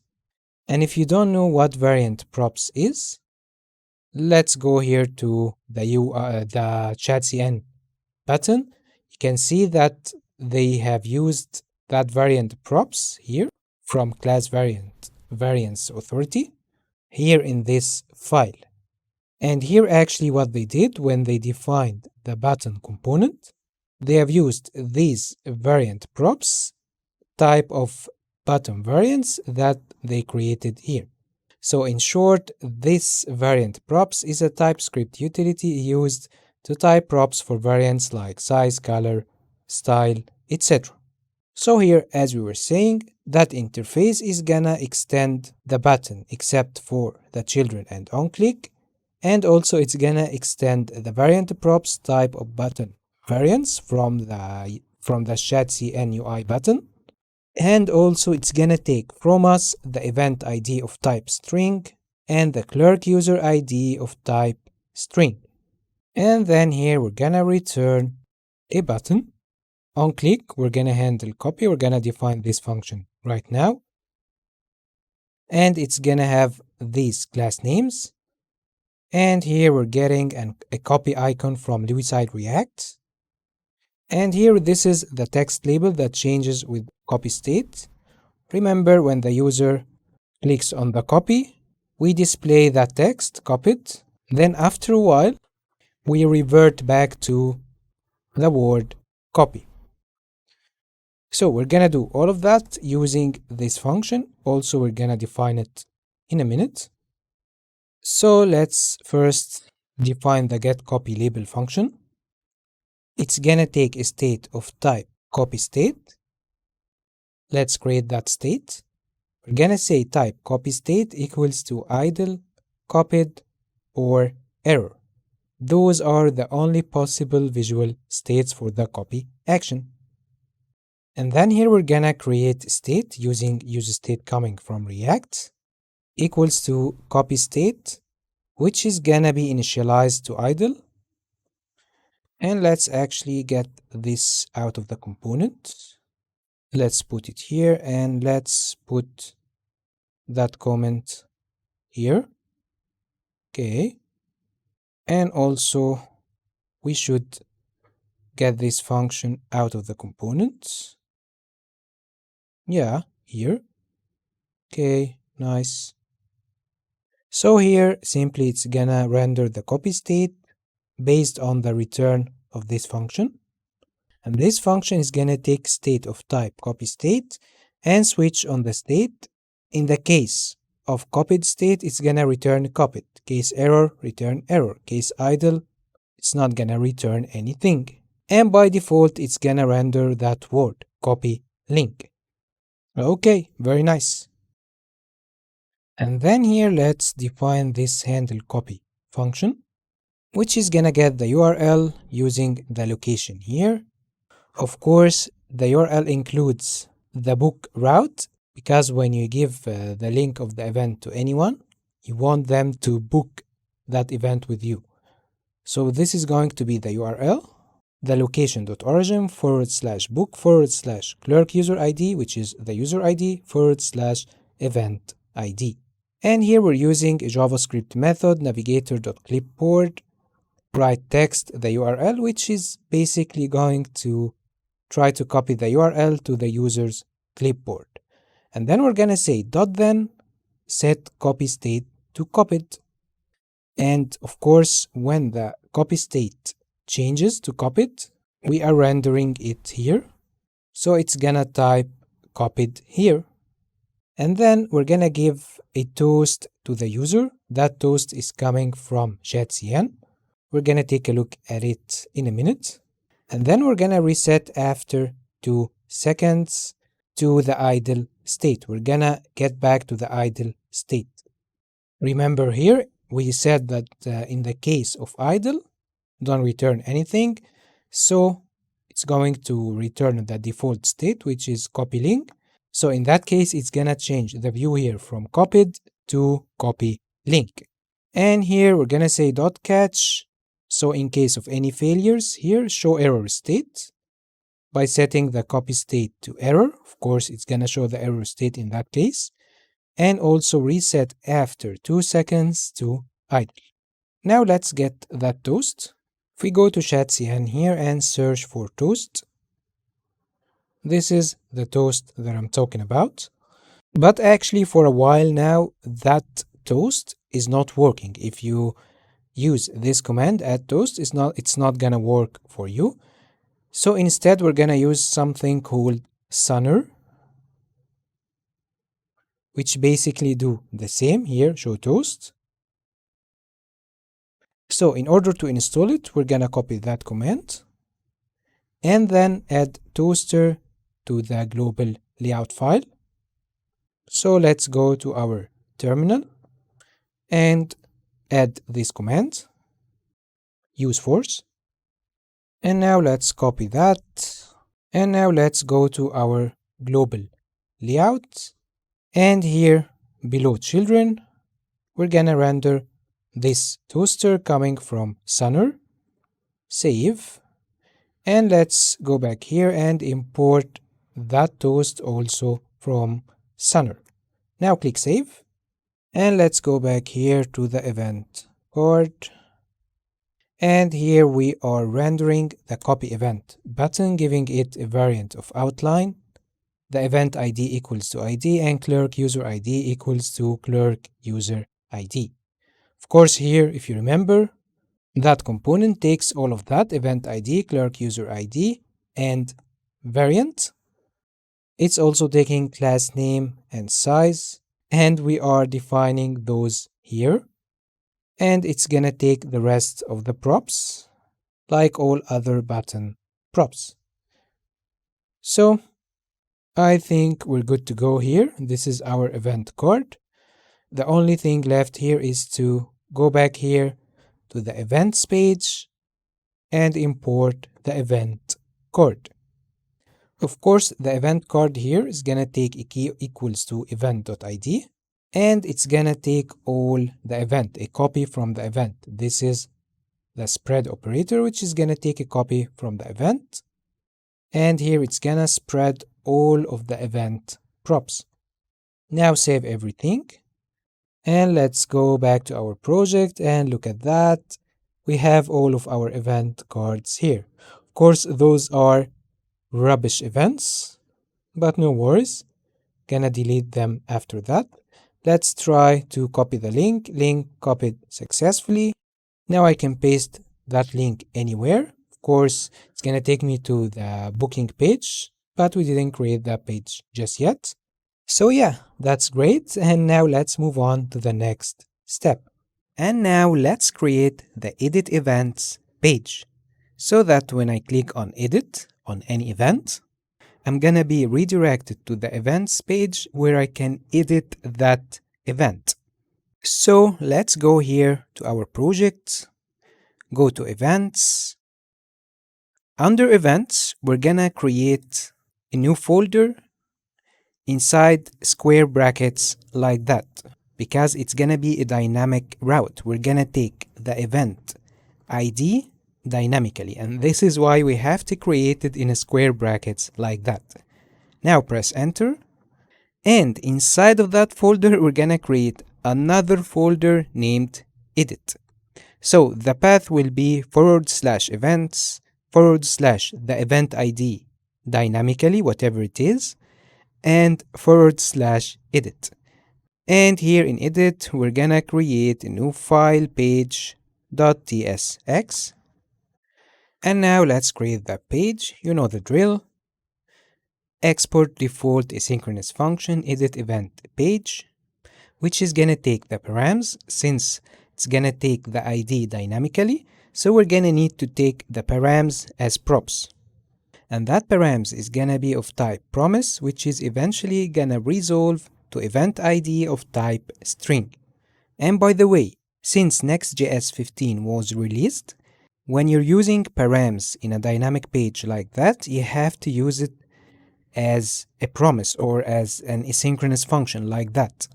And if you don't know what variant props is, let's go here to the chat.cn button. You can see that they have used that variant props here from class variance authority here in this file. And here actually what they did when they defined the button component, they have used these variant props type of button variants that they created here. So in short, this variant props is a TypeScript utility used to type props for variants like size, color, style, etc. So here, as we were saying, that interface is gonna extend the button except for the children and onClick, and also it's gonna extend the variant props type of button variants from the chat.cn UI button. And also it's gonna take from us the event ID of type string and the clerk user ID of type string. And then here we're gonna return a button. On click, we're gonna handle copy. We're gonna define this function right now. And it's gonna have these class names. And here we're getting a copy icon from Ulises React. And here this is the text label that changes with copy state. Remember, when the user clicks on the copy, we display that text copied. Then after a while, we revert back to the word copy. So we're gonna do all of that using this function. Also, we're gonna define it in a minute. So let's first define the getCopy label function. It's gonna take a state of type copy state. Let's create that state. We're gonna say type copy state equals to idle, copied, or error. Those are the only possible visual states for the copy action. And then here we're gonna create state using useState coming from React equals to copy state, which is gonna be initialized to idle. And let's actually get this out of the component. Let's put it here and let's put that comment here. Okay. And also we should get this function out of the component. Yeah, here. Okay, nice. So here, simply it's gonna render the copy state based on the return of this function. And this function is gonna take state of type copy state and switch on the state. In the case of copied state, it's gonna return copied. Case error, return error. Case idle, it's not gonna return anything. And by default, it's gonna render that word, copy link. Okay, very nice. And then here, let's define this handle copy function, which is gonna get the URL using the location here. Of course, the URL includes the book route, because when you give the link of the event to anyone, you want them to book that event with you. So this is going to be the URL, the location.origin /book/clerk user ID, which is the user ID /event ID. And here we're using a JavaScript method, navigator.clipboard, write text, the URL, which is basically going to try to copy the URL to the user's clipboard. And then we're going to say .then set copy state to copied. And of course, when the copy state changes to copied, we are rendering it here. So it's gonna type copied here. And then we're gonna give a toast to the user. That toast is coming from ChatCN. We're gonna take a look at it in a minute. And then we're gonna reset after 2 seconds to the idle state. We're gonna get back to the idle state. Remember here, we said that in the case of idle, don't return anything. So it's going to return the default state, which is copy link. So in that case, it's gonna change the view here from copied to copy link. And here we're gonna say .catch. So in case of any failures here, show error state by setting the copy state to error. Of course, it's gonna show the error state in that case. And also reset after 2 seconds to idle. Now let's get that toast. If we go to ChatCN here and search for toast, this is the toast that I'm talking about. But actually for a while now, that toast is not working. If you use this command add toast, it's not gonna work for you. So instead we're gonna use something called Sunner, which basically do the same here, show toast. So in order to install it, we're gonna copy that command and then add toaster to the global layout file. So let's go to our terminal and add this command, use force. And now let's copy that. And now let's go to our global layout. And here below children, we're gonna render this toaster coming from Sunner. Save. And let's go back here and import that toast also from Sunner. Now click Save. And let's go back here to the event card. And here we are rendering the copy event button, giving it a variant of outline. The event ID equals to ID and clerk user ID equals to clerk user ID. Of course, here, if you remember, that component takes all of that, event ID, clerk user ID, and variant. It's also taking class name and size, and we are defining those here. And it's gonna take the rest of the props, like all other button props. So I think we're good to go here. This is our event card. The only thing left here is to go back here to the events page and import the event card. Of course, the event card here is gonna take a key equals to event.id, and it's gonna take all the event, a copy from the event. This is the spread operator, which is gonna take a copy from the event. And here it's gonna spread all of the event props. Now save everything. And let's go back to our project and look at that. We have all of our event cards here. Of course, those are rubbish events, but no worries. Gonna delete them after that. Let's try to copy the link. Link copied successfully. Now I can paste that link anywhere. Of course, it's gonna take me to the booking page, but we didn't create that page just yet. So yeah, that's great. And now let's move on to the next step. And now let's create the edit events page, so that when I click on edit on any event, I'm gonna be redirected to the events page where I can edit that event. So let's go here to our project, go to events. Under events, we're gonna create a new folder inside square brackets like that, because it's gonna be a dynamic route. We're gonna take the event ID dynamically, and this is why we have to create it in a square brackets like that. Now press enter, and inside of that folder we're gonna create another folder named edit. So the path will be /events / the event ID dynamically, whatever it is, and /edit. And here in edit, we're gonna create a new file page.tsx. And now let's create that page. You know the drill. Export default asynchronous function edit event page, which is gonna take the params since it's gonna take the ID dynamically. So we're gonna need to take the params as props. And that params is gonna be of type promise, which is eventually gonna resolve to event ID of type string. And by the way, since Next.js 15 was released, when you're using params in a dynamic page like that, you have to use it as a promise or as an asynchronous function like that.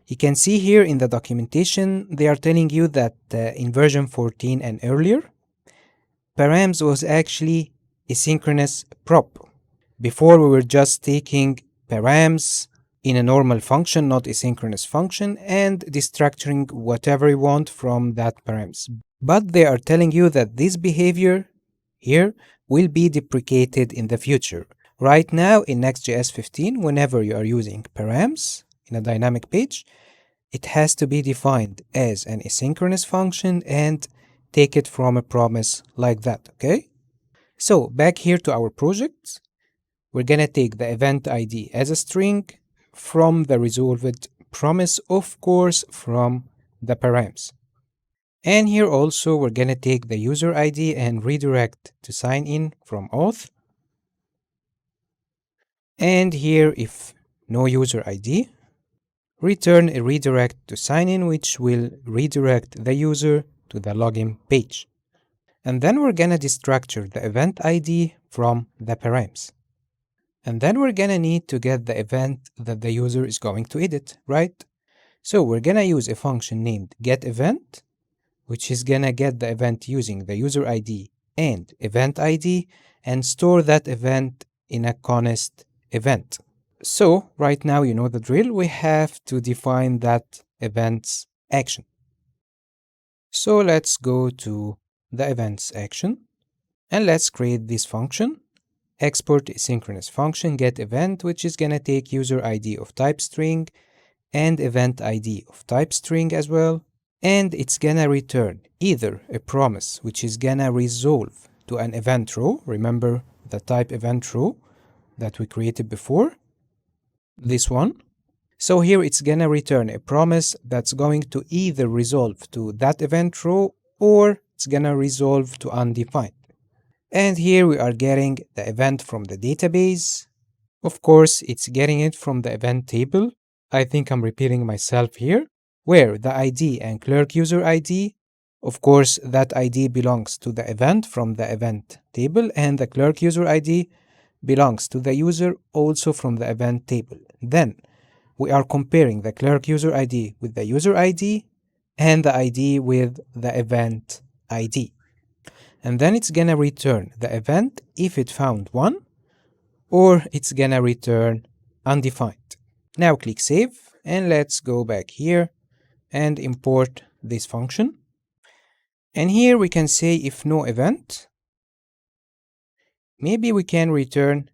You can see here in the documentation, they are telling you that in version 14 and earlier, params was actually asynchronous prop. Before we were just taking params in a normal function, not asynchronous function, and destructuring whatever we want from that params. But they are telling you that this behavior here will be deprecated in the future. Right now in Next.js 15, whenever you are using params in a dynamic page, it has to be defined as an asynchronous function and take it from a promise like that, okay? So back here to our project, we're gonna take the event ID as a string from the resolved promise, of course, from the params. And here also we're gonna take the user ID and redirect to sign in from auth. And here, if no user ID, return a redirect to sign in, which will redirect the user to the login page. And then we're gonna destructure the event ID from the params. And then we're gonna need to get the event that the user is going to edit, right? So we're gonna use a function named getEvent, which is gonna get the event using the user ID and event ID and store that event in a const event. So right now you know the drill, we have to define that event's action. So let's go to the events action and let's create this function, export asynchronous function getEvent, which is gonna take user ID of type string and event ID of type string as well, and it's gonna return either a promise which is gonna resolve to an event row, remember the type event row that we created before, this one. So here it's gonna return a promise that's going to either resolve to that event row or it's gonna resolve to undefined. And here we are getting the event from the database. Of course, it's getting it from the event table. I think I'm repeating myself here, where the ID and Clerk user ID, of course, that ID belongs to the event from the event table, and the Clerk user ID belongs to the user also from the event table. Then we are comparing the Clerk user ID with the user ID and the ID with the event ID. And then it's gonna return the event if it found one, or it's gonna return undefined. Now click save, and let's go back here and import this function. And here we can say if no event, maybe we can return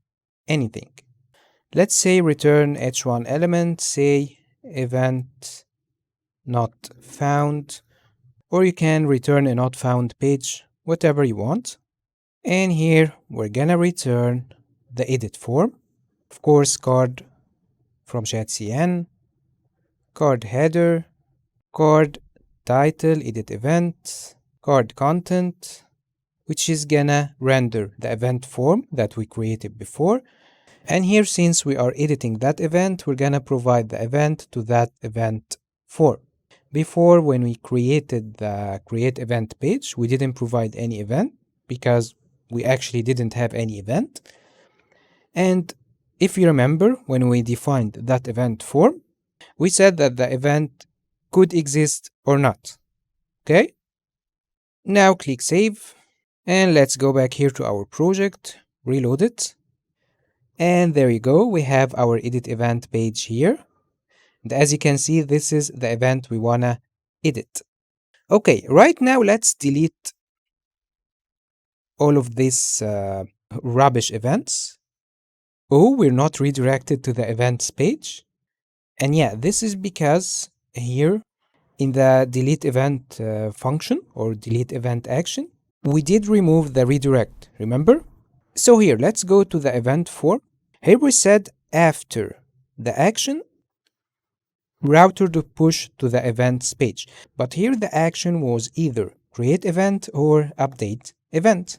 anything. Let's say return h1 element, say event not found, or you can return a not found page, whatever you want. And here we're gonna return the edit form. Of course, card from chatCN, card header, card title, edit event, card content, which is gonna render the event form that we created before. And here, since we are editing that event, we're gonna provide the event to that event form. Before, when we created the create event page, we didn't provide any event because we actually didn't have any event. And if you remember, when we defined that event form, we said that the event could exist or not. Okay? Now click Save, and let's go back here to our project, reload it. And there you go, we have our edit event page here. And as you can see, this is the event we wanna edit. Okay, right now let's delete all of these rubbish events. Oh, we're not redirected to the events page. And yeah, this is because here in the delete event function or delete event action, we did remove the redirect, remember? So here, let's go to the event form. Here we said after the action, router to push to the events page. But here the action was either create event or update event.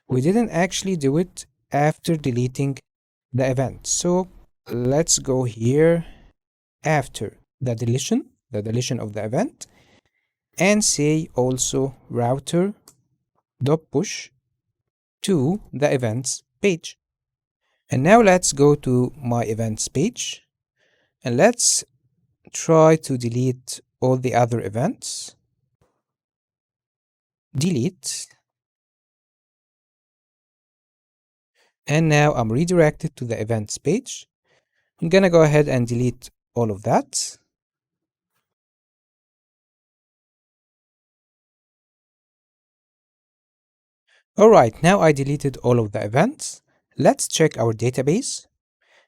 We didn't actually do it after deleting the event. So let's go here after the deletion of the event, and say also router dot push to the events page. And now let's go to my events page and let's try to delete all the other events. Delete. And now I'm redirected to the events page. I'm gonna go ahead and delete all of that. Alright, now I deleted all of the events. Let's check our database.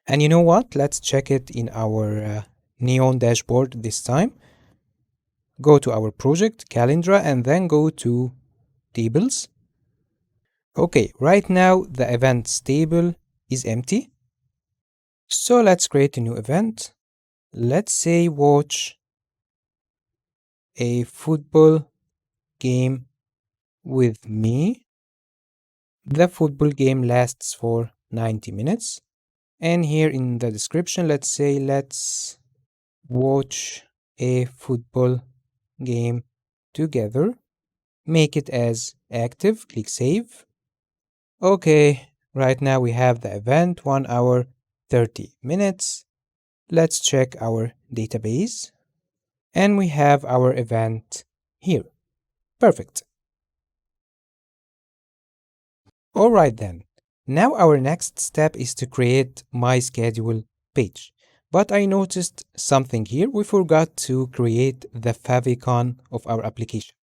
And you know what? Let's check it in our Neon dashboard this time. Go to our project, Calendra, and then go to tables. Okay, right now the events table is empty. So let's create a new event. Let's say watch a football game with me. The football game lasts for 90 minutes. And here in the description, let's say let's watch a football game together. Make it as active, click save. Okay, right now we have the event 1 hour 30 minutes. Let's check our database. And we have our event here. Perfect. Alright then. Now our next step is to create my schedule page. But I noticed something here. We forgot to create the favicon of our application.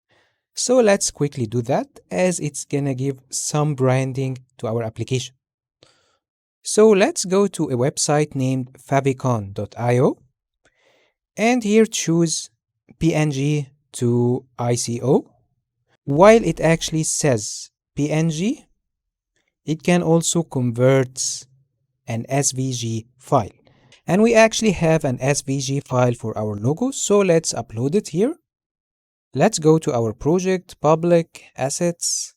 So let's quickly do that as it's gonna give some branding to our application. So let's go to a website named favicon.io and here choose PNG to ICO. While it actually says PNG, it can also convert an SVG file. And we actually have an SVG file for our logo, so let's upload it here. Let's go to our project, public, assets,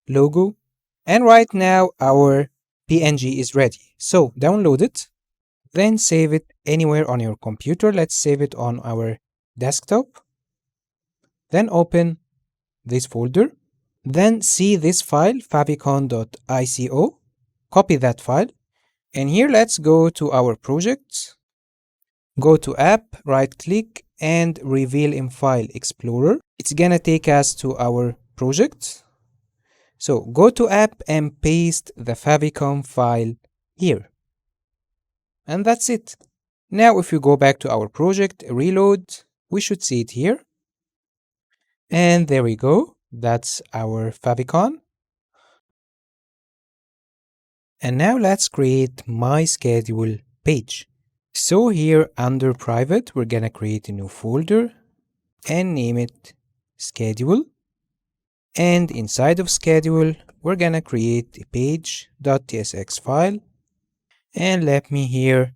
logo, and right now our PNG is ready. So download it, then save it anywhere on your computer. Let's save it on our desktop. Then open this folder. Then see this file, favicon.ico. Copy that file. And here let's go to our project. Go to app, right click, and reveal in file explorer. It's gonna take us to our project. So go to app and paste the favicon file here. And that's it. Now if you go back to our project, reload, we should see it here. And there we go. That's our favicon. And now let's create my schedule page. So here under private, we're gonna create a new folder and name it schedule. And inside of schedule, we're gonna create a page.tsx file. And let me here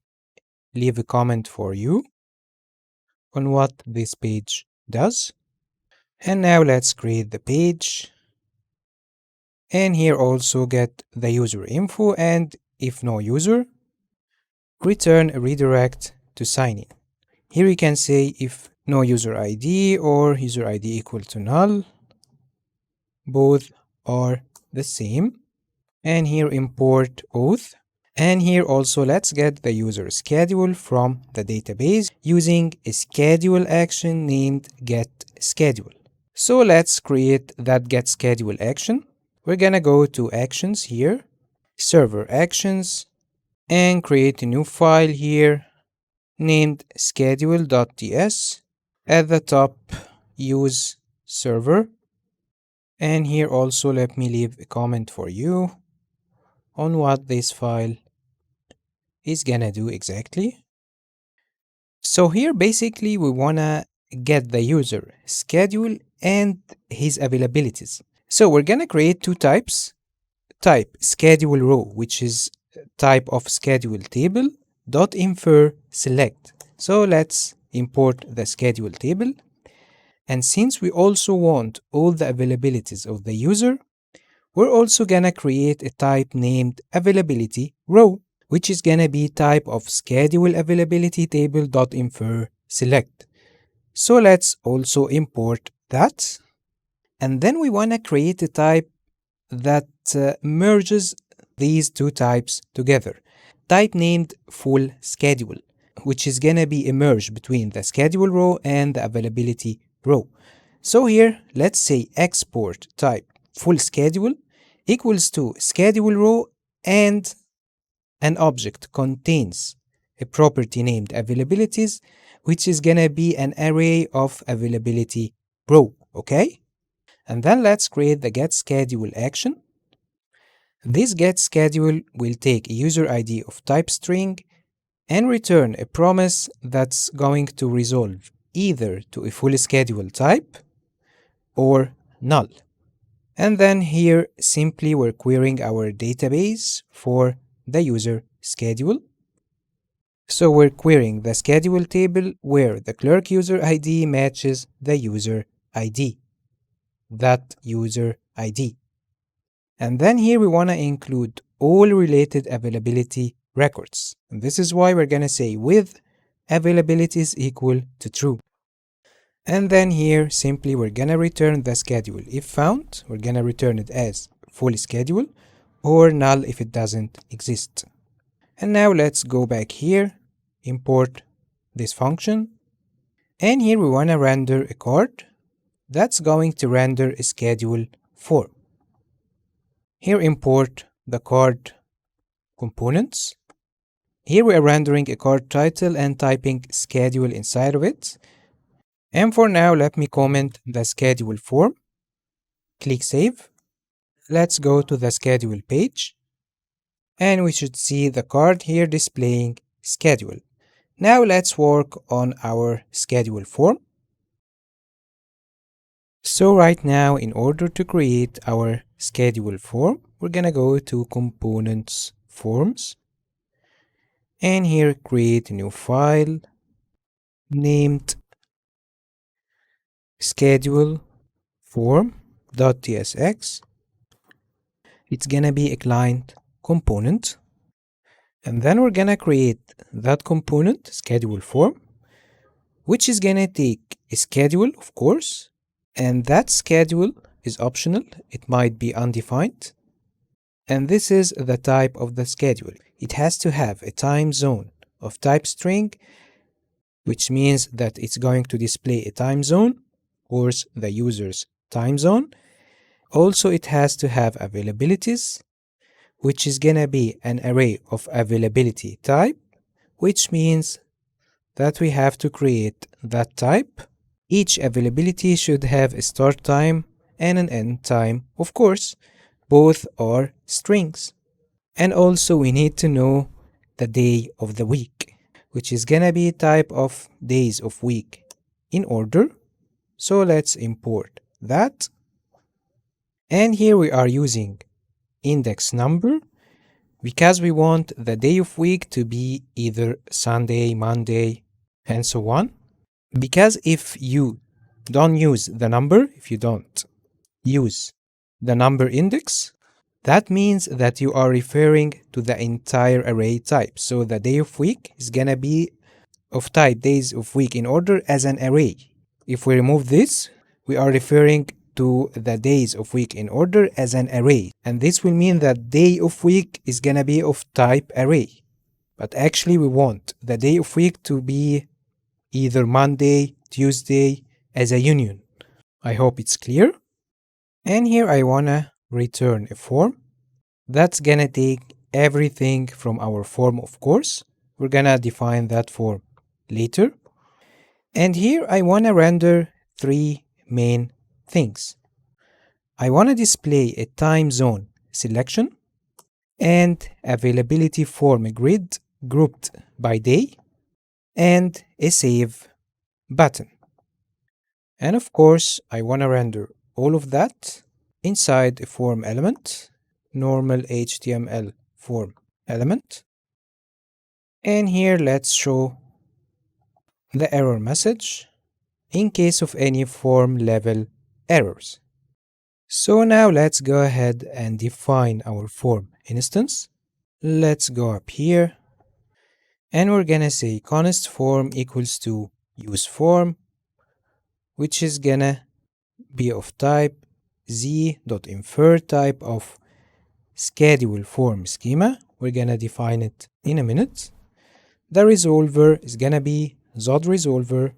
leave a comment for you on what this page does. And now let's create the page. And here also get the user info, and if no user, return a redirect to sign in. Here you can say if no user ID or user ID equal to null, both are the same. And here import auth. And here also let's get the user schedule from the database using a schedule action named getSchedule. So let's create that getSchedule action. We're gonna go to actions here, server actions, and create a new file here named schedule.ts. At the top, use server. And here also let me leave a comment for you on what this file is gonna do exactly. So here basically we wanna get the user schedule and his availabilities. So we're gonna create two types. Type schedule row, which is type of schedule table, dot infer select. So let's import the schedule table. And since we also want all the availabilities of the user, we're also gonna create a type named availability row, which is gonna be type of schedule availability table dot infer select. So let's also import that. And then we wanna create a type that merges these two types together. Type named full schedule, which is gonna be a merge between the schedule row and the availability row. So here, let's say export type full schedule equals to schedule row, and an object contains a property named availabilities, which is gonna be an array of availability row, okay? And then let's create the getSchedule action. This getSchedule will take a user ID of type string and return a promise that's going to resolve either to a full schedule type or null. And then here simply we're querying our database for the user schedule. So we're querying the schedule table where the clerk user ID matches the user ID, that user ID. And then here we want to include all related availability records. And this is why we're going to say with availabilities equal to true. And then here simply we're going to return the schedule. If found, we're going to return it as full schedule or null if it doesn't exist. And now let's go back here, import this function. And here we want to render a card that's going to render a schedule form. Here import the card components. Here we are rendering a card title and typing schedule inside of it. And for now, let me comment the schedule form. Click Save. Let's go to the schedule page. And we should see the card here displaying schedule. Now let's work on our schedule form. So right now, in order to create our schedule form, we're gonna go to Components Forms. And here create a new file named schedule form.tsx. It's gonna be a client component. And then we're gonna create that component, schedule form, which is gonna take a schedule, of course, and that schedule is optional. It might be undefined. And this is the type of the schedule. It has to have a time zone of type string, which means that it's going to display a time zone, of course, the user's time zone. Also, it has to have availabilities, which is gonna be an array of availability type, which means that we have to create that type. Each availability should have a start time and an end time, of course. Both are strings. And also we need to know the day of the week, which is gonna be type of days of week in order. So let's import that. And here we are using index number because we want the day of week to be either Sunday, Monday, and so on. Because if you don't use the number, if you don't use the number index, that means that you are referring to the entire array type. So the day of week is gonna be of type days of week in order as an array. If we remove this, we are referring to the days of week in order as an array. And this will mean that day of week is gonna be of type array. But actually we want the day of week to be either Monday, Tuesday as a union. I hope it's clear. And here I wanna return a form. That's gonna take everything from our form, of course. We're gonna define that form later. And here I wanna render three main things. I wanna display a time zone selection and availability form grid grouped by day and a save button. And of course, I wanna render all of that inside a form element, normal HTML form element. And here let's show the error message in case of any form level errors. So now let's go ahead and define our form instance. Let's go up here and we're gonna say const form equals to use form, which is gonna be of type z.infer type of schedule form schema. We're gonna define it in a minute. The resolver is gonna be Zod resolver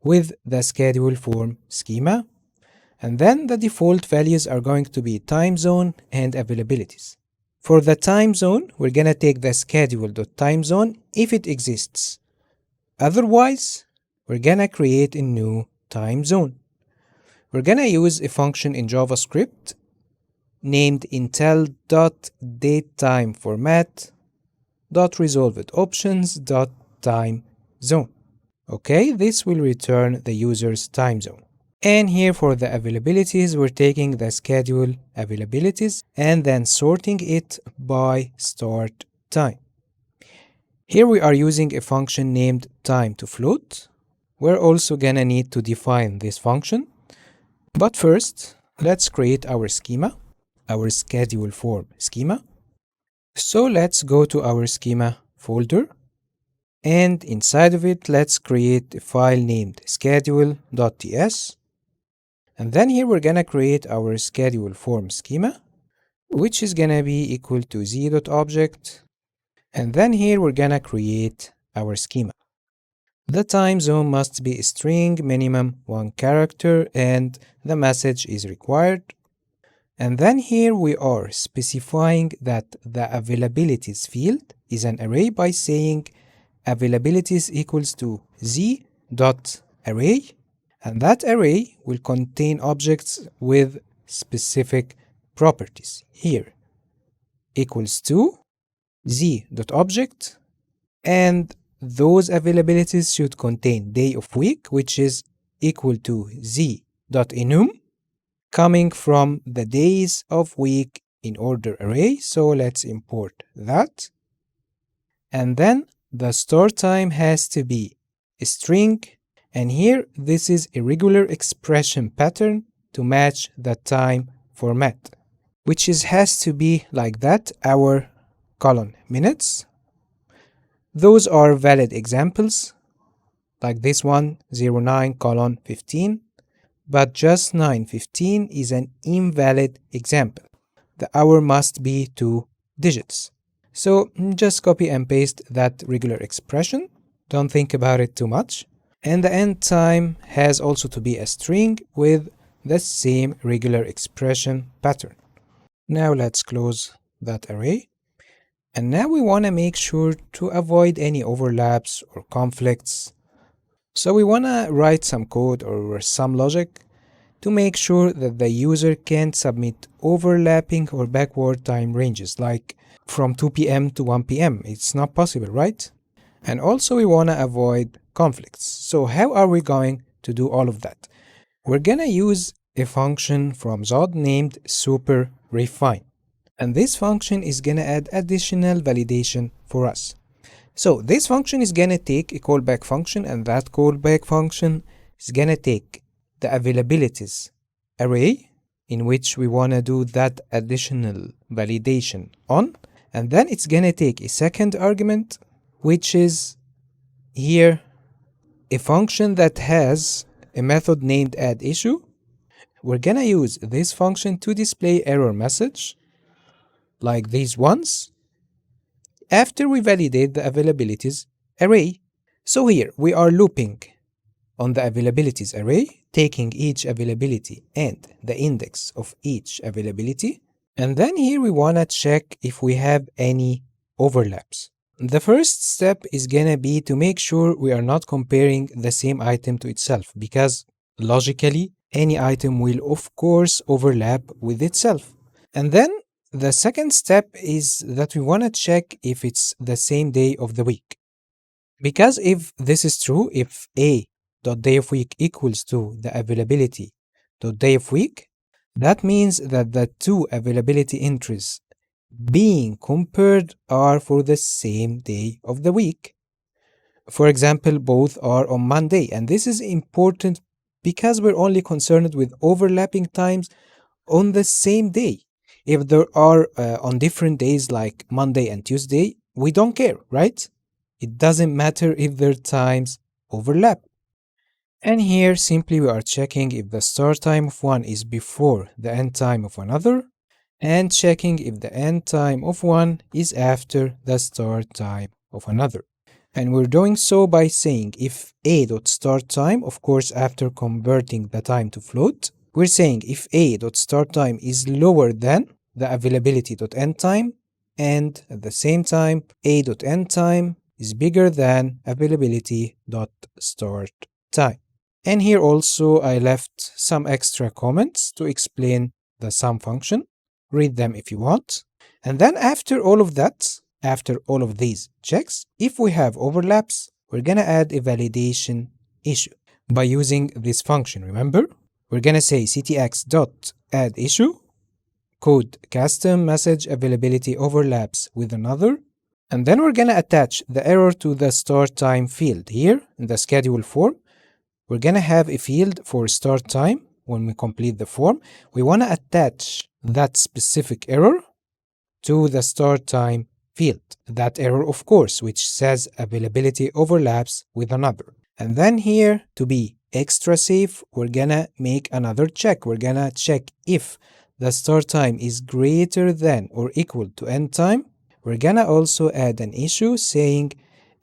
with the schedule form schema. And then the default values are going to be time zone and availabilities. For the time zone, we're gonna take the schedule.timezone if it exists. Otherwise, we're gonna create a new time zone. We're gonna use a function in JavaScript named intel.datetime.format.resolvedOptions.timezone. Okay, this will return the user's time zone. And here for the availabilities, we're taking the schedule availabilities and then sorting it by start time. Here we are using a function named time2float. We're also gonna need to define this function. But first, let's create our schema, our schedule form schema. So let's go to our schema folder. And inside of it, let's create a file named schedule.ts. And then here we're gonna create our schedule form schema, which is gonna be equal to z.object. And then here we're gonna create our schema. The time zone must be a string, minimum 1 character, and the message is required. And then here we are specifying that the availabilities field is an array by saying availabilities equals to z.array. And that array will contain objects with specific properties. Here equals to z.object, and those availabilities should contain day of week, which is equal to z.enum, coming from the days of week in order array. So let's import that. And then the start time has to be a string. And here, this is a regular expression pattern to match the time format, which has to be like that, hour, minutes. Those are valid examples, like this one, 09:15, but just 9:15 is an invalid example. The hour must be 2 digits. So just copy and paste that regular expression. Don't think about it too much. And the end time has also to be a string with the same regular expression pattern. Now let's close that array. And now we want to make sure to avoid any overlaps or conflicts. So we want to write some code or some logic to make sure that the user can't submit overlapping or backward time ranges, like from 2 p.m. to 1 p.m. It's not possible, right? And also we want to avoid conflicts. So how are we going to do all of that? We're gonna use a function from Zod named superRefine. And this function is gonna add additional validation for us. So this function is gonna take a callback function, and that callback function is gonna take the availabilities array in which we wanna do that additional validation on, and then it's gonna take a second argument, which is here a function that has a method named addIssue. We're gonna use this function to display error message like these ones after we validate the availabilities array. So here we are looping on the availabilities array, taking each availability and the index of each availability, and then here we wanna check if we have any overlaps. The first step is gonna be to make sure we are not comparing the same item to itself, because logically any item will of course overlap with itself. And then the second step is that we want to check if it's the same day of the week. Because if this is true, if a.day-of-week equals to the availability.day-of-week, that means that the two availability entries being compared are for the same day of the week. For example, both are on Monday, and this is important because we're only concerned with overlapping times on the same day. If there are on different days like Monday and Tuesday, we don't care, right? It doesn't matter if their times overlap. And here simply we are checking if the start time of one is before the end time of another, and checking if the end time of one is after the start time of another. And we're doing so by saying if a.startTime, of course after converting the time to float, we're saying if a.startTime is lower than the availability.endTime, and at the same time a.endTime is bigger than availability.startTime. And here also I left some extra comments to explain the sum function. Read them if you want. And then after all of that, after all of these checks, if we have overlaps, we're gonna add a validation issue by using this function. Remember, we're gonna say ctx.addIssue code custom message availability overlaps with another, and then we're gonna attach the error to the start time field. Here in the schedule form, we're gonna have a field for start time. When we complete the form, we wanna attach that specific error to the start time field. That error, of course, which says availability overlaps with another. And then here, to be extra safe, we're gonna make another check. We're gonna check if the start time is greater than or equal to end time. We're gonna also add an issue saying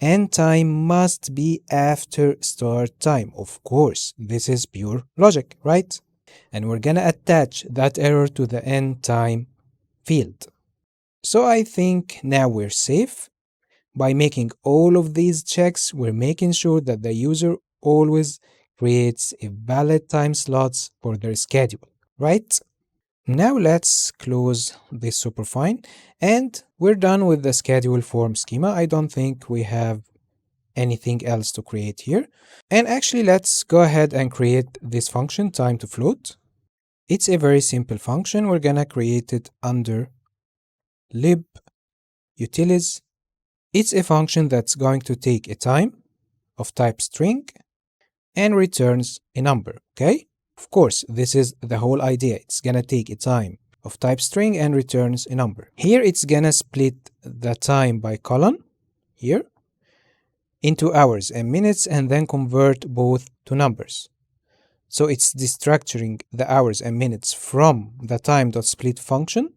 end time must be after start time. Of course, this is pure logic, right? And we're gonna attach that error to the end time field. So I think now we're safe. By making all of these checks, we're making sure that the user always creates a valid time slots for their schedule, right? Now let's close this superfine, and we're done with the schedule form schema. I don't think we have anything else to create here. And actually, let's go ahead and create this function, time to float. It's a very simple function. We're gonna create it under lib utilities. It's a function that's going to take a time of type string and returns a number, okay? Of course, this is the whole idea. It's gonna take a time of type string and returns a number. Here it's gonna split the time by colon, here, into hours and minutes, and then convert both to numbers. So it's destructuring the hours and minutes from the time.split function.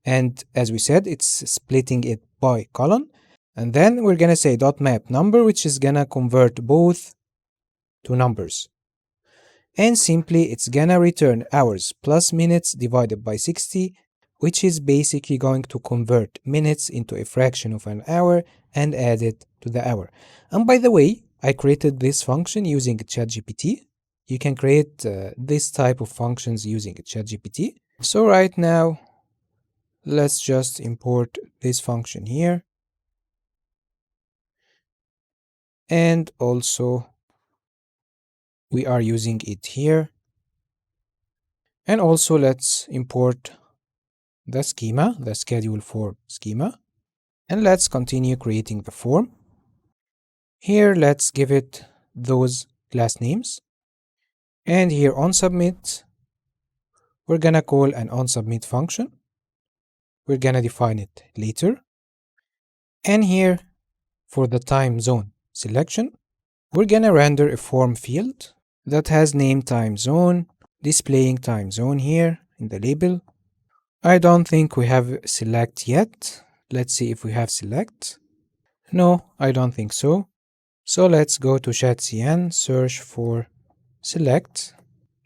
And as we said, it's splitting it by colon. And then we're gonna say .map number, which is gonna convert both to numbers. And simply it's gonna return hours plus minutes divided by 60, which is basically going to convert minutes into a fraction of an hour and add it to the hour. And by the way, I created this function using ChatGPT. You can create this type of functions using ChatGPT. So right now, let's just import this function here. And also, we are using it here. And also, let's import the schema, the schedule for schema. And let's continue creating the form. Here, let's give it those class names. And here on submit, we're gonna call an onSubmit function. We're gonna define it later. And here, for the time zone selection, we're gonna render a form field that has name time zone, displaying time zone here in the label. I don't think we have select yet. Let's see if we have select. No, I don't think so. So let's go to ChatCN, search for select.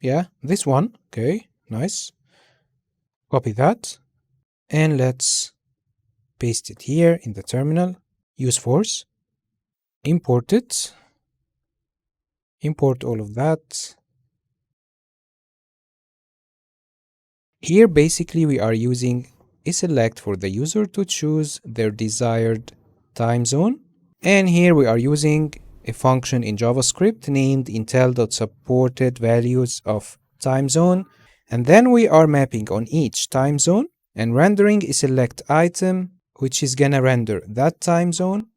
Yeah, this one. Okay, nice. Copy that. And let's paste it here in the terminal. Use force. Import it. Import all of that. Here, basically, we are using a select for the user to choose their desired time zone. And here we are using a function in JavaScript named intel.supported values of time zone. And then we are mapping on each time zone and rendering a select item, which is gonna render that time zone.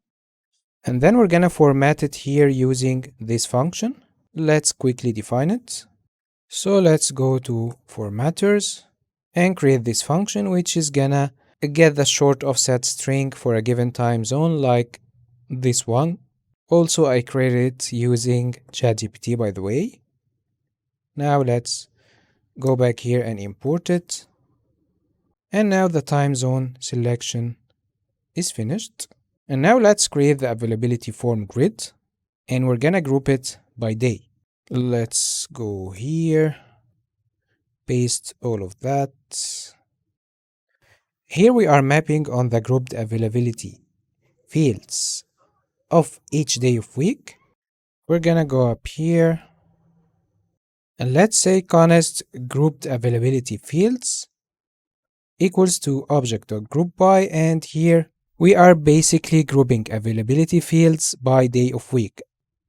And then we're gonna format it here using this function. Let's quickly define it. So let's go to formatters and create this function, which is gonna get the short offset string for a given time zone like this one. Also, I created it using ChatGPT, by the way. Now let's go back here and import it. And now the time zone selection is finished. And now let's create the availability form grid, and we're gonna group it by day. Let's go here, paste all of that. Here we are mapping on the grouped availability fields of each day of week. We're gonna go up here and let's say const grouped availability fields equals to object.groupBy, and here we are basically grouping availability fields by day of week.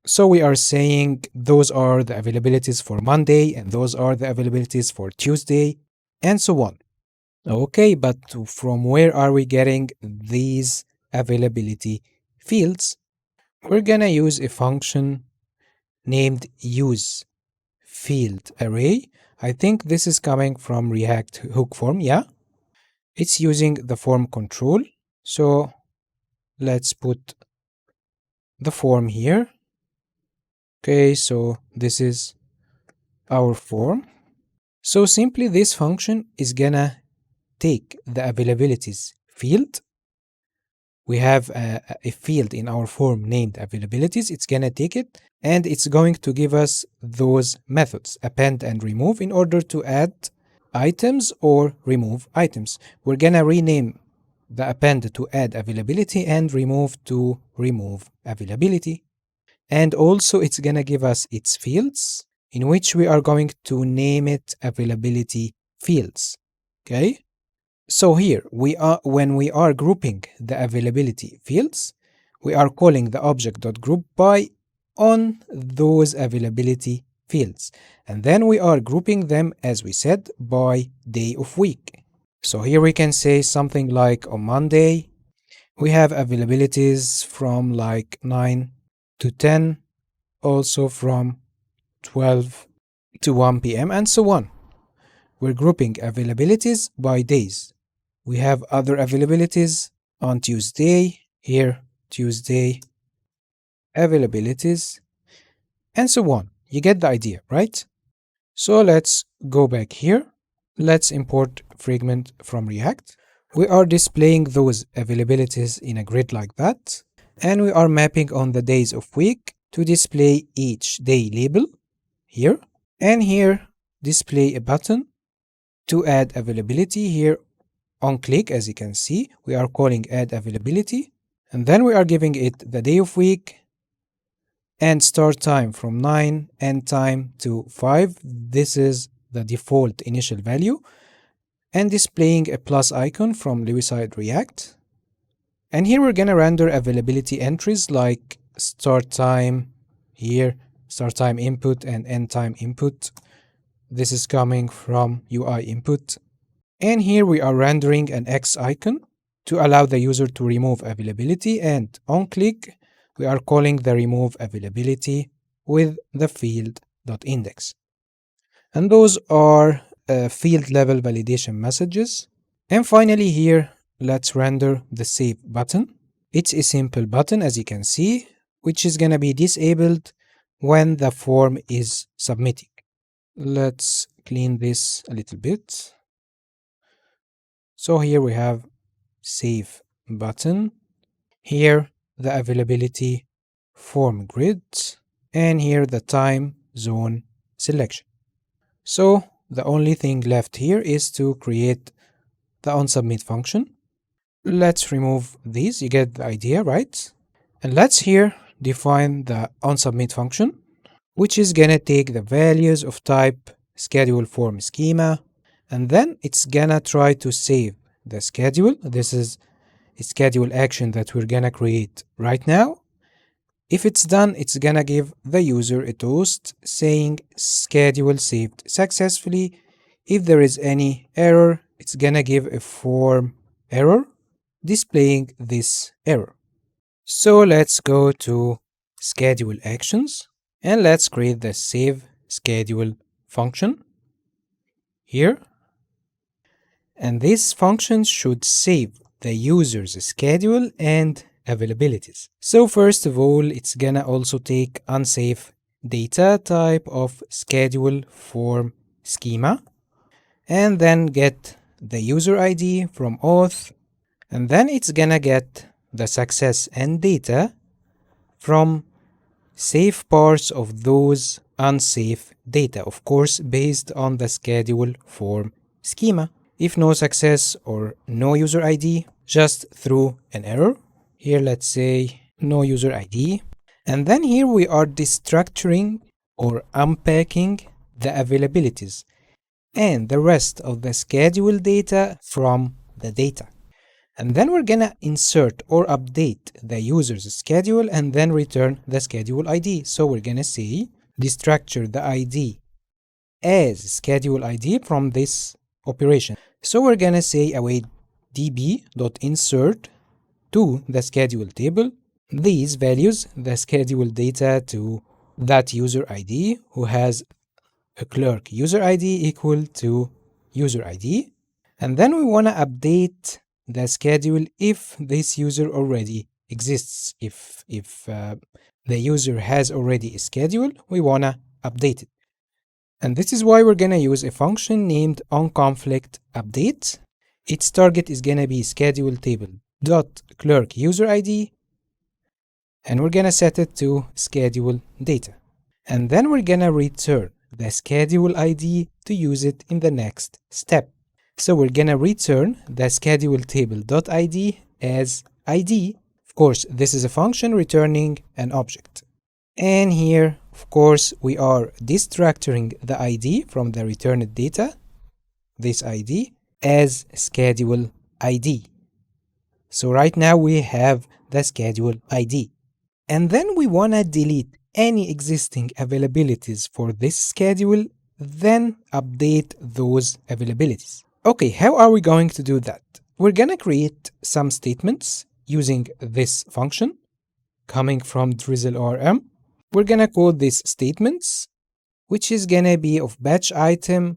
So we are saying those are the availabilities for Monday and those are the availabilities for Tuesday and so on. Okay, but from where are we getting these availability fields? We're gonna use a function named useFieldArray. I think this is coming from React hook form, yeah? It's using the form control. So let's put the form here. Okay, so this is our form. So simply this function is gonna take the availabilities field. We have a field in our form named availabilities. It's gonna take it and it's going to give us those methods, append and remove, in order to add items or remove items. We're gonna rename the append to add availability and remove to remove availability. And also it's gonna give us its fields, in which we are going to name it availability fields. Okay? So here when we are grouping the availability fields, we are calling the object.groupBy on those availability fields. And then we are grouping them, as we said, by day of week. So here we can say something like on Monday, we have availabilities from like 9 to 10, also from 12 to 1 p.m. and so on. We're grouping availabilities by days. We have other availabilities on Tuesday, here, Tuesday, availabilities, and so on. You get the idea, right? So let's go back here. Let's import fragment from React. We are displaying those availabilities in a grid like that, and we are mapping on the days of week to display each day label here, and here display a button to add availability here on click. As you can see, we are calling add availability, and then we are giving it the day of week and start time from 9, end time to 5. This is the default initial value, and displaying a plus icon from Lewiside React. And here we're gonna render availability entries like start time here, start time input and end time input. This is coming from UI input. And here we are rendering an X icon to allow the user to remove availability, and on click we are calling the remove availability with the field.index. And those are field level validation messages. And finally here, let's render the save button. It's a simple button, as you can see, which is gonna be disabled when the form is submitting. Let's clean this a little bit. So here we have save button, here the availability form grid, and here the time zone selection. So the only thing left here is to create the onSubmit function. Let's remove these, you get the idea, right? And let's here define the onSubmit function, which is gonna take the values of type schedule form schema, and then it's gonna try to save the schedule. This is a schedule action that we're gonna create right now. If it's done, it's gonna give the user a toast saying schedule saved successfully. If there is any error, it's gonna give a form error displaying this error. So let's go to schedule actions and let's create the save schedule function here. And this function should save the user's schedule and availabilities. So first of all, it's gonna also take unsafe data type of schedule form schema, and then get the user ID from auth, and then it's gonna get the success and data from safe parts of those unsafe data, of course based on the schedule form schema. If no success or no user ID, just throw an error. Here let's say no user ID, and then here we are destructuring or unpacking the availabilities and the rest of the schedule data from the data. And then we're gonna insert or update the user's schedule and then return the schedule ID. So we're gonna say destructure the ID as schedule ID from this operation. So we're gonna say await db.insert to the schedule table these values, the schedule data to that user ID who has a clerk user ID equal to user ID, and then we want to update the schedule if this user already exists. If the user has already a schedule, we want to update it. And this is why we're going to use a function named onConflictUpdate. Its target is going to be schedule table dot clerk user ID, and we're going to set it to schedule data. And then we're going to return the schedule ID to use it in the next step. So we're going to return the schedule table dot ID as ID. Of course, this is a function returning an object. And here, of course, we are destructuring the ID from the returned data, this ID, as schedule ID. So right now we have the schedule ID. And then we want to delete any existing availabilities for this schedule, then update those availabilities. Okay, how are we going to do that? We're going to create some statements using this function coming from Drizzle RM. We're going to call these statements, which is going to be of batch item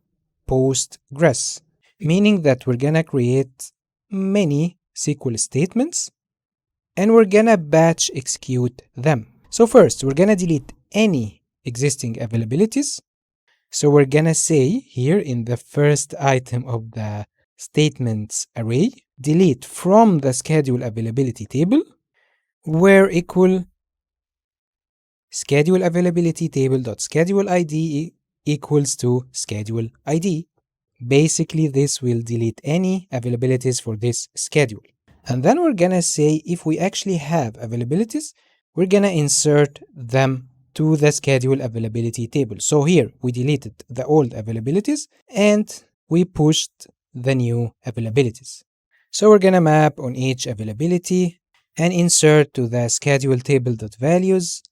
Postgres, meaning that we're going to create many SQL statements and we're going to batch execute them. So first, we're going to delete any existing availabilities. So we're going to say here in the first item of the statements array, delete from the schedule availability table, where equal schedule availability table.schedule ID equals to schedule ID. Basically, this will delete any availabilities for this schedule. And then we're gonna say if we actually have availabilities, we're gonna insert them to the schedule availability table. So here we deleted the old availabilities and we pushed the new availabilities. So we're gonna map on each availability and insert to the schedule table.values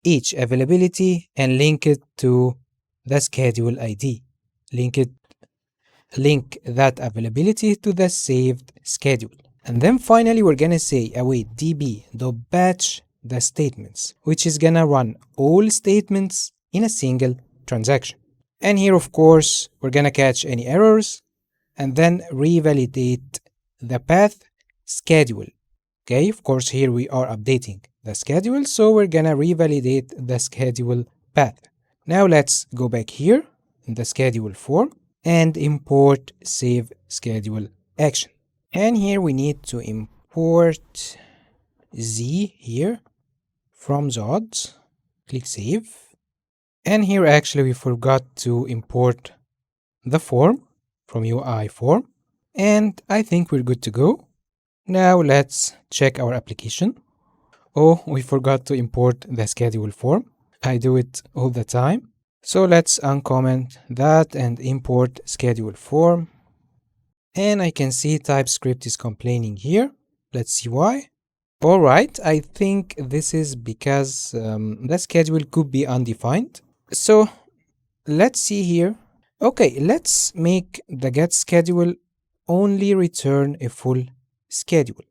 each availability and link it to the schedule ID. Link that availability to the saved schedule. And then finally we're gonna say await db.batch the statements, which is gonna run all statements in a single transaction. And here of course we're gonna catch any errors and then revalidate the path schedule. Okay, of course here we are updating the schedule, so we're gonna revalidate the schedule path. Now let's go back here in the schedule form and import save schedule action. And here we need to import z here from Zod. Click save. And here actually we forgot to import the form from UI form. And I think we're good to go. Now let's check our application. Oh, we forgot to import the schedule form. I do it all the time. So let's uncomment that and import schedule form. And I can see Typescript is complaining here. Let's see why. All right, I think this is because the schedule could be undefined. So let's see here. Okay, let's make the get schedule only return a full schedule.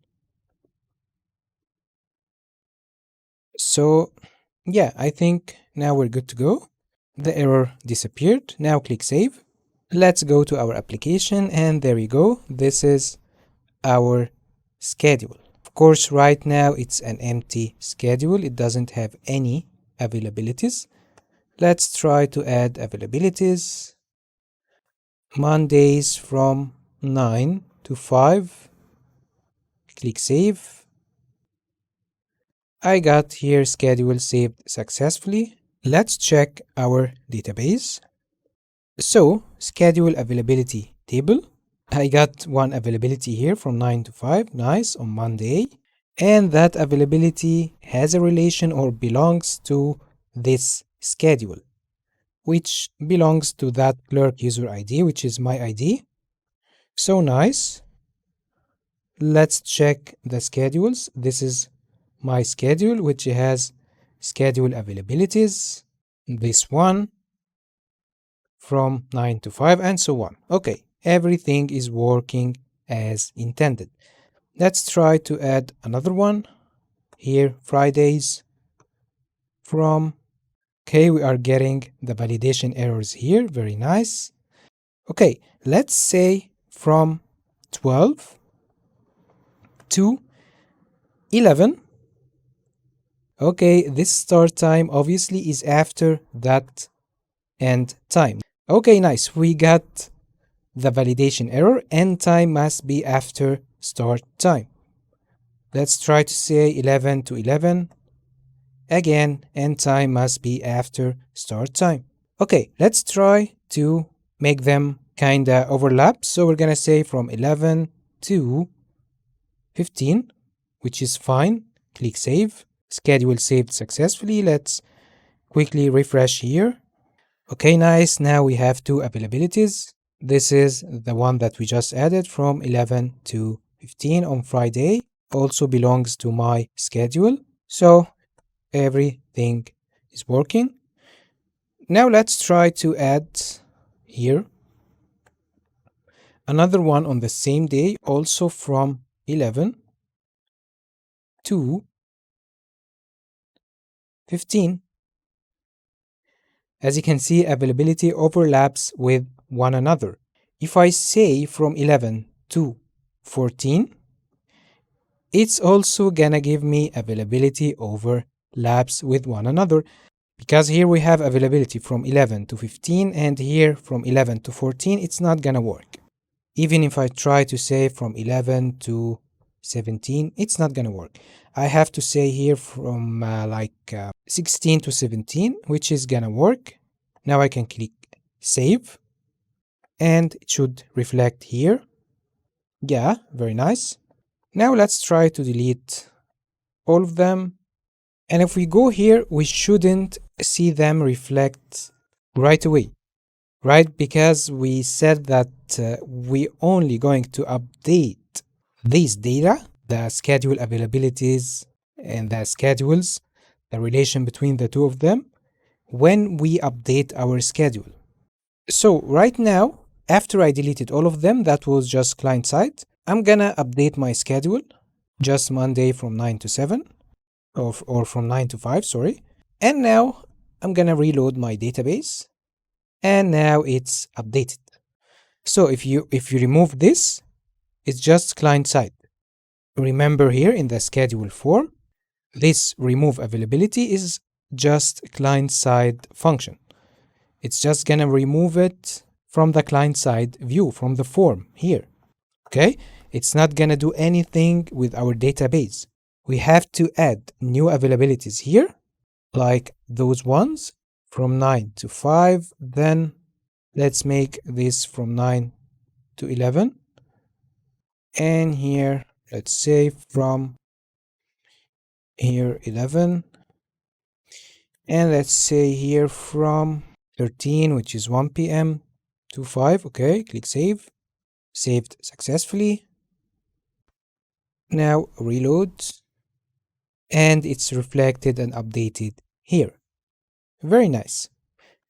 So yeah, I think now we're good to go. The error disappeared. Now click save. Let's go to our application and there we go. This is our schedule. Of course, right now it's an empty schedule. It doesn't have any availabilities. Let's try to add availabilities. Mondays from 9 to 5. Click save. I got here schedule saved successfully. Let's check our database. So, schedule availability table. I got one availability here from 9 to 5, nice, on Monday. And that availability has a relation or belongs to this schedule, which belongs to that Clerk user ID, which is my ID. So nice. Let's check the schedules. This is my schedule, which has schedule availabilities. This one from 9 to 5 and so on. Okay, everything is working as intended. Let's try to add another one. Here, Fridays from... Okay, we are getting the validation errors here. Very nice. Okay, let's say from 12 to 11. Okay, this start time obviously is after that end time. Okay, nice. We got the validation error. End time must be after start time. Let's try to say 11 to 11. Again, end time must be after start time. Okay, let's try to make them kinda overlap. So we're gonna say from 11 to 15, which is fine. Click save. Schedule saved successfully. Let's quickly refresh here. Okay, nice. Now we have two availabilities. This is the one that we just added from 11 to 15 on Friday. Also belongs to my schedule. So everything is working. Now let's try to add here another one on the same day, also from 11 to 15. As you can see, availability overlaps with one another. If I say from 11 to 14, it's also gonna give me availability overlaps with one another, because here we have availability from 11 to 15 and here from 11 to 14, it's not gonna work. Even if I try to say from 11 to 17, it's not gonna work. I have to say here from 16 to 17, which is gonna work. Now I can click save and it should reflect here. Yeah, very nice. Now let's try to delete all of them And if we go here, we shouldn't see them reflect right away, right? Because we said that we only going to update these data, the schedule availabilities and the schedules, the relation between the two of them, when we update our schedule. So right now, after I deleted all of them, that was just client side, I'm gonna update my schedule, just Monday from 9 to 7, or from 9 to 5, sorry. And now I'm gonna reload my database, and now it's updated. So if you remove this, it's just client side. Remember here in the schedule form, this remove availability is just client side function. It's just gonna remove it from the client side view, from the form here. Okay? It's not gonna do anything with our database. We have to add new availabilities here, like those ones from 9 to 5. Then let's make this from 9 to 11. And here, let's say from here 11. And let's say here from 13, which is 1 p.m. to 5. Okay, click save. Saved successfully. Now reload. And it's reflected and updated here. Very nice.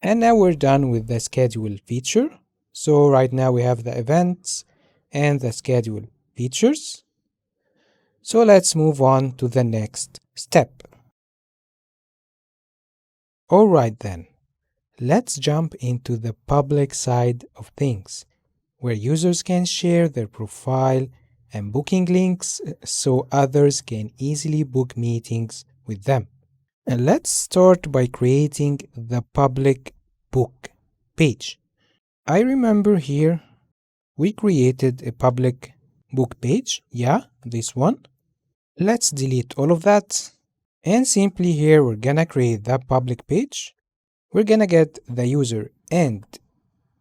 And now we're done with the schedule feature. So right now we have the events and the schedule features. So let's move on to the next step. Alright then, let's jump into the public side of things, where users can share their profile and booking links so others can easily book meetings with them. And let's start by creating the public book page. I remember here we created a public book page. Yeah, this one. Let's delete all of that. And simply here we're gonna create that public page. We're gonna get the user and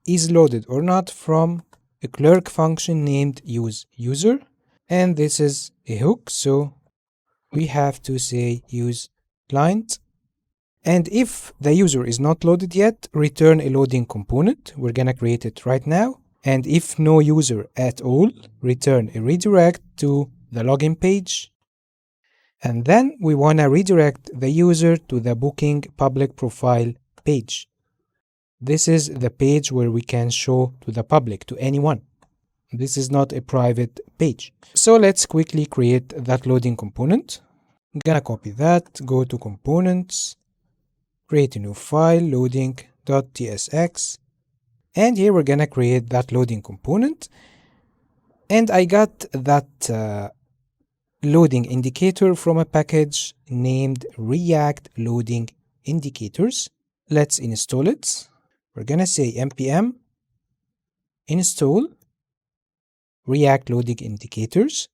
is loaded or not from a Clerk function named useUser. And this is a hook, so we have to say use client. And if the user is not loaded yet, return a loading component. We're gonna create it right now. And if no user at all, return a redirect to the login page. And then we wanna redirect the user to the booking public profile page. This is the page where we can show to the public, to anyone. This is not a private page. So let's quickly create that loading component. I'm gonna copy that, go to components, create a new file, loading.tsx. And here we're gonna create that loading component. And I got that loading indicator from a package named React Loading Indicators. Let's install it. We're gonna say npm install React Loading Indicators.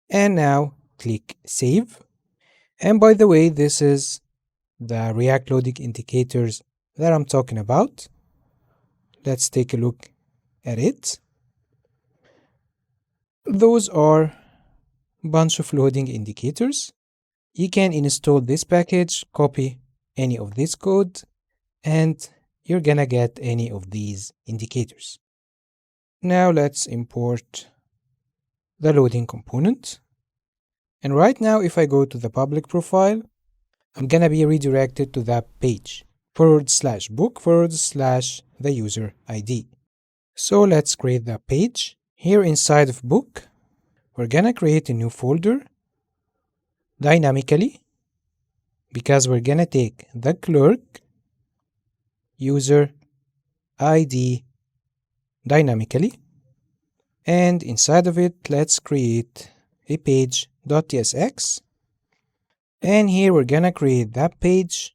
And now click save. And by the way, this is the React Loading Indicators that I'm talking about. Let's take a look at it. Those are a bunch of loading indicators. You can install this package, copy any of this code, and you're gonna get any of these indicators. Now let's import the loading component. And right now, if I go to the public profile, I'm gonna be redirected to that page, /book / the user ID. So let's create that page. Here inside of book, we're gonna create a new folder dynamically because we're gonna take the clerk user ID dynamically. And inside of it, let's create a page.tsx. And here we're gonna create that page,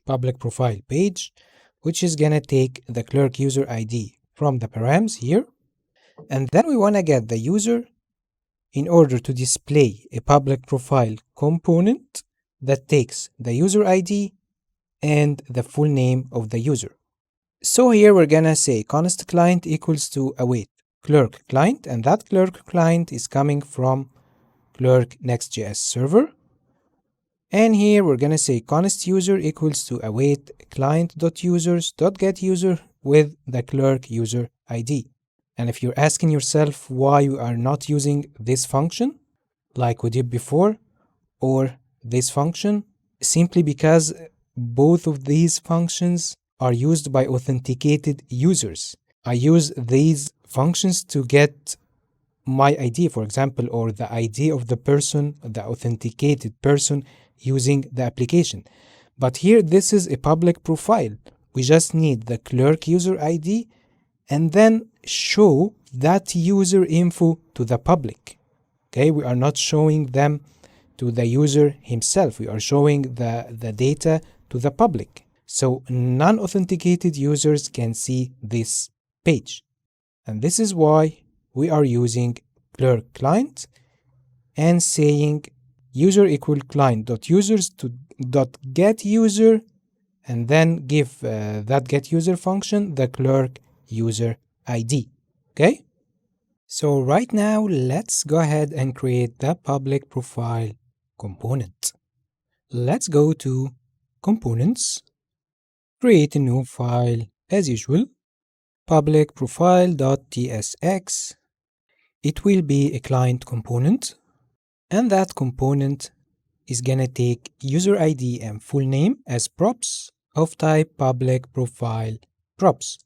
public profile page, which is gonna take the clerk user ID from the params here. And then we wanna get the user in order to display a public profile component that takes the user ID and the full name of the user. So here we're gonna say const client equals to await clerk client, and that clerk client is coming from clerk Next.js server. And here we're gonna say const user equals to await client.users.getUser with the clerk user ID. And if you're asking yourself why you are not using this function like we did before, or this function, simply because both of these functions are used by authenticated users. I use these functions to get my ID, for example, or the ID of the person, the authenticated person using the application. But here, this is a public profile. We just need the clerk user ID and then show that user info to the public. Okay, we are not showing them to the user himself. We are showing the data to the public. So non-authenticated users can see this page. And this is why we are using clerk client and saying user equal client.users to .get user and then give that get user function the clerk user ID. Okay? So right now, let's go ahead and create the public profile component. Let's go to Components, create a new file as usual, PublicProfile.tsx. It will be a client component, and that component is gonna take user ID and full name as props of type public profile props.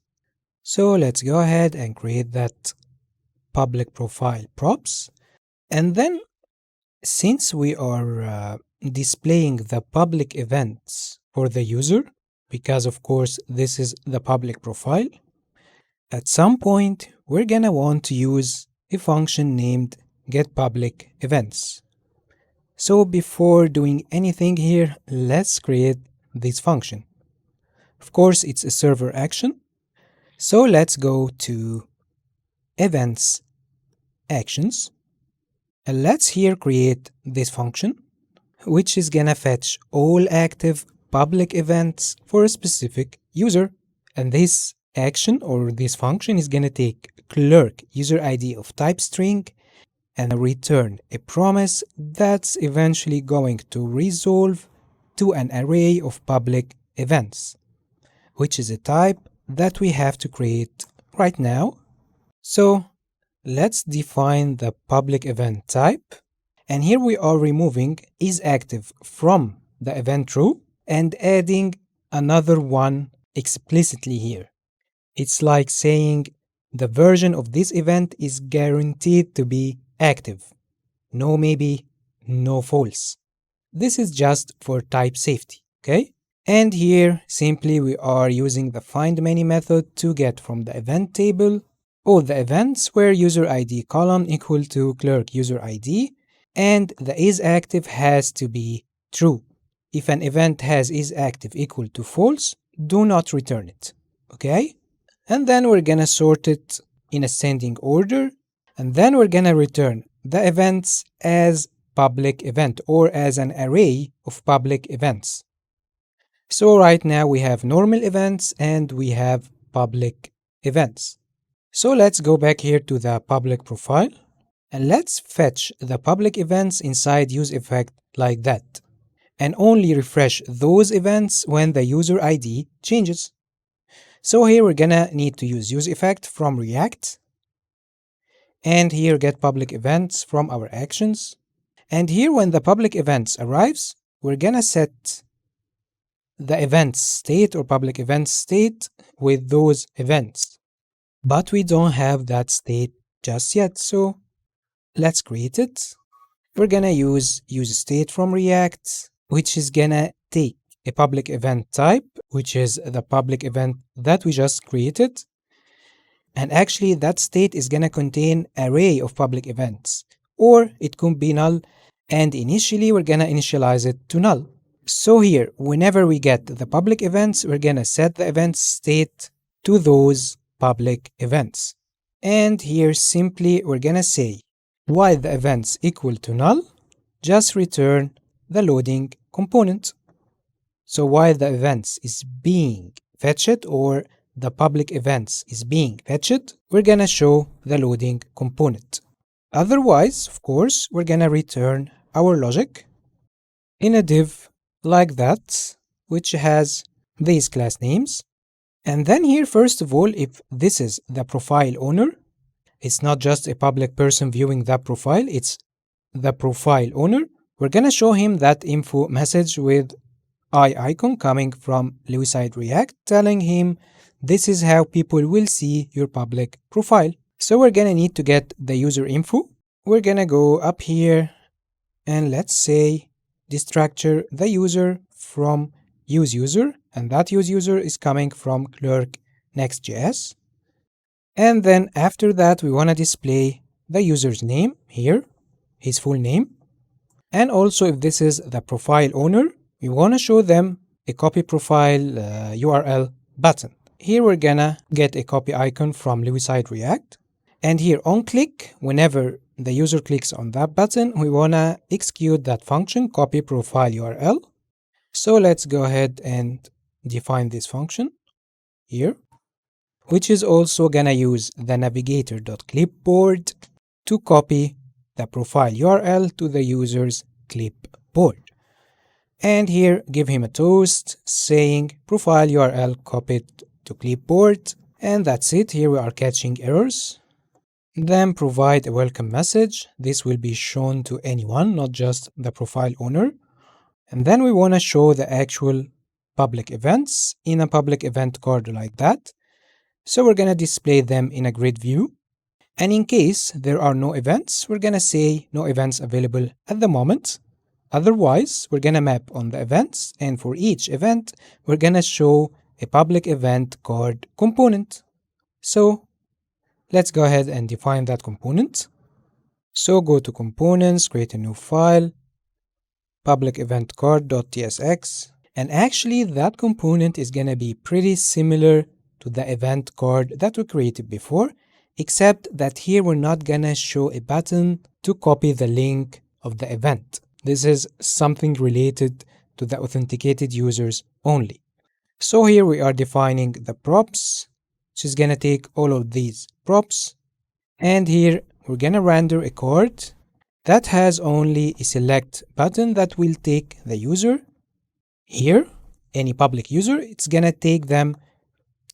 So let's go ahead and create that public profile props. And then, since we are displaying the public events for the user, because of course this is the public profile, at some point we're gonna want to use a function named getPublicEvents. So before doing anything here, let's create this function. Of course, it's a server action. So let's go to Events Actions. And let's here create this function, which is gonna fetch all active public events for a specific user. And this action or this function is gonna take clerk user ID of type string and return a promise that's eventually going to resolve to an array of public events, which is a type that we have to create right now. So let's define the public event type. And here we are removing isActive from the event row and adding another one explicitly here. It's like saying the version of this event is guaranteed to be active. No maybe, no false. This is just for type safety, okay? And here, simply we are using the findMany method to get from the event table all the events where user ID column equal to clerk user ID, and the isActive has to be true. If an event has isActive equal to false, do not return it, okay? And then we're gonna sort it in ascending order, and then we're gonna return the events as public event or as an array of public events. So right now we have normal events and we have public events. So let's go back here to the public profile and let's fetch the public events inside useEffect like that, and only refresh those events when the user ID changes. So here we're gonna need to use useEffect from React, and here get public events from our actions. And here when the public events arrives, we're gonna set the event state or public event state with those events. But we don't have that state just yet, so let's create it. We're gonna use useState from React, which is gonna take a public event type, which is the public event that we just created. And actually that state is gonna contain array of public events, or it could be null, and initially we're gonna initialize it to null. So here, whenever we get the public events, we're gonna set the event state to those public events. And here simply we're gonna say, while the events equal to null, just return the loading component. So while the events is being fetched or the public events is being fetched, we're gonna show the loading component. Otherwise, of course, we're gonna return our logic. in a div like that, which has these class names. And then here, first of all, if this is the profile owner, it's not just a public person viewing that profile, it's the profile owner. We're gonna show him that info message with eye icon coming from Ulises React, telling him this is how people will see your public profile. So we're gonna need to get the user info. We're gonna go up here and let's say destructure the user from use user, and that use user is coming from Clerk Next.js. And then after that, we want to display the user's name here, his full name. And also, if this is the profile owner, we want to show them a copy profile URL button. Here we're gonna get a copy icon from Ulises React. And here on click, whenever the user clicks on that button, we wanna execute that function, copy profile URL. So let's go ahead and define this function here, which is also gonna use the navigator.clipboard to copy the profile URL to the user's clipboard. And here give him a toast saying profile URL copied to clipboard, and that's it. Here we are catching errors. Then provide a welcome message. This will be shown to anyone, not just the profile owner. And then we want to show the actual public events in a public event card like that. So we're going to display them in a grid view. And in case there are no events, we're going to say no events available at the moment. Otherwise, we're going to map on the events, and for each event, we're going to show a public event card component. So let's go ahead and define that component. So go to components, create a new file, publicEventCard.tsx, and actually that component is going to be pretty similar to the event card that we created before, except that here we're not going to show a button to copy the link of the event. This is something related to the authenticated users only. So here we are defining the props, which is going to take all of these props, and here we're going to render a card that has only a select button that will take the user. Here, any public user, it's going to take them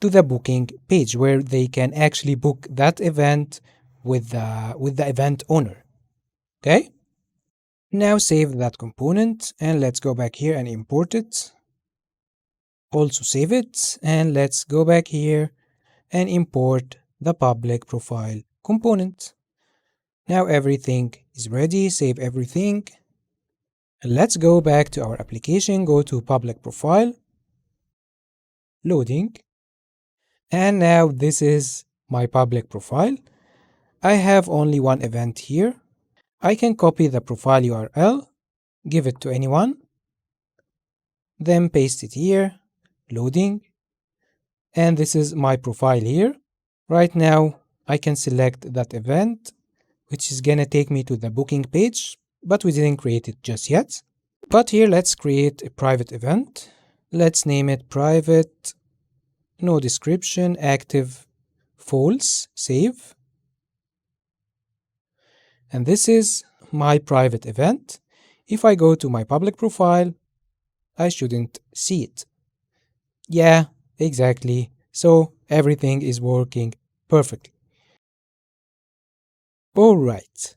to the booking page where they can actually book that event with the event owner. Okay? Now save that component and let's go back here and import it. Also save it and let's go back here and import the public profile component. Now everything is ready, save everything. And let's go back to our application, go to public profile, loading. And now this is my public profile. I have only one event here. I can copy the profile URL, give it to anyone, then paste it here, loading. And this is my profile here. Right now, I can select that event, which is gonna take me to the booking page, but we didn't create it just yet. But here, let's create a private event. Let's name it private, no description, active, false, save. And this is my private event. If I go to my public profile, I shouldn't see it. Yeah, exactly. So everything is working perfectly. Alright,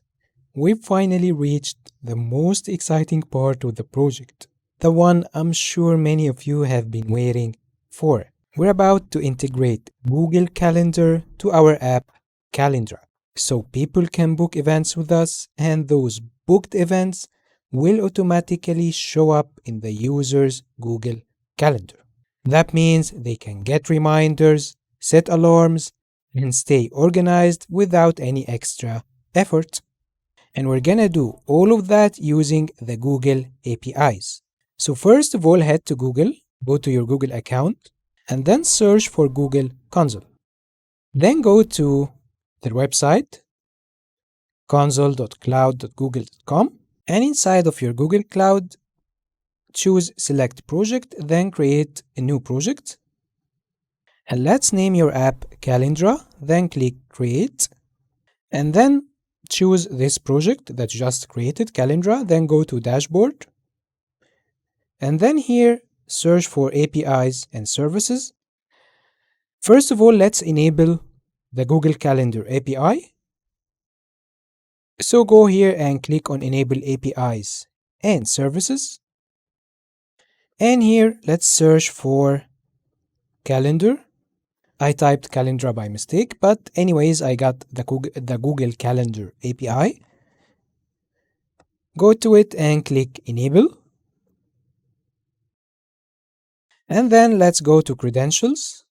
we've finally reached the most exciting part of the project. The one I'm sure many of you have been waiting for. We're about to integrate Google Calendar to our app, Calendra, so people can book events with us, and those booked events will automatically show up in the user's Google Calendar. That means they can get reminders, set alarms, and stay organized without any extra effort. And we're gonna do all of that using the Google APIs. So first of all, head to Google, go to your Google account, and then search for Google Console. Then go to their website, console.cloud.google.com, and inside of your Google Cloud, choose Select Project, then create a new project. And let's name your app Calendra, then click Create, and then choose this project that you just created, Calendra, then go to Dashboard, And then here, search for APIs and services. First of all, let's enable the Google Calendar API. So go here and click on Enable APIs and Services. And here, let's search for Calendar. I typed Calendra by mistake, but anyways, I got the Google Calendar API. Go to it and click Enable. And then let's go to Credentials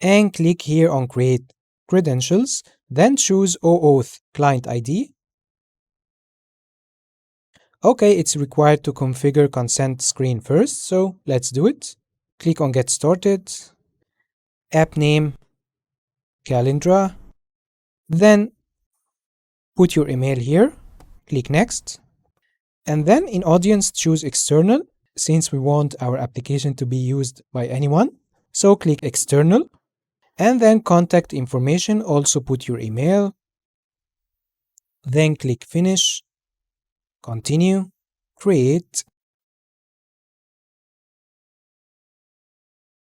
and click here on Create Credentials. Then choose OAuth Client ID. Okay, it's required to configure consent screen first, so let's do it. Click on Get Started, App Name, Calendra, then put your email here, click Next, and then in Audience choose External, since we want our application to be used by anyone. So click External, and then Contact Information, also put your email, then click Finish, Continue, Create,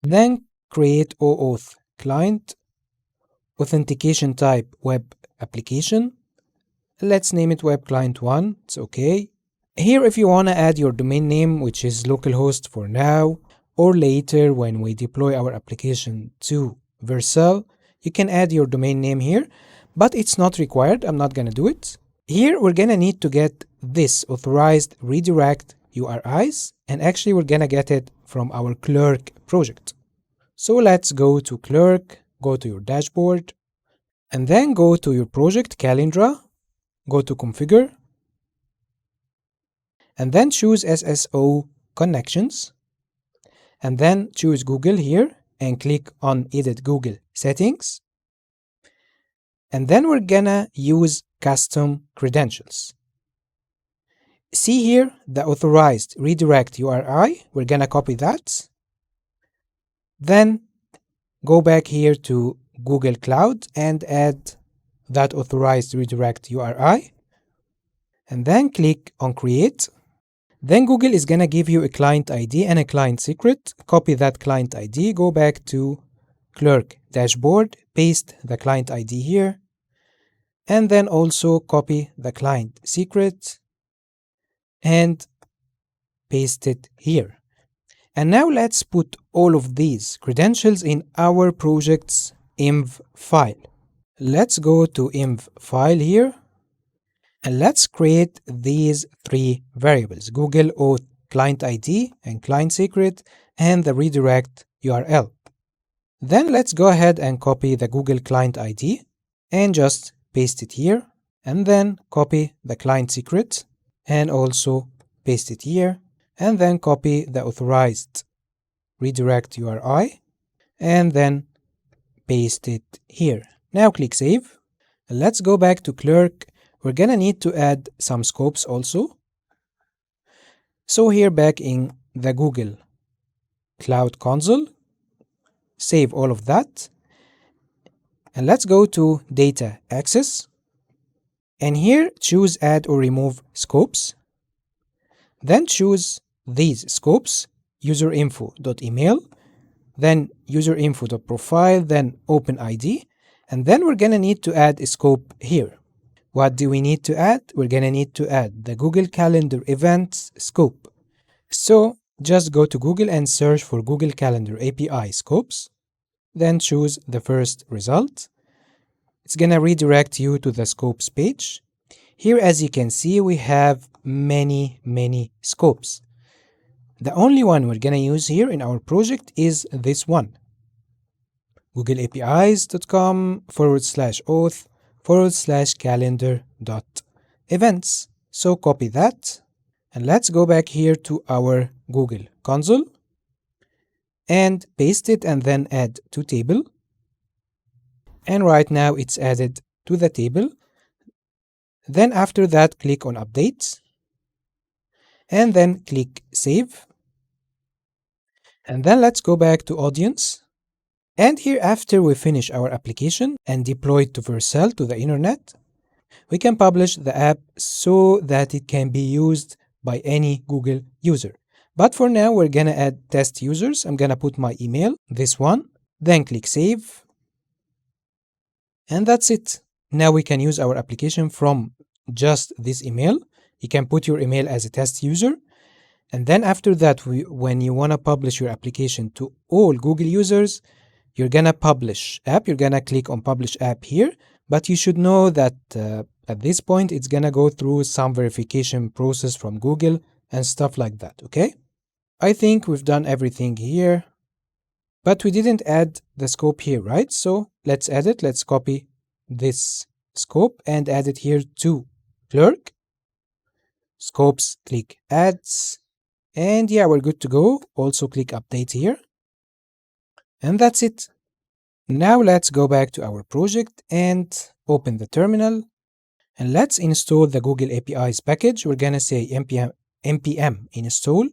then create OAuth client, authentication type web application. Let's name it web client 1, it's okay. Here if you want to add your domain name, which is localhost for now, or later when we deploy our application to Vercel, you can add your domain name here, but it's not required, I'm not gonna do it. Here we're gonna need to get this authorized redirect URIs, and actually we're gonna get it from our Clerk project. So let's go to Clerk, go to your dashboard, and then go to your project Calendra, go to Configure, and then choose SSO Connections, and then choose Google here, and click on Edit Google Settings, and then we're gonna use Custom Credentials. See here the authorized redirect URI, we're gonna copy that. Then go back here to Google Cloud and add that authorized redirect URI. And then click on Create. Then Google is gonna give you a client ID and a client secret. Copy that client ID, go back to Clerk dashboard, paste the client ID here, and then also copy the client secret and paste it here. And now let's put all of these credentials in our project's env file. Let's go to env file here, and let's create these three variables: Google Auth client ID and client secret, and the redirect URL. Then let's go ahead and copy the Google client ID and just paste it here, and then copy the client secret and also paste it here, and then copy the authorized redirect URI and then paste it here. Now click Save. Let's go back to Clerk. We're gonna need to add some scopes also. So here back in the Google Cloud Console, save all of that. And let's go to Data Access. And here choose Add or Remove Scopes. Then choose these scopes, userinfo.email, then userinfo.profile, then OpenID, and then we're gonna need to add a scope here. What do we need to add? We're gonna need to add the Google Calendar Events scope. So just go to Google and search for Google Calendar API scopes, then choose the first result. It's gonna redirect you to the scopes page. Here, as you can see, we have many scopes. The only one we're gonna use here in our project is this one, googleapis.com/auth/calendar.events. So copy that, and let's go back here to our Google console and paste it and then add to table. And right now it's added to the table. Then after that, click on Update, and then click Save. And then let's go back to Audience. And here, after we finish our application and deploy it to Vercel to the internet, we can publish the app so that it can be used by any Google user. But for now, we're gonna add test users. I'm gonna put my email, this one, then click save. And that's it. Now we can use our application from just this email. You can put your email as a test user. And then after that, when you wanna publish your application to all Google users, you're gonna publish app. You're gonna click on publish app here. But you should know that at this point, it's gonna go through some verification process from Google and stuff like that, okay? I think we've done everything here, but we didn't add the scope here, right? So let's add it. Let's copy this scope and add it here to Clerk. Scopes, click Adds. And yeah, we're good to go. Also click Update here. And that's it. Now let's go back to our project and open the terminal. And let's install the Google APIs package. We're gonna say npm install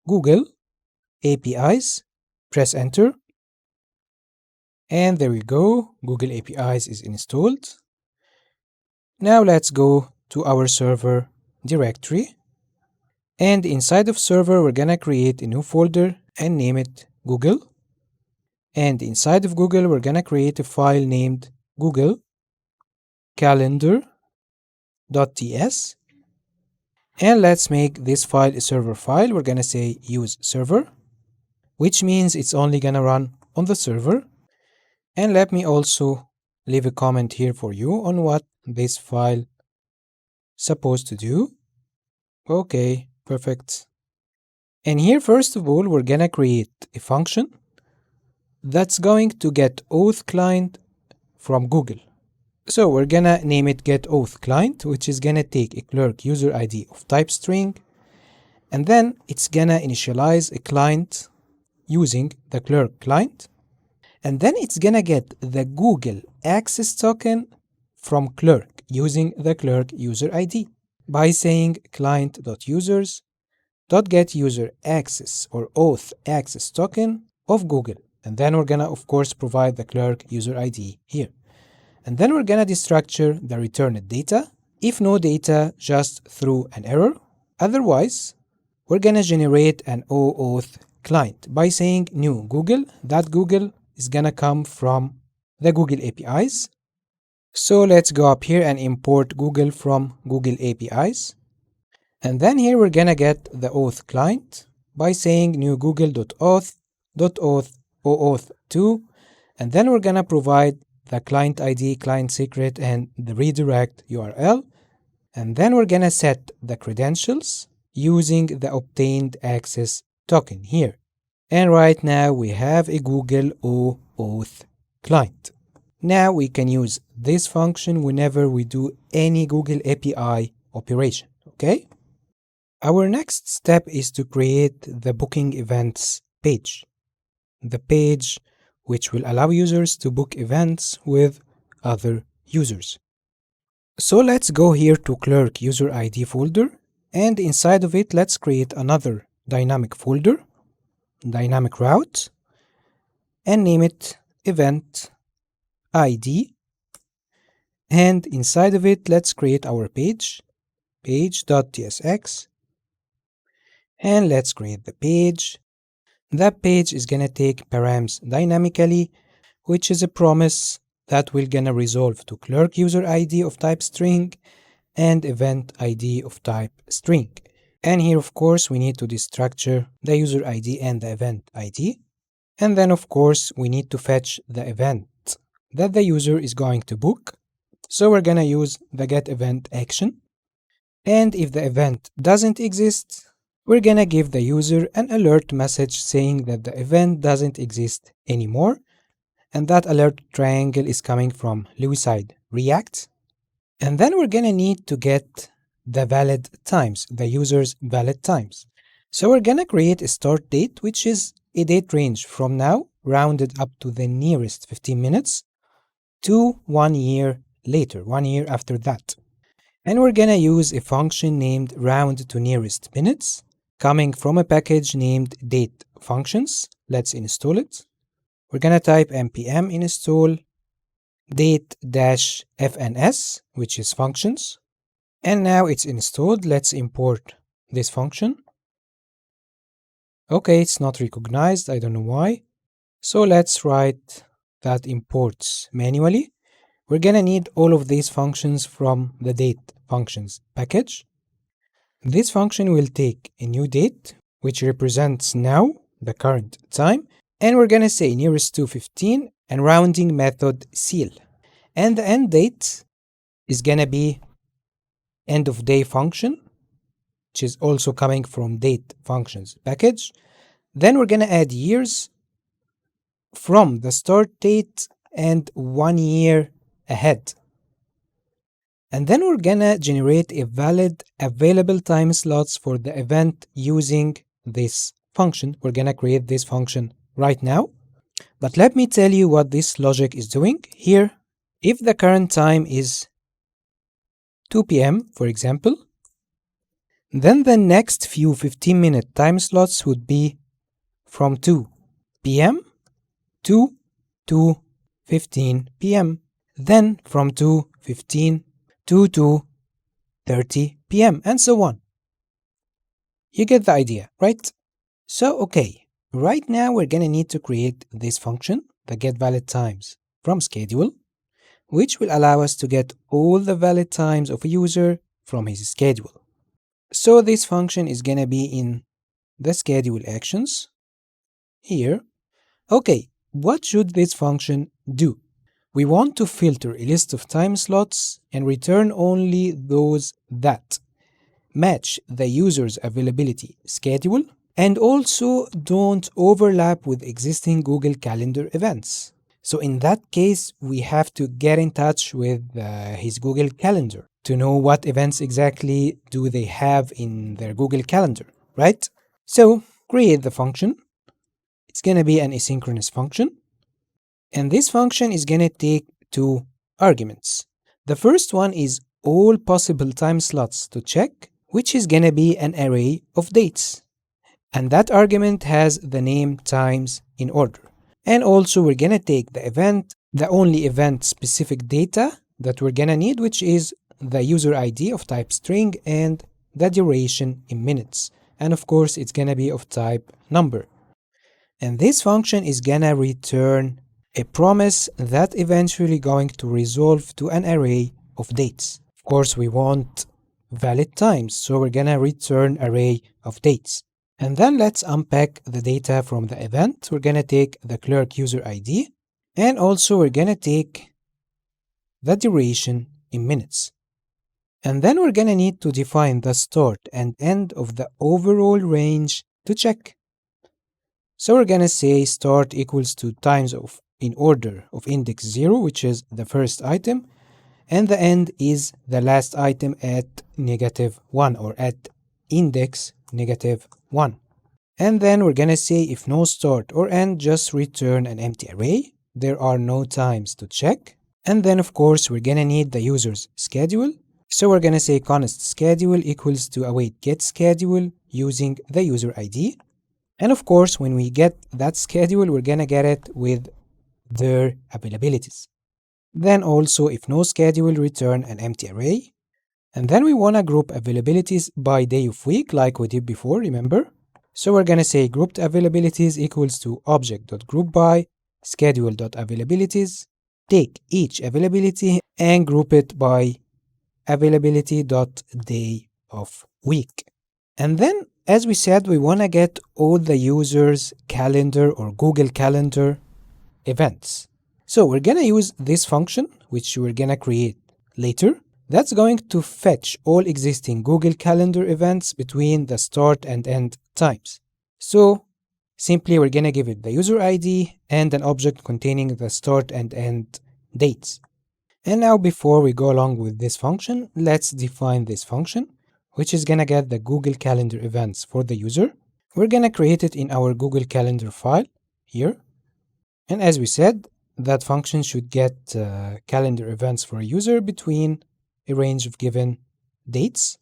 Google APIs, press enter. And there we go, Google APIs is installed. Now let's go to our server directory. And inside of server, we're gonna create a new folder and name it Google. And inside of Google, we're gonna create a file named Google Calendar.ts. And let's make this file a server file. We're gonna say use server, which means it's only gonna run on the server. And let me also leave a comment here for you on what this file supposed to do. Okay, perfect. And here, first of all, we're gonna create a function that's going to get auth client from Google. So we're gonna name it getAuthClient, which is gonna take a Clerk user ID of type string, and then it's gonna initialize a client using the Clerk client, and then it's gonna get the Google access token from Clerk using the Clerk user ID by saying client.users.getUser access or auth access token of Google. And then we're gonna, of course, provide the Clerk user ID here. And then we're gonna destructure the returned data. If no data, just throw an error. Otherwise, we're gonna generate an OAuth client by saying new Google. That Google is gonna come from the Google APIs. So let's go up here and import Google from Google APIs. And then here we're gonna get the auth client by saying new google.auth.auth OAuth2. And then we're gonna provide the client ID, client secret, and the redirect URL. And then we're gonna set the credentials using the obtained access token here. And right now we have a Google OAuth client. Now we can use this function whenever we do any Google API operation, okay? Our next step is to create the booking events page. The page which will allow users to book events with other users. So let's go here to Clerk user ID folder, and inside of it, let's create another dynamic folder, dynamic route, and name it event ID. And inside of it, let's create our page, page.tsx, and let's create the page. That page is gonna take params dynamically, which is a promise that we're gonna resolve to Clerk user ID of type string and event ID of type string. And here, of course, we need to destructure the user ID and the event ID. And then, of course, we need to fetch the event that the user is going to book. So we're gonna use the getEvent action. And if the event doesn't exist, we're gonna give the user an alert message saying that the event doesn't exist anymore. And that alert triangle is coming from Lewiside React. And then we're gonna need to get the valid times, the user's valid times. So we're gonna create a start date, which is a date range from now, rounded up to the nearest 15 minutes, to 1 year later, 1 year after that. And we're gonna use a function named round to nearest minutes, coming from a package named date functions. Let's install it. We're gonna type npm install date-fns, which is functions. And now it's installed. Let's import this function. Okay, it's not recognized. I don't know why. So let's write that imports manually. We're gonna need all of these functions from the date functions package. This function will take a new date, which represents now, the current time, and we're gonna say nearest to 15 and rounding method seal. And the end date is gonna be end of day function, which is also coming from date functions package. Then we're gonna add years from the start date and 1 year ahead. And then we're gonna generate a valid available time slots for the event using this function. We're gonna create this function right now. But let me tell you what this logic is doing here. If the current time is 2 p.m., for example, then the next few 15-minute time slots would be from 2 p.m. to 2:15 p.m. Then from 2:15 to 2:30 p.m. and so on. You get the idea, right? So, okay, right now we're gonna need to create this function, the getValidTimes from schedule, which will allow us to get all the valid times of a user from his schedule. So this function is gonna be in the schedule actions here. Okay, what should this function do? We want to filter a list of time slots and return only those that match the user's availability schedule and also don't overlap with existing Google Calendar events. So in that case, we have to get in touch with his Google Calendar to know what events exactly do they have in their Google Calendar, right? So create the function. It's gonna be an asynchronous function. And this function is gonna take two arguments. The first one is all possible time slots to check, which is gonna be an array of dates. And that argument has the name times in order. And also we're gonna take the event, the only event specific data that we're gonna need, which is the user ID of type string and the duration in minutes. And of course, it's gonna be of type number. And this function is gonna return a promise that eventually going to resolve to an array of dates. Of course, we want valid times, so we're gonna return array of dates. And then let's unpack the data from the event. We're gonna take the Clerk user ID, and also we're gonna take the duration in minutes. And then we're gonna need to define the start and end of the overall range to check. So we're gonna say start equals to times of in order of index 0, which is the first item, and the end is the last item at -1 or at index -1. And then we're gonna say if no start or end, just return an empty array. There are no times to check. And then of course we're gonna need the user's schedule. So we're gonna say const schedule equals to await get schedule using the user ID. And of course when we get that schedule, we're gonna get it with their availabilities. Then also if no schedule, return an empty array. And then we wanna group availabilities by day of week like we did before, remember? So we're gonna say grouped availabilities equals to object.groupBy schedule.availabilities. Take each availability and group it by availability.day of week. And then, as we said, we wanna get all the users' calendar or Google Calendar events. So we're gonna use this function, which we're gonna create later. That's going to fetch all existing Google Calendar events between the start and end times. So simply we're gonna give it the user ID and an object containing the start and end dates. And now before we go along with this function, let's define this function, which is gonna get the Google Calendar events for the user. We're gonna create it in our Google Calendar file here. And as we said, that function should get calendar events for a user between a range of given dates.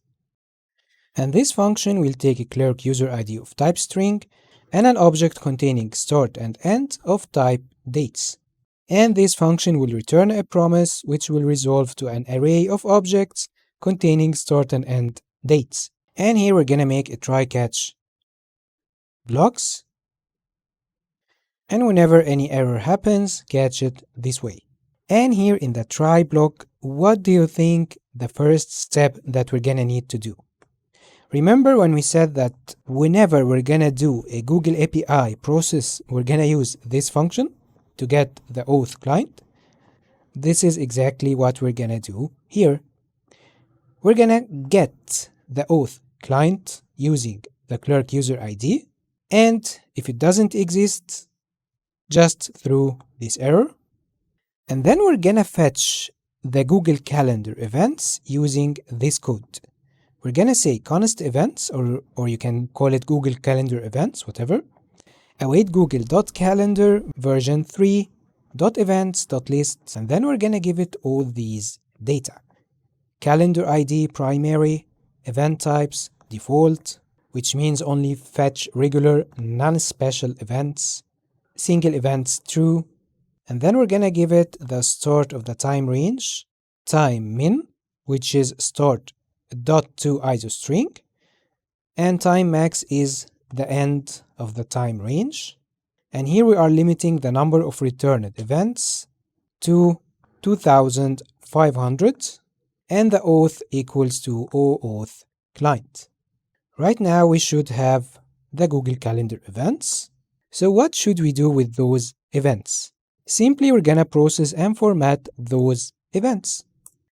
And this function will take a Clerk user ID of type string and an object containing start and end of type dates. And this function will return a promise which will resolve to an array of objects containing start and end dates. And here we're gonna make a try catch blocks, and whenever any error happens, catch it this way. And here in the try block, what do you think the first step that we're gonna need to do? Remember when we said that whenever we're gonna do a Google API process, we're gonna use this function to get the auth client? This is exactly what we're gonna do here. We're gonna get the auth client using the Clerk user ID, and if it doesn't exist, just throw this error. And then we're gonna fetch the Google Calendar events using this code. We're gonna say const events, or you can call it Google Calendar events, whatever. Await Google.calendar version 3.events.lists, and then we're gonna give it all these data. Calendar ID primary, event types default, which means only fetch regular non-special events, single events true, and then we're gonna give it the start of the time range, time min, which is start .to isostring, and time max is the end of the time range. And here we are limiting the number of returned events to 2500, and the auth equals to OAuth client. Right now we should have the Google Calendar events. So what should we do with those events? Simply we're gonna process and format those events.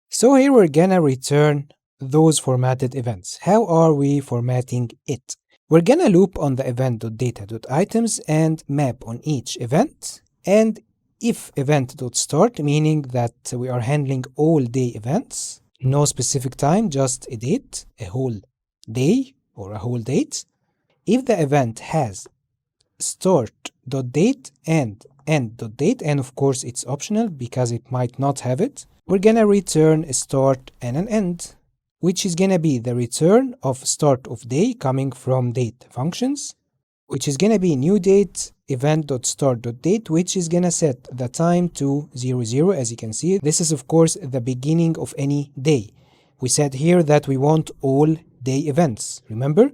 So here we're gonna return those formatted events. How are we formatting it? We're gonna loop on the event.data.items and map on each event, and if event.start, meaning that we are handling all day events, no specific time, just a date, a whole day or a whole date. If the event has start.date and end.date, and of course it's optional because it might not have it, we're gonna return a start and an end, which is gonna be the return of start of day coming from date functions, which is gonna be new date event.start.date, which is gonna set the time to 00. As you can see, this is of course the beginning of any day. We said here that we want all day events, remember?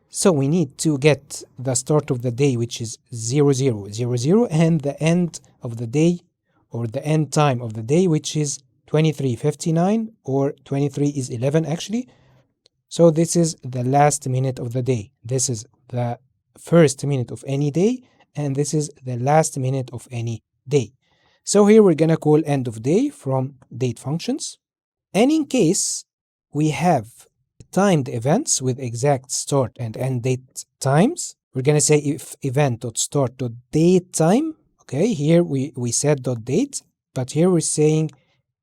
So we need to get the start of the day, which is 0000, and the end of the day, or the end time of the day, which is 23:59, or 23 is 11 actually. So this is the last minute of the day. This is the first minute of any day, and this is the last minute of any day. So here we're gonna call end of day from date functions. And in case we have timed events with exact start and end date times, we're gonna say if event.start.date time. Okay, here we said .date, but here we're saying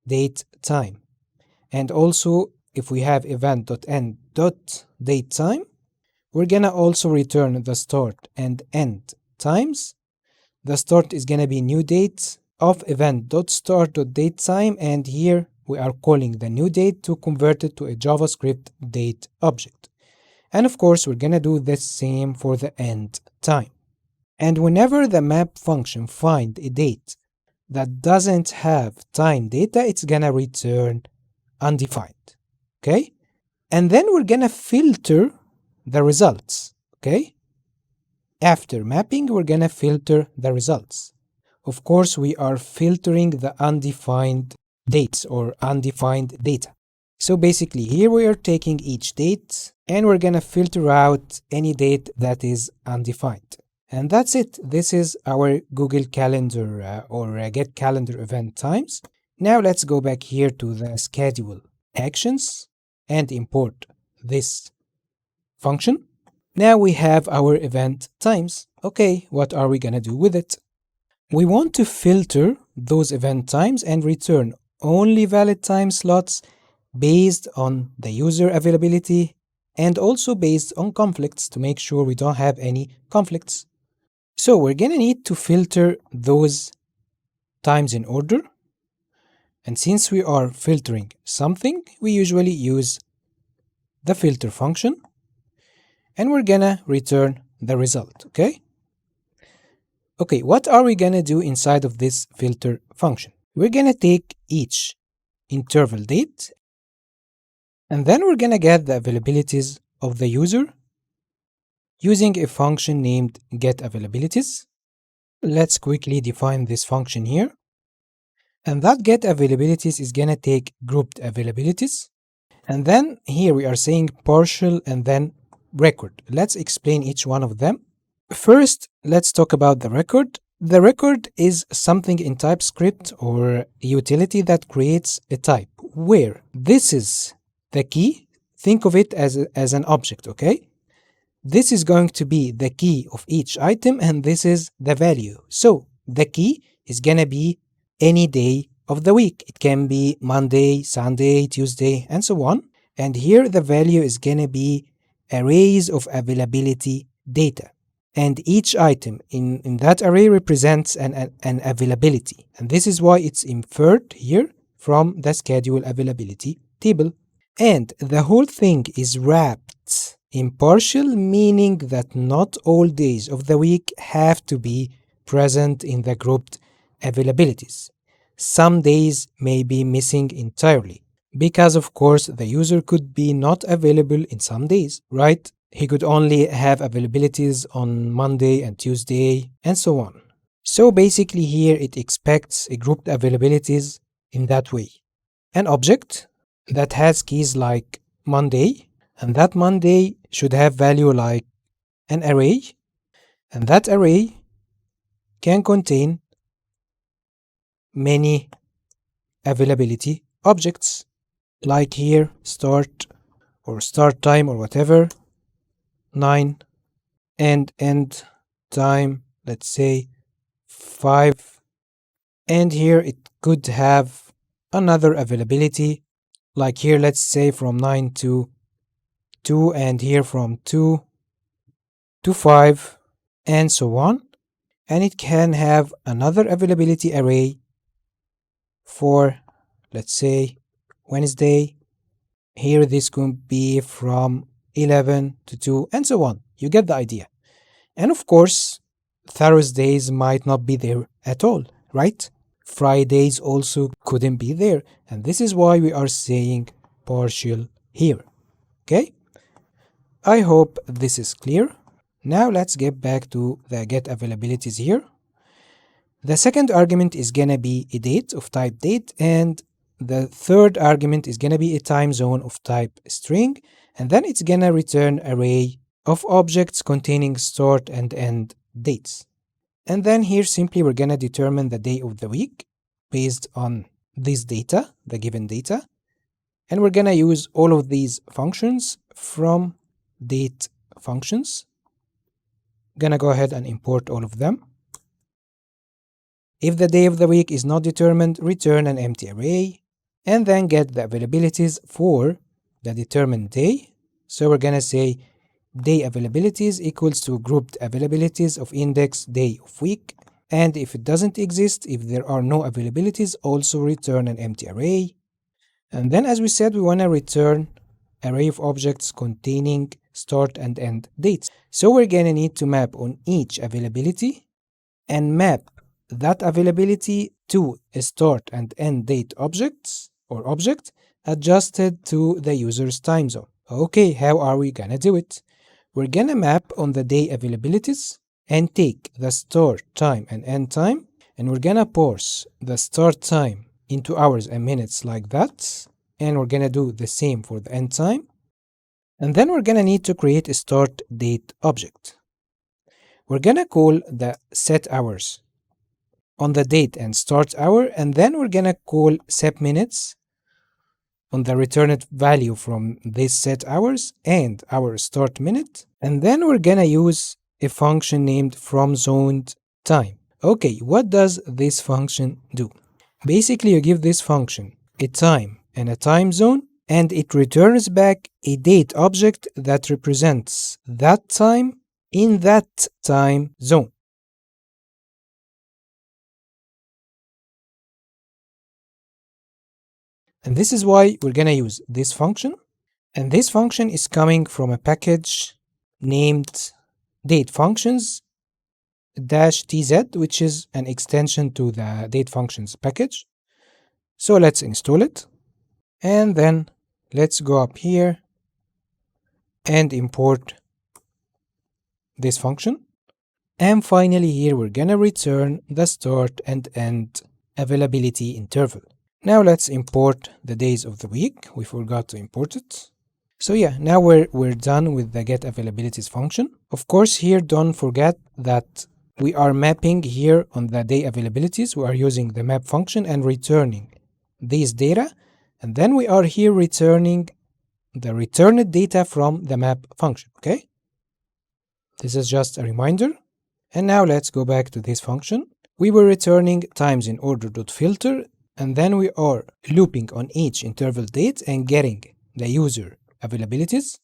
date time. And also if we have event.end.date time, we're gonna also return the start and end times. The start is gonna be new date of event.start.date time, and here we are calling the new date to convert it to a JavaScript date object. And of course we're gonna do the same for the end time. And whenever the map function find a date that doesn't have time data, it's gonna return undefined. Okay? And then we're gonna filter the results. Okay? After mapping, we're gonna filter the results. Of course, we are filtering the undefined dates or undefined data. So basically here we are taking each date and we're gonna filter out any date that is undefined. And that's it. This is our Google Calendar or Get Calendar event times. Now let's go back here to the schedule actions and import this function. Now we have our event times. Okay, what are we gonna do with it? We want to filter those event times and return only valid time slots based on the user availability and also based on conflicts to make sure we don't have any conflicts. So we're gonna need to filter those times in order. And since we are filtering something, we usually use the filter function and we're gonna return the result, okay? Okay, what are we gonna do inside of this filter function? We're gonna take each interval date and then we're gonna get the availabilities of the user using a function named getAvailabilities. Let's quickly define this function here. And that getAvailabilities is gonna take grouped availabilities. And then here we are saying partial and then record. Let's explain each one of them. First, let's talk about the record. The record is something in TypeScript or a utility that creates a type where this is the key. Think of it as an object, okay? This is going to be the key of each item and this is the value. So the key is gonna be any day of the week. It can be Monday, Sunday, Tuesday, and so on. And here the value is gonna be arrays of availability data. And each item in that array represents an availability. And this is why it's inferred here from the schedule availability table. And the whole thing is wrapped in partial, meaning that not all days of the week have to be present in the grouped availabilities. Some days may be missing entirely, because of course the user could be not available in some days, right? He could only have availabilities on Monday and Tuesday and so on. So basically here it expects a grouped availabilities in that way. An object that has keys like Monday, and that Monday should have value like an array, and that array can contain many availability objects like here start or start time or whatever, 9, and end time, let's say 5, and here it could have another availability like here, let's say from 9 to 2, and here from 2 to 5, and so on. And it can have another availability array for, let's say, Wednesday. Here this could be from 11 to 2, and so on. You get the idea. And of course, Thursdays might not be there at all, right? Fridays also couldn't be there, and this is why we are saying partial here. Okay? I hope this is clear. Now let's get back to the get availabilities here. The second argument is gonna be a date of type date, and the third argument is gonna be a time zone of type string, and then it's gonna return array of objects containing start and end dates. And then here simply we're gonna determine the day of the week based on this data, the given data, and we're gonna use all of these functions from date functions. Gonna go ahead and import all of them. If the day of the week is not determined, return an empty array, and then get the availabilities for the determined day. So we're gonna say day availabilities equals to grouped availabilities of index day of week, and if it doesn't exist, if there are no availabilities, also return an empty array. And then as we said, we want to return array of objects containing start and end dates. So we're gonna need to map on each availability and map that availability to a start and end date objects or object adjusted to the user's time zone. Okay, how are we gonna do it? We're gonna map on the day availabilities and take the start time and end time, and we're gonna parse the start time into hours and minutes like that, and we're gonna do the same for the end time. And then we're gonna need to create a start date object. We're gonna call the set hours on the date and start hour, and then we're gonna call set minutes on the returned value from this set hours and our start minute, and then we're gonna use a function named fromZonedTime. Okay, what does this function do? Basically, you give this function a time and a time zone, and it returns back a date object that represents that time in that time zone. And this is why we're gonna use this function. And this function is coming from a package named datefunctions-tz, which is an extension to the datefunctions package. So let's install it. And then let's go up here and import this function. And finally here we're gonna return the start and end availability interval. Now let's import the days of the week. We forgot to import it. So yeah, now we're done with the get availabilities function. Of course here don't forget that we are mapping here on the day availabilities. We are using the map function and returning these data, and then we are here returning the returned data from the map function, okay? This is just a reminder. And now let's go back to this function. We were returning times in order.filter, and then we are looping on each interval date and getting the user availabilities.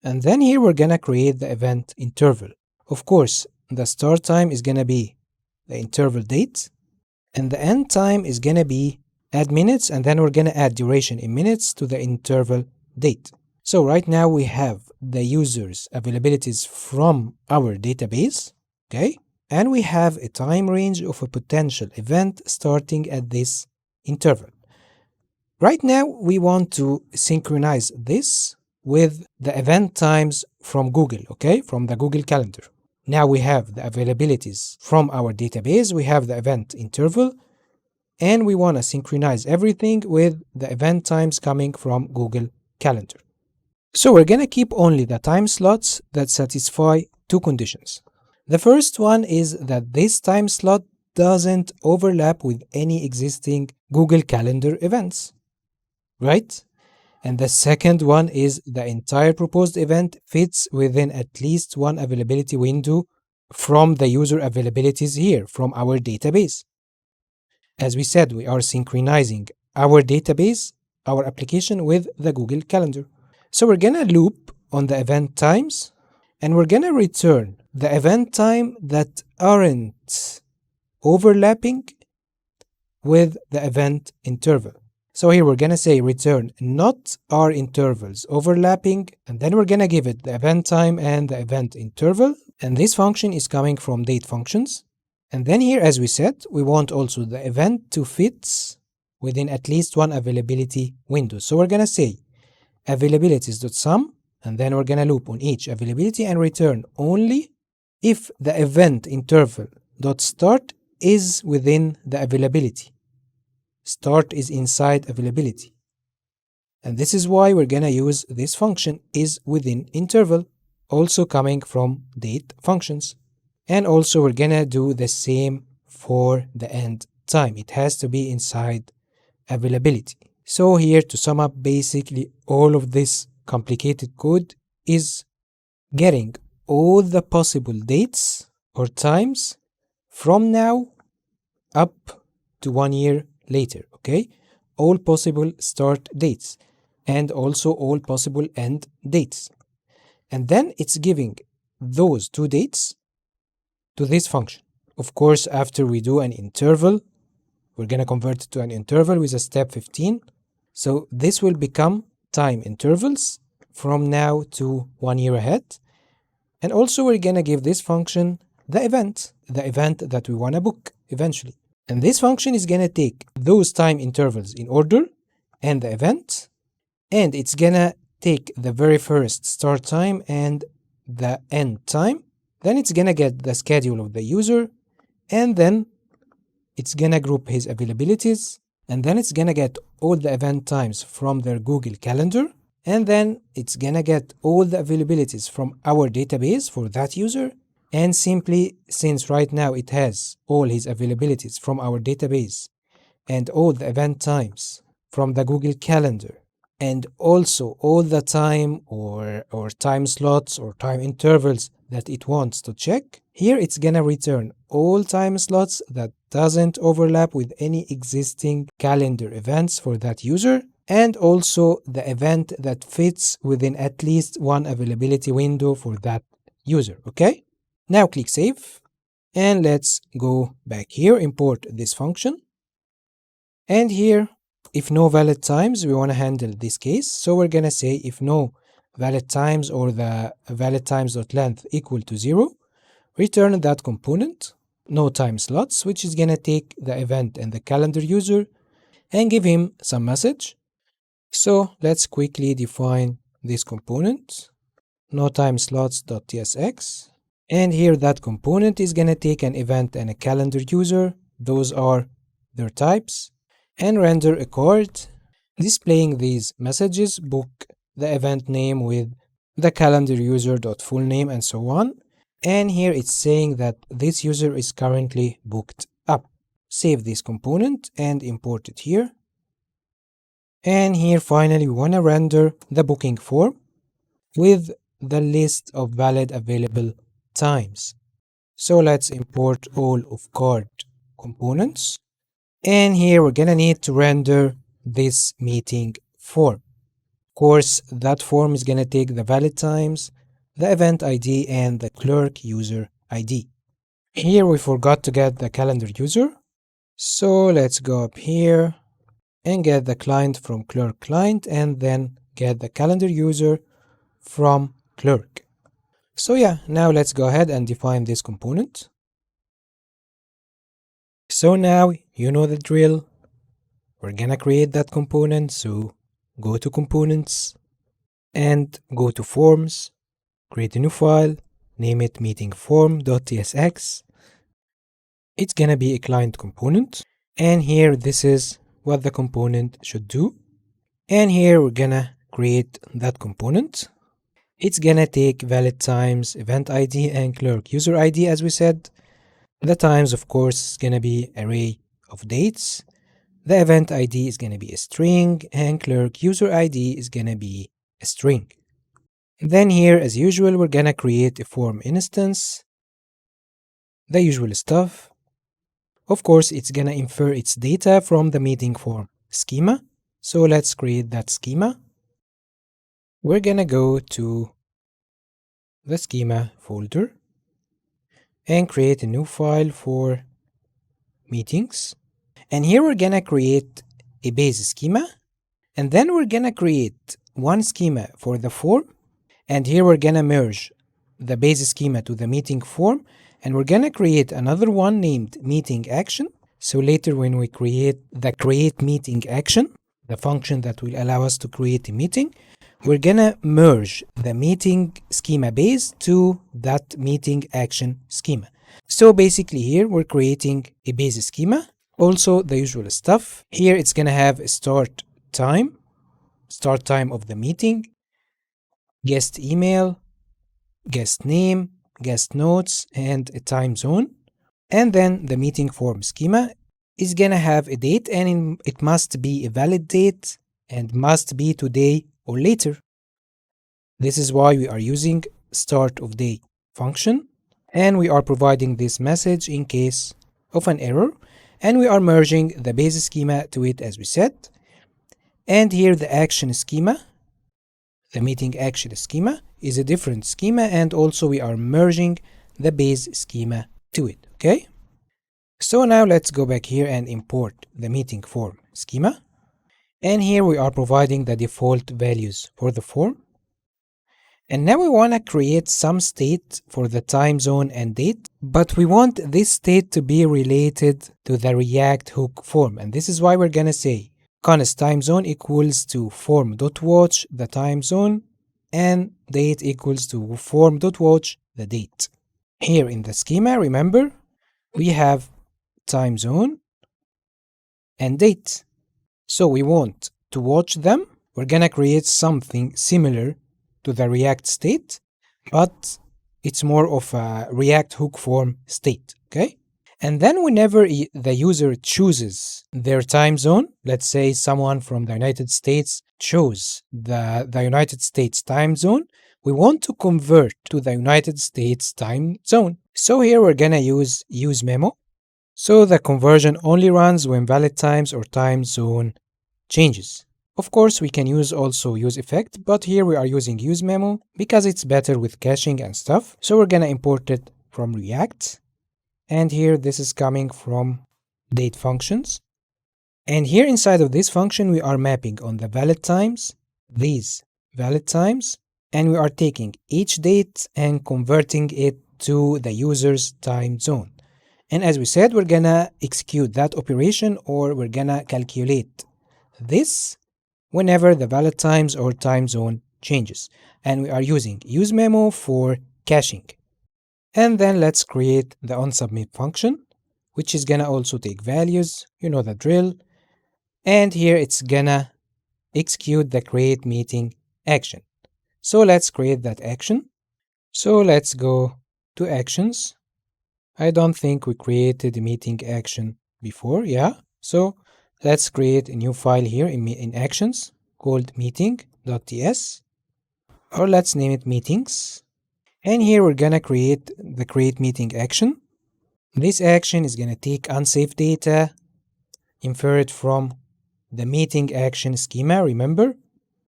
And then here we're gonna create the event interval. Of course, the start time is gonna be the interval date, and the end time is gonna be add minutes, and then we're gonna add duration in minutes to the interval date. So right now we have the user's availabilities from our database, okay? And we have a time range of a potential event starting at this interval. Right now we want to synchronize this with the event times from Google, okay? From the Google Calendar. Now we have the availabilities from our database, we have the event interval, and we want to synchronize everything with the event times coming from Google Calendar. So we're going to keep only the time slots that satisfy two conditions. The first one is that this time slot doesn't overlap with any existing Google Calendar events, right? And the second one is the entire proposed event fits within at least one availability window from the user availabilities here from our database. As we said, we are synchronizing our database, our application with the Google Calendar. So we're gonna loop on the event times, and we're gonna return the event time that aren't overlapping with the event interval. So here we're gonna say return not are intervals overlapping, and then we're gonna give it the event time and the event interval, and this function is coming from date functions. And then here, as we said, we want also the event to fit within at least one availability window. So we're gonna say availabilities.sum, and then we're gonna loop on each availability and return only if the event interval.start is within the availability. Start is inside availability. And this is why we're gonna use this function is within interval, also coming from date functions. And also we're gonna do the same for the end time. It has to be inside availability. So here, to sum up, basically all of this complicated code is getting all the possible dates or times from now up to 1 year later, okay? All possible start dates and also all possible end dates. And then it's giving those two dates to this function. Of course, after we do an interval, we're gonna convert it to an interval with a step 15. So this will become time intervals from now to 1 year ahead. And also we're gonna give this function the event that we wanna book eventually. And this function is gonna take those time intervals in order and the event, and it's gonna take the very first start time and the end time. Then it's gonna get the schedule of the user, and then it's gonna group his availabilities, and then it's gonna get all the event times from their Google Calendar, and then it's gonna get all the availabilities from our database for that user. And simply, since right now it has all his availabilities from our database and all the event times from the Google Calendar, and also all the time or time slots or time intervals that it wants to check, here it's gonna return all time slots that doesn't overlap with any existing calendar events for that user, and also the event that fits within at least one availability window for that user, okay? Now click Save, and let's go back here, import this function. And here, if no valid times, we want to handle this case. So we're going to say if no valid times or the valid times.length equal to 0, return that component, no time slots, which is going to take the event and the calendar user and give him some message. So let's quickly define this component, no time slots.tsx. And here that component is gonna take an event and a calendar user, those are their types, and render a card displaying these messages, book the event name with the calendar user.fullname and so on. And here it's saying that this user is currently booked up. Save this component and import it here. And here finally we want to render the booking form with the list of valid available times. So let's import all of card components. And here we're gonna need to render this meeting form. Of course, that form is gonna take the valid times, the event ID, and the clerk user ID. Here we forgot to get the calendar user. So let's go up here and get the client from clerk client and then get the calendar user from clerk. So yeah, now let's go ahead and define this component. So now you know the drill. We're gonna create that component, so go to components and go to forms, create a new file, name it meetingform.tsx. It's gonna be a client component, and here this is what the component should do. And here we're gonna create that component. It's gonna take valid times, event ID, and clerk user ID as we said. The times, of course, is gonna be array of dates. The event ID is gonna be a string, and clerk user ID is gonna be a string. Then here, as usual, we're gonna create a form instance, the usual stuff. Of course, it's gonna infer its data from the meeting form schema. So let's create that schema. We're gonna go to the schema folder and create a new file for meetings. And here we're gonna create a base schema, and then we're gonna create one schema for the form, and here we're gonna merge the base schema to the meeting form, and we're gonna create another one named meeting action. So later when we create the create meeting action, the function that will allow us to create a meeting, we're gonna merge the meeting schema base to that meeting action schema. So basically here we're creating a base schema. Also the usual stuff. Here it's gonna have a start time of the meeting, guest email, guest name, guest notes, and a time zone. And then the meeting form schema is gonna have a date, and it must be a valid date and must be today or later. This is why we are using start of day function, and we are providing this message in case of an error, and we are merging the base schema to it as we said. And here the action schema, the meeting action schema, is a different schema, and also we are merging the base schema to it, okay? So now let's go back here and import the meeting form schema. And here we are providing the default values for the form. And now we want to create some state for the time zone and date, but we want this state to be related to the React hook form. And this is why we're going to say const time zone equals to form.watch the time zone and date equals to form.watch the date. Here in the schema, remember, we have time zone and date. So we want to watch them. We're going to create something similar to the React state, but it's more of a React hook form state, okay? And then whenever the user chooses their time zone, let's say someone from the United States chose the United States time zone, we want to convert to the United States time zone. So here we're gonna use memo. So the conversion only runs when valid times or time zone changes. Of course, we can also use effect, but here we are using use memo because it's better with caching and stuff. So we're gonna import it from React. And here this is coming from date functions. And here inside of this function, we are mapping on the valid times, these valid times, and we are taking each date and converting it to the user's time zone. And as we said, we're gonna execute that operation, or we're gonna calculate this whenever the valid times or time zone changes. And we are using use memo for caching. And then let's create the onSubmit function, which is gonna also take values, you know the drill. And here it's gonna execute the create meeting action. So let's create that action. So let's go to actions. I don't think we created a meeting action before, yeah. So let's create a new file here in actions called meeting.ts, or let's name it meetings. And here we're gonna create the create meeting action. This action is gonna take unsafe data, infer it from the meeting action schema, remember?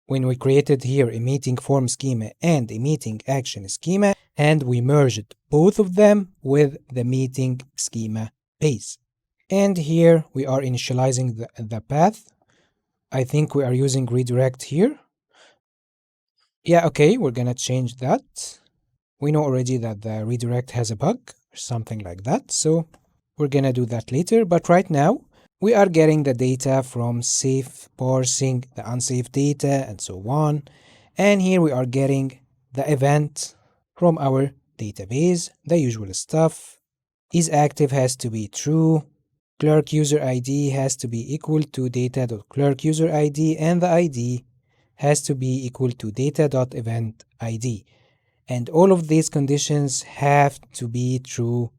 When we created here a meeting form schema and a meeting action schema, and we merged both of them with the meeting schema base. And here we are initializing the path. I think we are using redirect here. Yeah, okay, we're gonna change that. We know already that the redirect has a bug or something like that, so we're gonna do that later. But right now, we are getting the data from safe parsing, the unsafe data, and so on. And here we are getting the event from our database, the usual stuff. Is active has to be true. Clerk user ID has to be equal to data.clerk user ID, and the ID has to be equal to data.event ID. And all of these conditions have to be true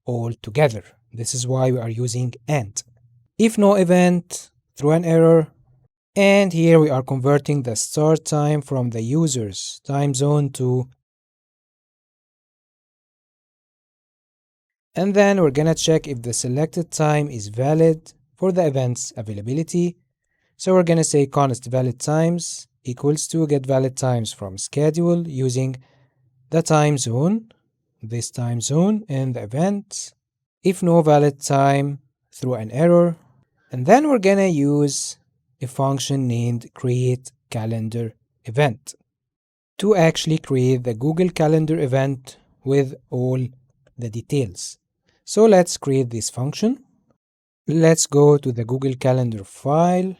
all together. This is why we are using AND. If no event, throw an error. And here we are converting the start time from the user's time zone to. And then we're gonna check if the selected time is valid for the event's availability. So we're gonna say const valid times equals to get valid times from schedule using the time zone, this time zone, and the event. If no valid time, throw an error. And then we're gonna use a function named create calendar event to actually create the Google Calendar event with all the details. So let's create this function. Let's go to the Google Calendar file.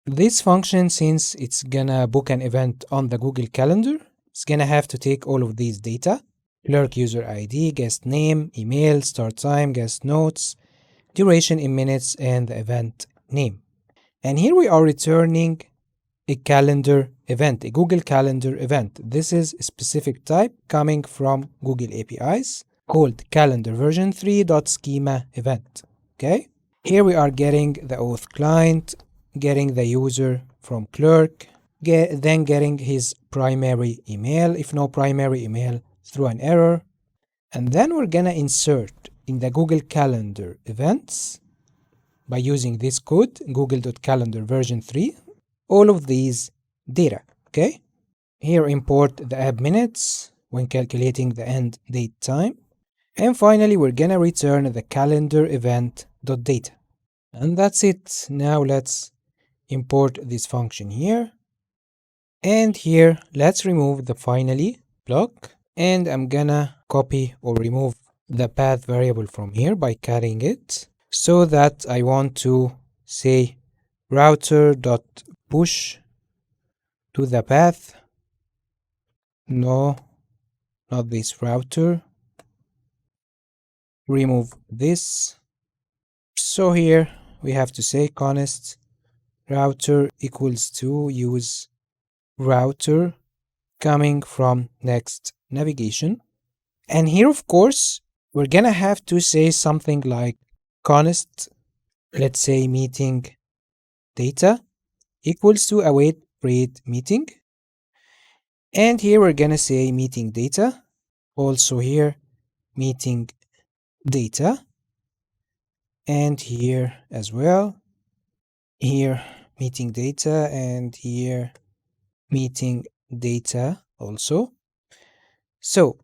This function, since it's gonna book an event on the Google Calendar, it's gonna have to take all of these data: clerk user ID, guest name, email, start time, guest notes, duration in minutes, and the event name. And here we are returning a calendar event, a Google Calendar event. This is a specific type coming from Google APIs called calendar version 3.schema event. Okay? Here we are getting the auth client, getting the user from Clerk, then getting his primary email. If no primary email, throw an error. And then we're gonna insert in the Google Calendar events by using this code, google.calendar version 3, all of these data, okay? Here import the app minutes when calculating the end date time. And finally, we're gonna return the calendar event.data. And that's it. Now let's import this function here. And here, let's remove the finally block. And I'm gonna copy or remove the path variable from here by cutting it, so that I want to say router.push to the path. No, not this router. Remove this. So here we have to say const router equals to use router coming from next navigation. And here, of course, we're gonna have to say something like const, let's say meeting data equals to await create meeting. And here we're gonna say meeting data, also here meeting data, and here as well, here meeting data, and here meeting data also. So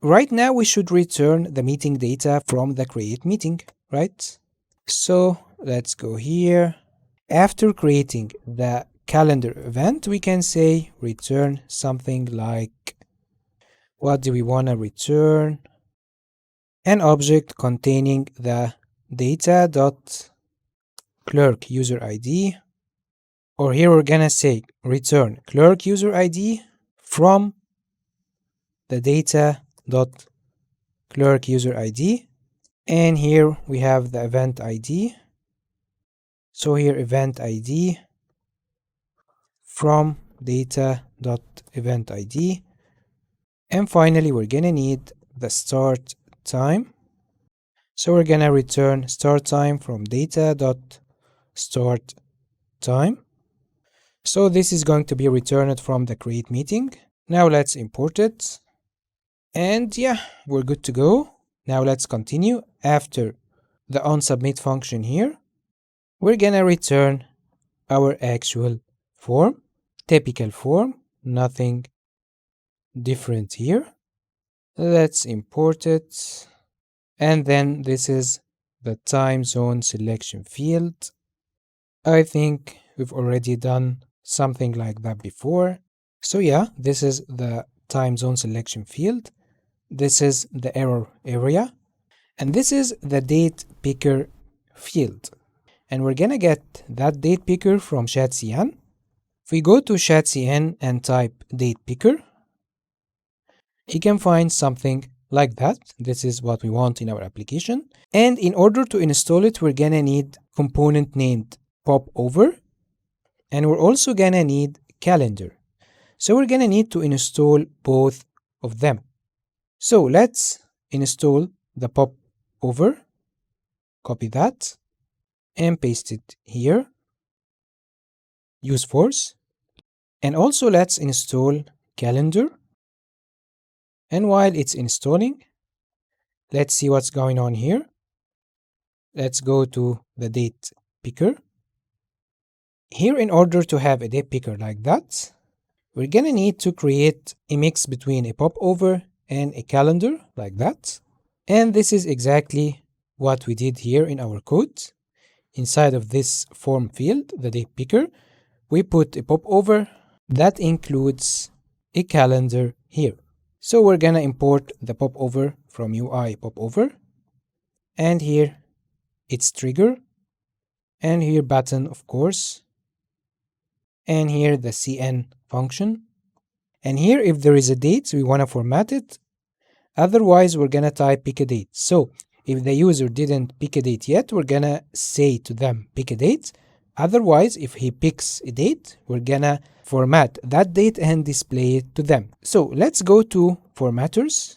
right now we should return the meeting data from the create meeting, right? So let's go here. After creating the calendar event, we can say return something like, what do we want to return? An object containing the data.clerk user ID, or here we're gonna say return clerk user ID from the data.clerk Clerk user ID, and here we have the event ID. So here event ID from data.event ID, and finally we're gonna need the start time. So we're gonna return start time from data.start time. So this is going to be returned from the create meeting. Now let's import it. And yeah, we're good to go. Now let's continue. After the onSubmit function here, we're gonna return our actual form, typical form, nothing different here. Let's import it. And then this is the time zone selection field. I think we've already done something like that before. So yeah, this is the time zone selection field. This is the error area. And this is the date picker field. And we're gonna get that date picker from ShadCN. If we go to ShadCN and type date picker, you can find something like that. This is what we want in our application. And in order to install it, we're gonna need component named popover, and we're also gonna need calendar. So we're gonna need to install both of them. So let's install the popover, copy that, and paste it here. Use force. And also let's install calendar. And while it's installing, let's see what's going on here. Let's go to the date picker. Here, in order to have a date picker like that, we're gonna need to create a mix between a popover and a calendar like that. And this is exactly what we did here in our code. Inside of this form field, the date picker, we put a popover that includes a calendar here. So we're gonna import the popover from UI popover, and here it's trigger, and here button, of course, and here the cn function. And here, if there is a date, we wanna format it. Otherwise, we're gonna type pick a date. So if the user didn't pick a date yet, we're gonna say to them pick a date. Otherwise, if he picks a date, we're gonna format that date and display it to them. So let's go to formatters.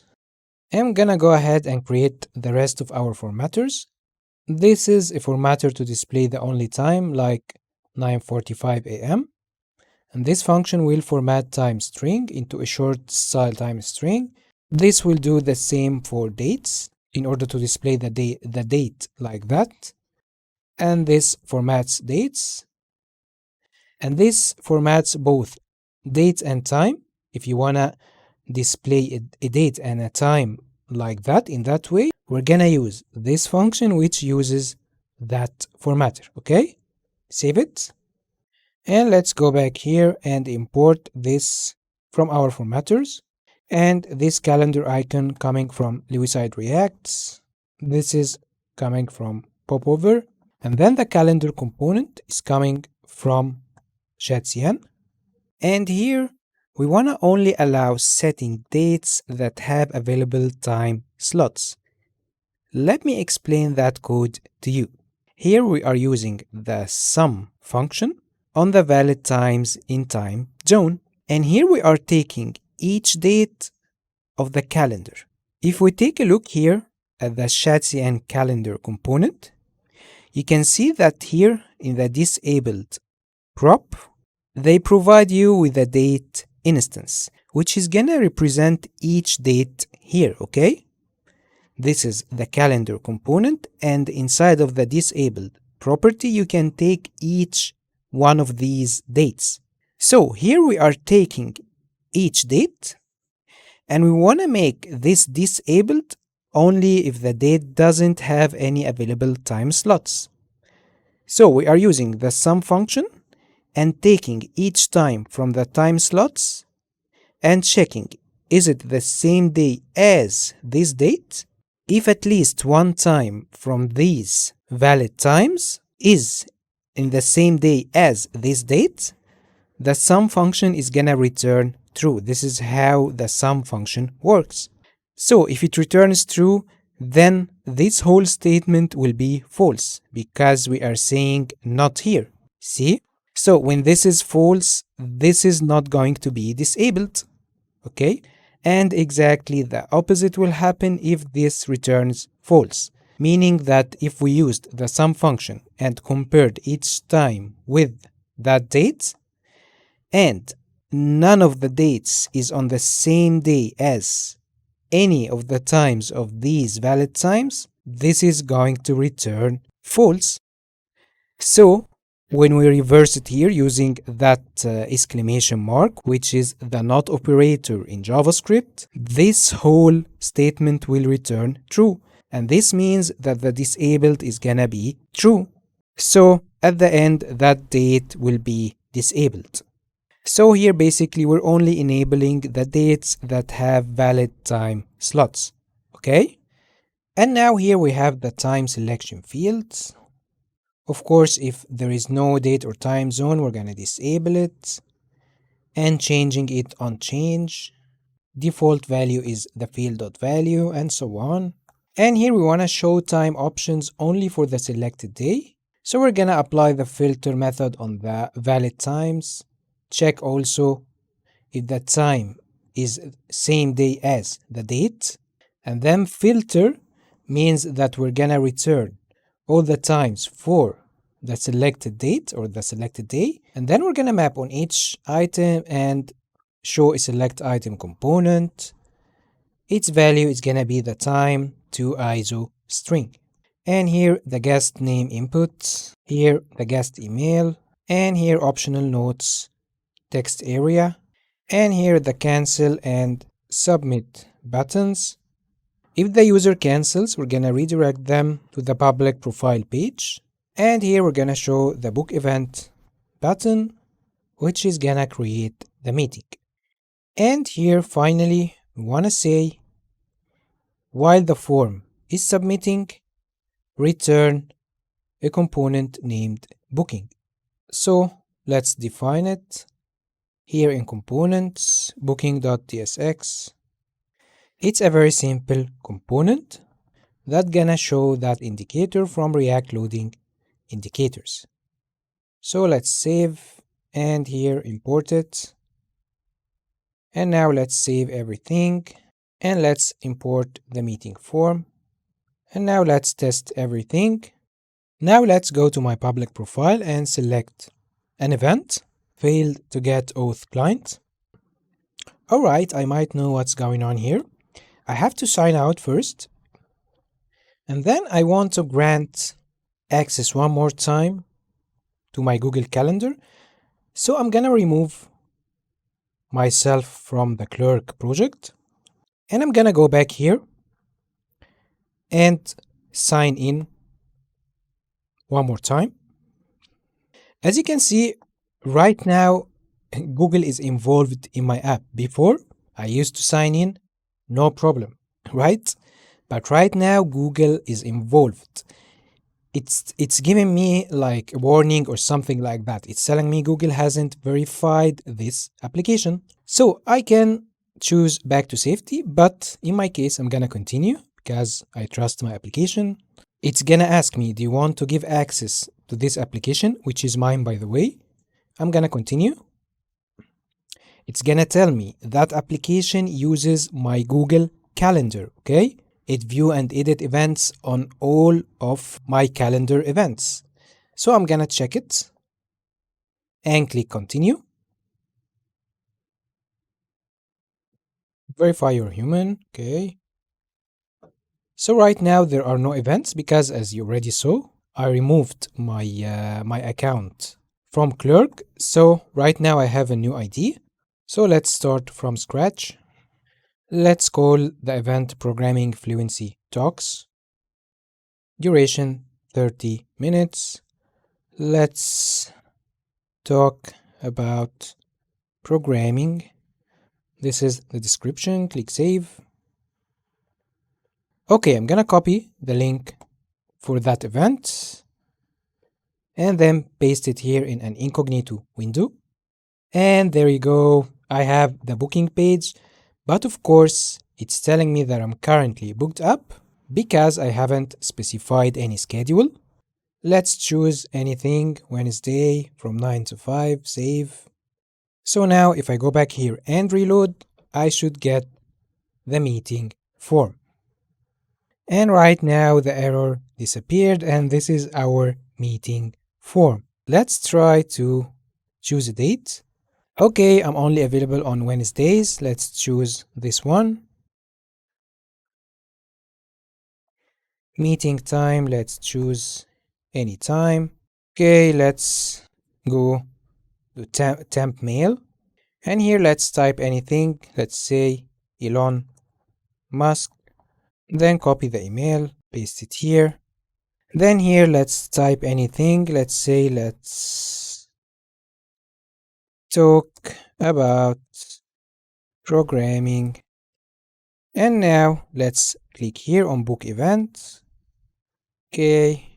I'm gonna go ahead and create the rest of our formatters. This is a formatter to display the only time, like 9:45 a.m. And this function will format time string into a short style time string. This will do the same for dates in order to display the date like that. And this formats dates. And this formats both date and time. If you wanna display a date and a time like that, in that way, we're gonna use this function which uses that formatter, okay? Save it. And let's go back here and import this from our formatters. And this calendar icon coming from Lewiside Reacts. This is coming from popover. And then the calendar component is coming from ShadCN. And here we want to only allow setting dates that have available time slots. Let me explain that code to you. Here we are using the sum function on the valid times in time zone. And here we are taking each date of the calendar. If we take a look here at the ShadCN calendar component, you can see that here in the disabled prop, they provide you with a date instance, which is gonna represent each date here, okay? This is the calendar component, and inside of the disabled property, you can take each one of these dates. So here we are taking each date, and we want to make this disabled only if the date doesn't have any available time slots. So we are using the sum function and taking each time from the time slots and checking, is it the same day as this date? If at least one time from these valid times is in the same day as this date, the sum function is gonna return true. This is how the sum function works. So if it returns true, then this whole statement will be false because we are saying not here. See? So when this is false, this is not going to be disabled. Okay? And exactly the opposite will happen if this returns false, meaning that if we used the sum function and compared each time with that date, and none of the dates is on the same day as any of the times of these valid times, this is going to return false. So when we reverse it here using that exclamation mark, which is the not operator in JavaScript, this whole statement will return true. And this means that the disabled is gonna be true. So at the end, that date will be disabled. So here basically we're only enabling the dates that have valid time slots. Okay? And now here we have the time selection fields. Of course, if there is no date or time zone, we're going to disable it and changing it on change. Default value is the field.value and so on. And here we want to show time options only for the selected day. So we're going to apply the filter method on the valid times. Check also if the time is same day as the date. And then filter means that we're going to return all the times for the selected date or the selected day, and then we're going to map on each item and show a select item component. Its value is going to be the time to ISO string. And here the guest name input, here the guest email, and here optional notes text area, and here the cancel and submit buttons. If the user cancels, we're gonna redirect them to the public profile page. And here we're gonna show the book event button, which is gonna create the meeting. And here finally, we wanna say, while the form is submitting, return a component named booking. So let's define it. Here in components, booking.tsx. It's a very simple component that's gonna show that indicator from React loading indicators. So let's save and here import it. And now let's save everything and let's import the meeting form. And now let's test everything. Now let's go to my public profile and select an event. Failed to get auth client. Alright, I might know what's going on here. I have to sign out first. And then I want to grant access one more time to my Google Calendar. So I'm gonna remove myself from the Clerk project. And I'm gonna go back here and sign in one more time. As you can see, right now, Google is involved in my app. Before, I used to sign in, no problem, right? But right now, Google is involved. It's giving me like a warning or something like that. It's telling me Google hasn't verified this application. So I can choose back to safety, but in my case, I'm gonna continue because I trust my application. It's gonna ask me, do you want to give access to this application, which is mine, by the way? I'm gonna continue. It's gonna tell me that application uses my Google Calendar, okay? It view and edit events on all of my calendar events. So I'm gonna check it and click continue. Verify you're human, okay. So right now there are no events because as you already saw, I removed my account from Clerk. So right now I have a new ID. So let's start from scratch. Let's call the event Programming Fluency Talks. Duration 30 minutes. Let's talk about programming. This is the description. Click Save. Okay, I'm gonna copy the link for that event and then paste it here in an incognito window. And there you go. I have the booking page, but of course, It's telling me that I'm currently booked up because I haven't specified any schedule. Let's choose anything, Wednesday from 9 to 5, save. So now if I go back here and reload, I should get the meeting form. And right now the error disappeared and this is our meeting form. Let's try to choose a date. Okay, I'm only available on Wednesdays. Let's choose this one. Meeting time, let's choose any time. Okay, let's go to temp mail. And here let's type anything. Let's say Elon Musk. Then copy the email, paste it here. Then here let's type anything. Let's say let's talk about programming. And now let's click here on book event. Okay,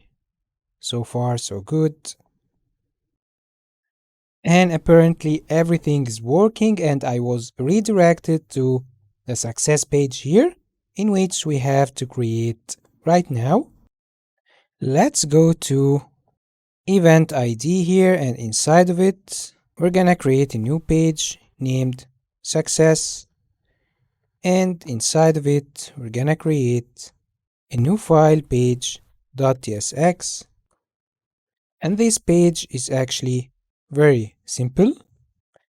so far so good. And apparently everything is working and I was redirected to the success page here, in which we have to create right now. Let's go to event ID here, and inside of it we're gonna create a new page named success, and inside of it we're gonna create a new file page .tsx, and this page is actually very simple.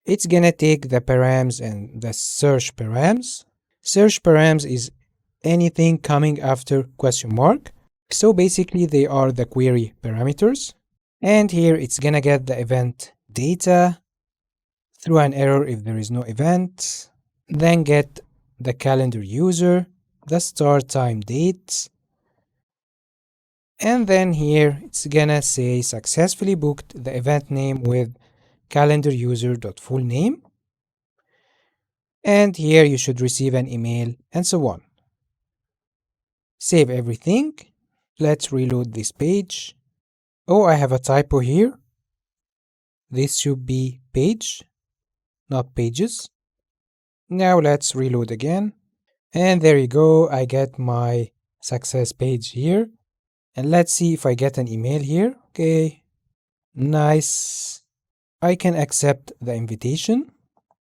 It's gonna take the params and the search params. Search params is anything coming after question mark. So basically they are the query parameters. And here it's gonna get the event data, throw an error if there is no event, then get the calendar user, the start time date, and then here it's gonna say successfully booked the event name with calendar user.fullname. And here you should receive an email and so on. Save everything. Let's reload this page. Oh, I have a typo here. This should be page, not pages. Now let's reload again. And there you go, I get my success page here. And let's see if I get an email here. Okay, nice. I can accept the invitation.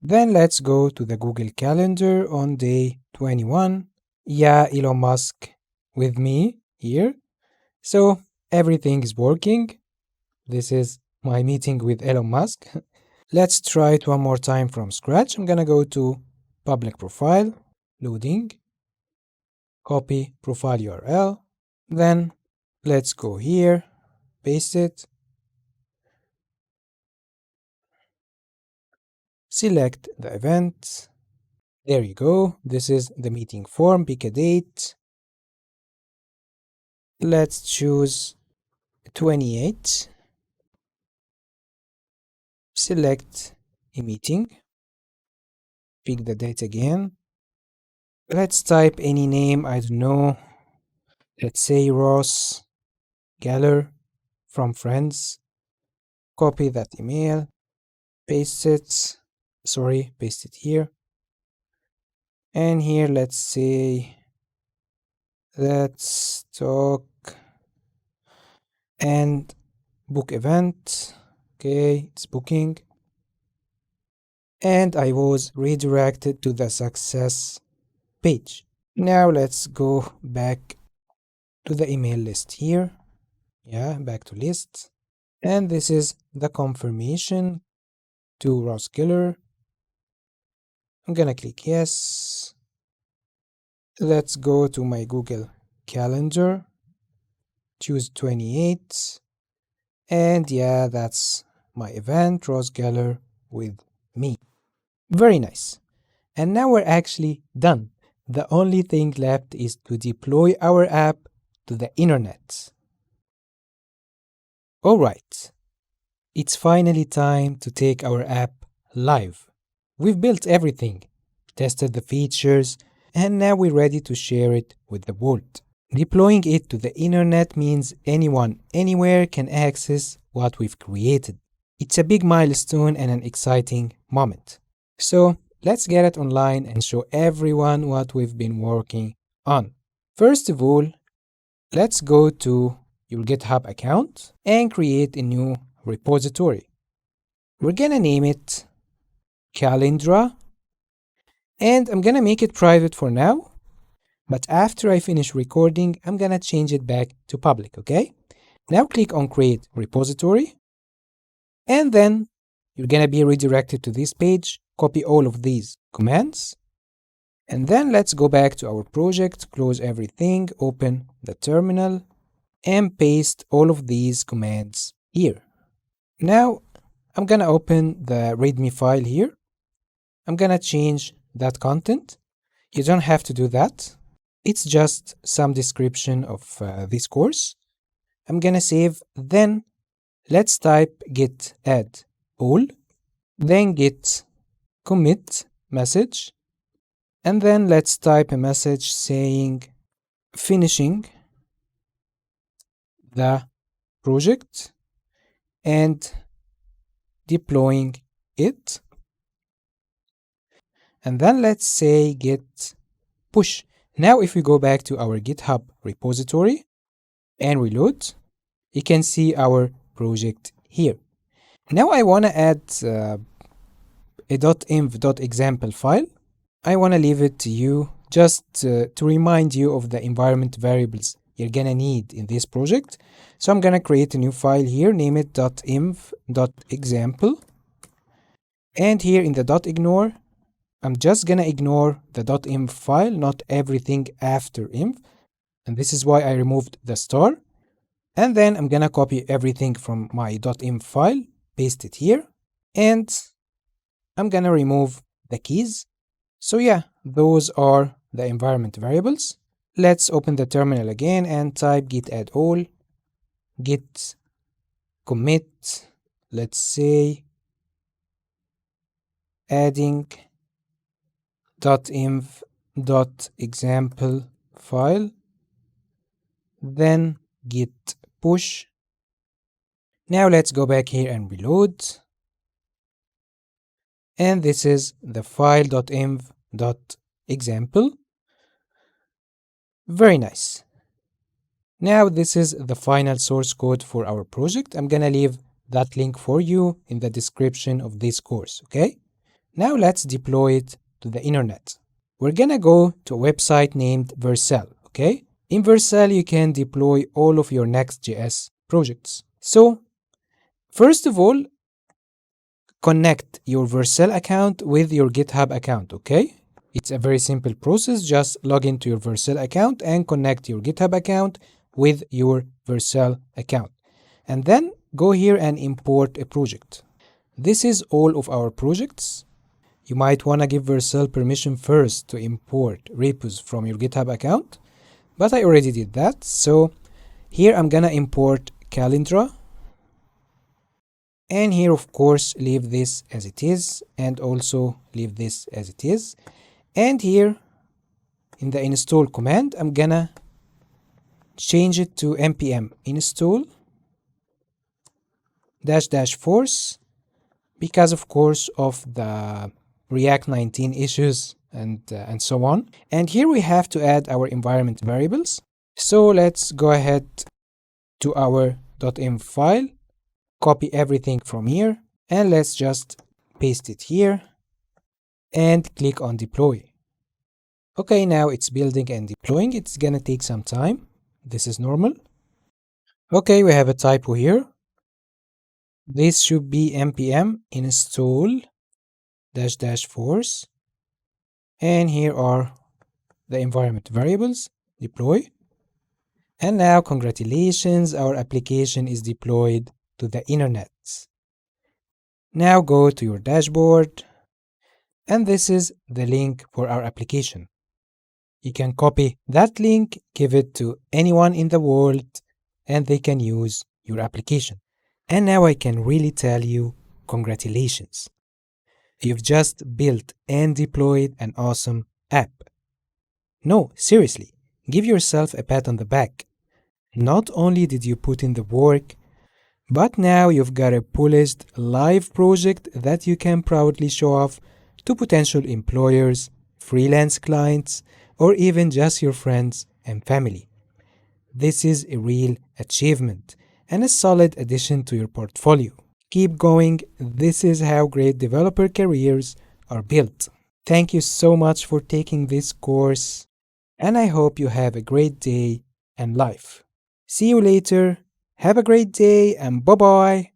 Then let's go to the Google Calendar on day 21. Yeah, Elon Musk with me here. So everything is working. This is my meeting with Elon Musk. Let's try it one more time from scratch. I'm gonna go to public profile, loading, copy profile URL. Then let's go here, paste it, select the event. There you go. This is the meeting form. Pick a date. Let's choose 28. Select a meeting. Pick the date again. Let's type any name. I don't know. Let's say Ross Geller from Friends. Copy that email. Paste it. Sorry, paste it here. And here, let's say, let's talk and book event. Okay, it's booking. And I was redirected to the success page. Now let's go back to the email list here. Yeah, back to list. And this is the confirmation to Ross Geller. I'm gonna click yes. Let's go to my Google Calendar. Choose 28. And yeah, that's my event, Ross Geller with me. Very nice. And now we're actually done. The only thing left is to deploy our app to the internet. Alright, it's finally time to take our app live. We've built everything, tested the features, and now we're ready to share it with the world. Deploying it to the internet means anyone, anywhere can access what we've created. It's a big milestone and an exciting moment. So Let's get it online and show everyone what we've been working on. First of all, let's go to your GitHub account and create a new repository. We're gonna name it Calendra, and I'm gonna make it private for now, but after I finish recording, I'm gonna change it back to public, okay? Now click on Create Repository, and then you're gonna be redirected to this page. Copy all of these commands, and then let's go back to our project, close everything, open the terminal, and paste all of these commands here. Now, I'm gonna open the README file here. I'm gonna change that content. You don't have to do that. It's just some description of this course. I'm gonna save, then let's type git add all, then git commit message, and then let's type a message saying finishing the project and deploying it, and then let's say git push. Now if we go back to our GitHub repository and reload, you can see our project here. Now I want to add a .env.example file. I want to leave it to you just to remind you of the environment variables you're gonna need in this project. So I'm gonna create a new file here, name it .env.example, and here in the .ignore, I'm just gonna ignore the .env file, not everything after env, and this is why I removed the star. And then I'm gonna copy everything from my .env file, paste it here, and I'm gonna remove the keys. So yeah, those are the environment variables. Let's open the terminal again and type git add all, git commit, let's say adding .env.example file, then git push. Now let's go back here and reload. And this is the file .env.example. Very nice. Now this is the final source code for our project. I'm gonna leave that link for you in the description of this course, okay? Now let's deploy it to the internet. We're gonna go to a website named Vercel, okay? In Vercel, you can deploy all of your Next.js projects. So, first of all, connect your Vercel account with your GitHub account, okay? It's a very simple process. Just log into your Vercel account and connect your GitHub account with your Vercel account. And then go here and import a project. This is all of our projects. You might want to give Vercel permission first to import repos from your GitHub account, but I already did that. So here I'm gonna import Calendra, and here of course leave this as it is, and also leave this as it is. And here in the install command, I'm gonna change it to npm install -- force, because of course of the React 19 issues and so on. And here we have to add our environment variables. So let's go ahead to our .env file, copy everything from here, and let's just paste it here and click on deploy. Okay, now it's building and deploying. It's gonna take some time. This is normal. Okay, we have a typo here. This should be npm install -- force, and here are the environment variables, deploy. And now congratulations, our application is deployed to the internet. Now go to your dashboard, and this is the link for our application. You can copy that link, give it to anyone in the world, and they can use your application. And now I can really tell you, congratulations. You've just built and deployed an awesome app. No, seriously, give yourself a pat on the back. Not only did you put in the work, but now you've got a polished live project that you can proudly show off to potential employers, freelance clients, or even just your friends and family. This is a real achievement and a solid addition to your portfolio. Keep going, this is how great developer careers are built. Thank you so much for taking this course, and I hope you have a great day and life. See you later, have a great day, and bye-bye!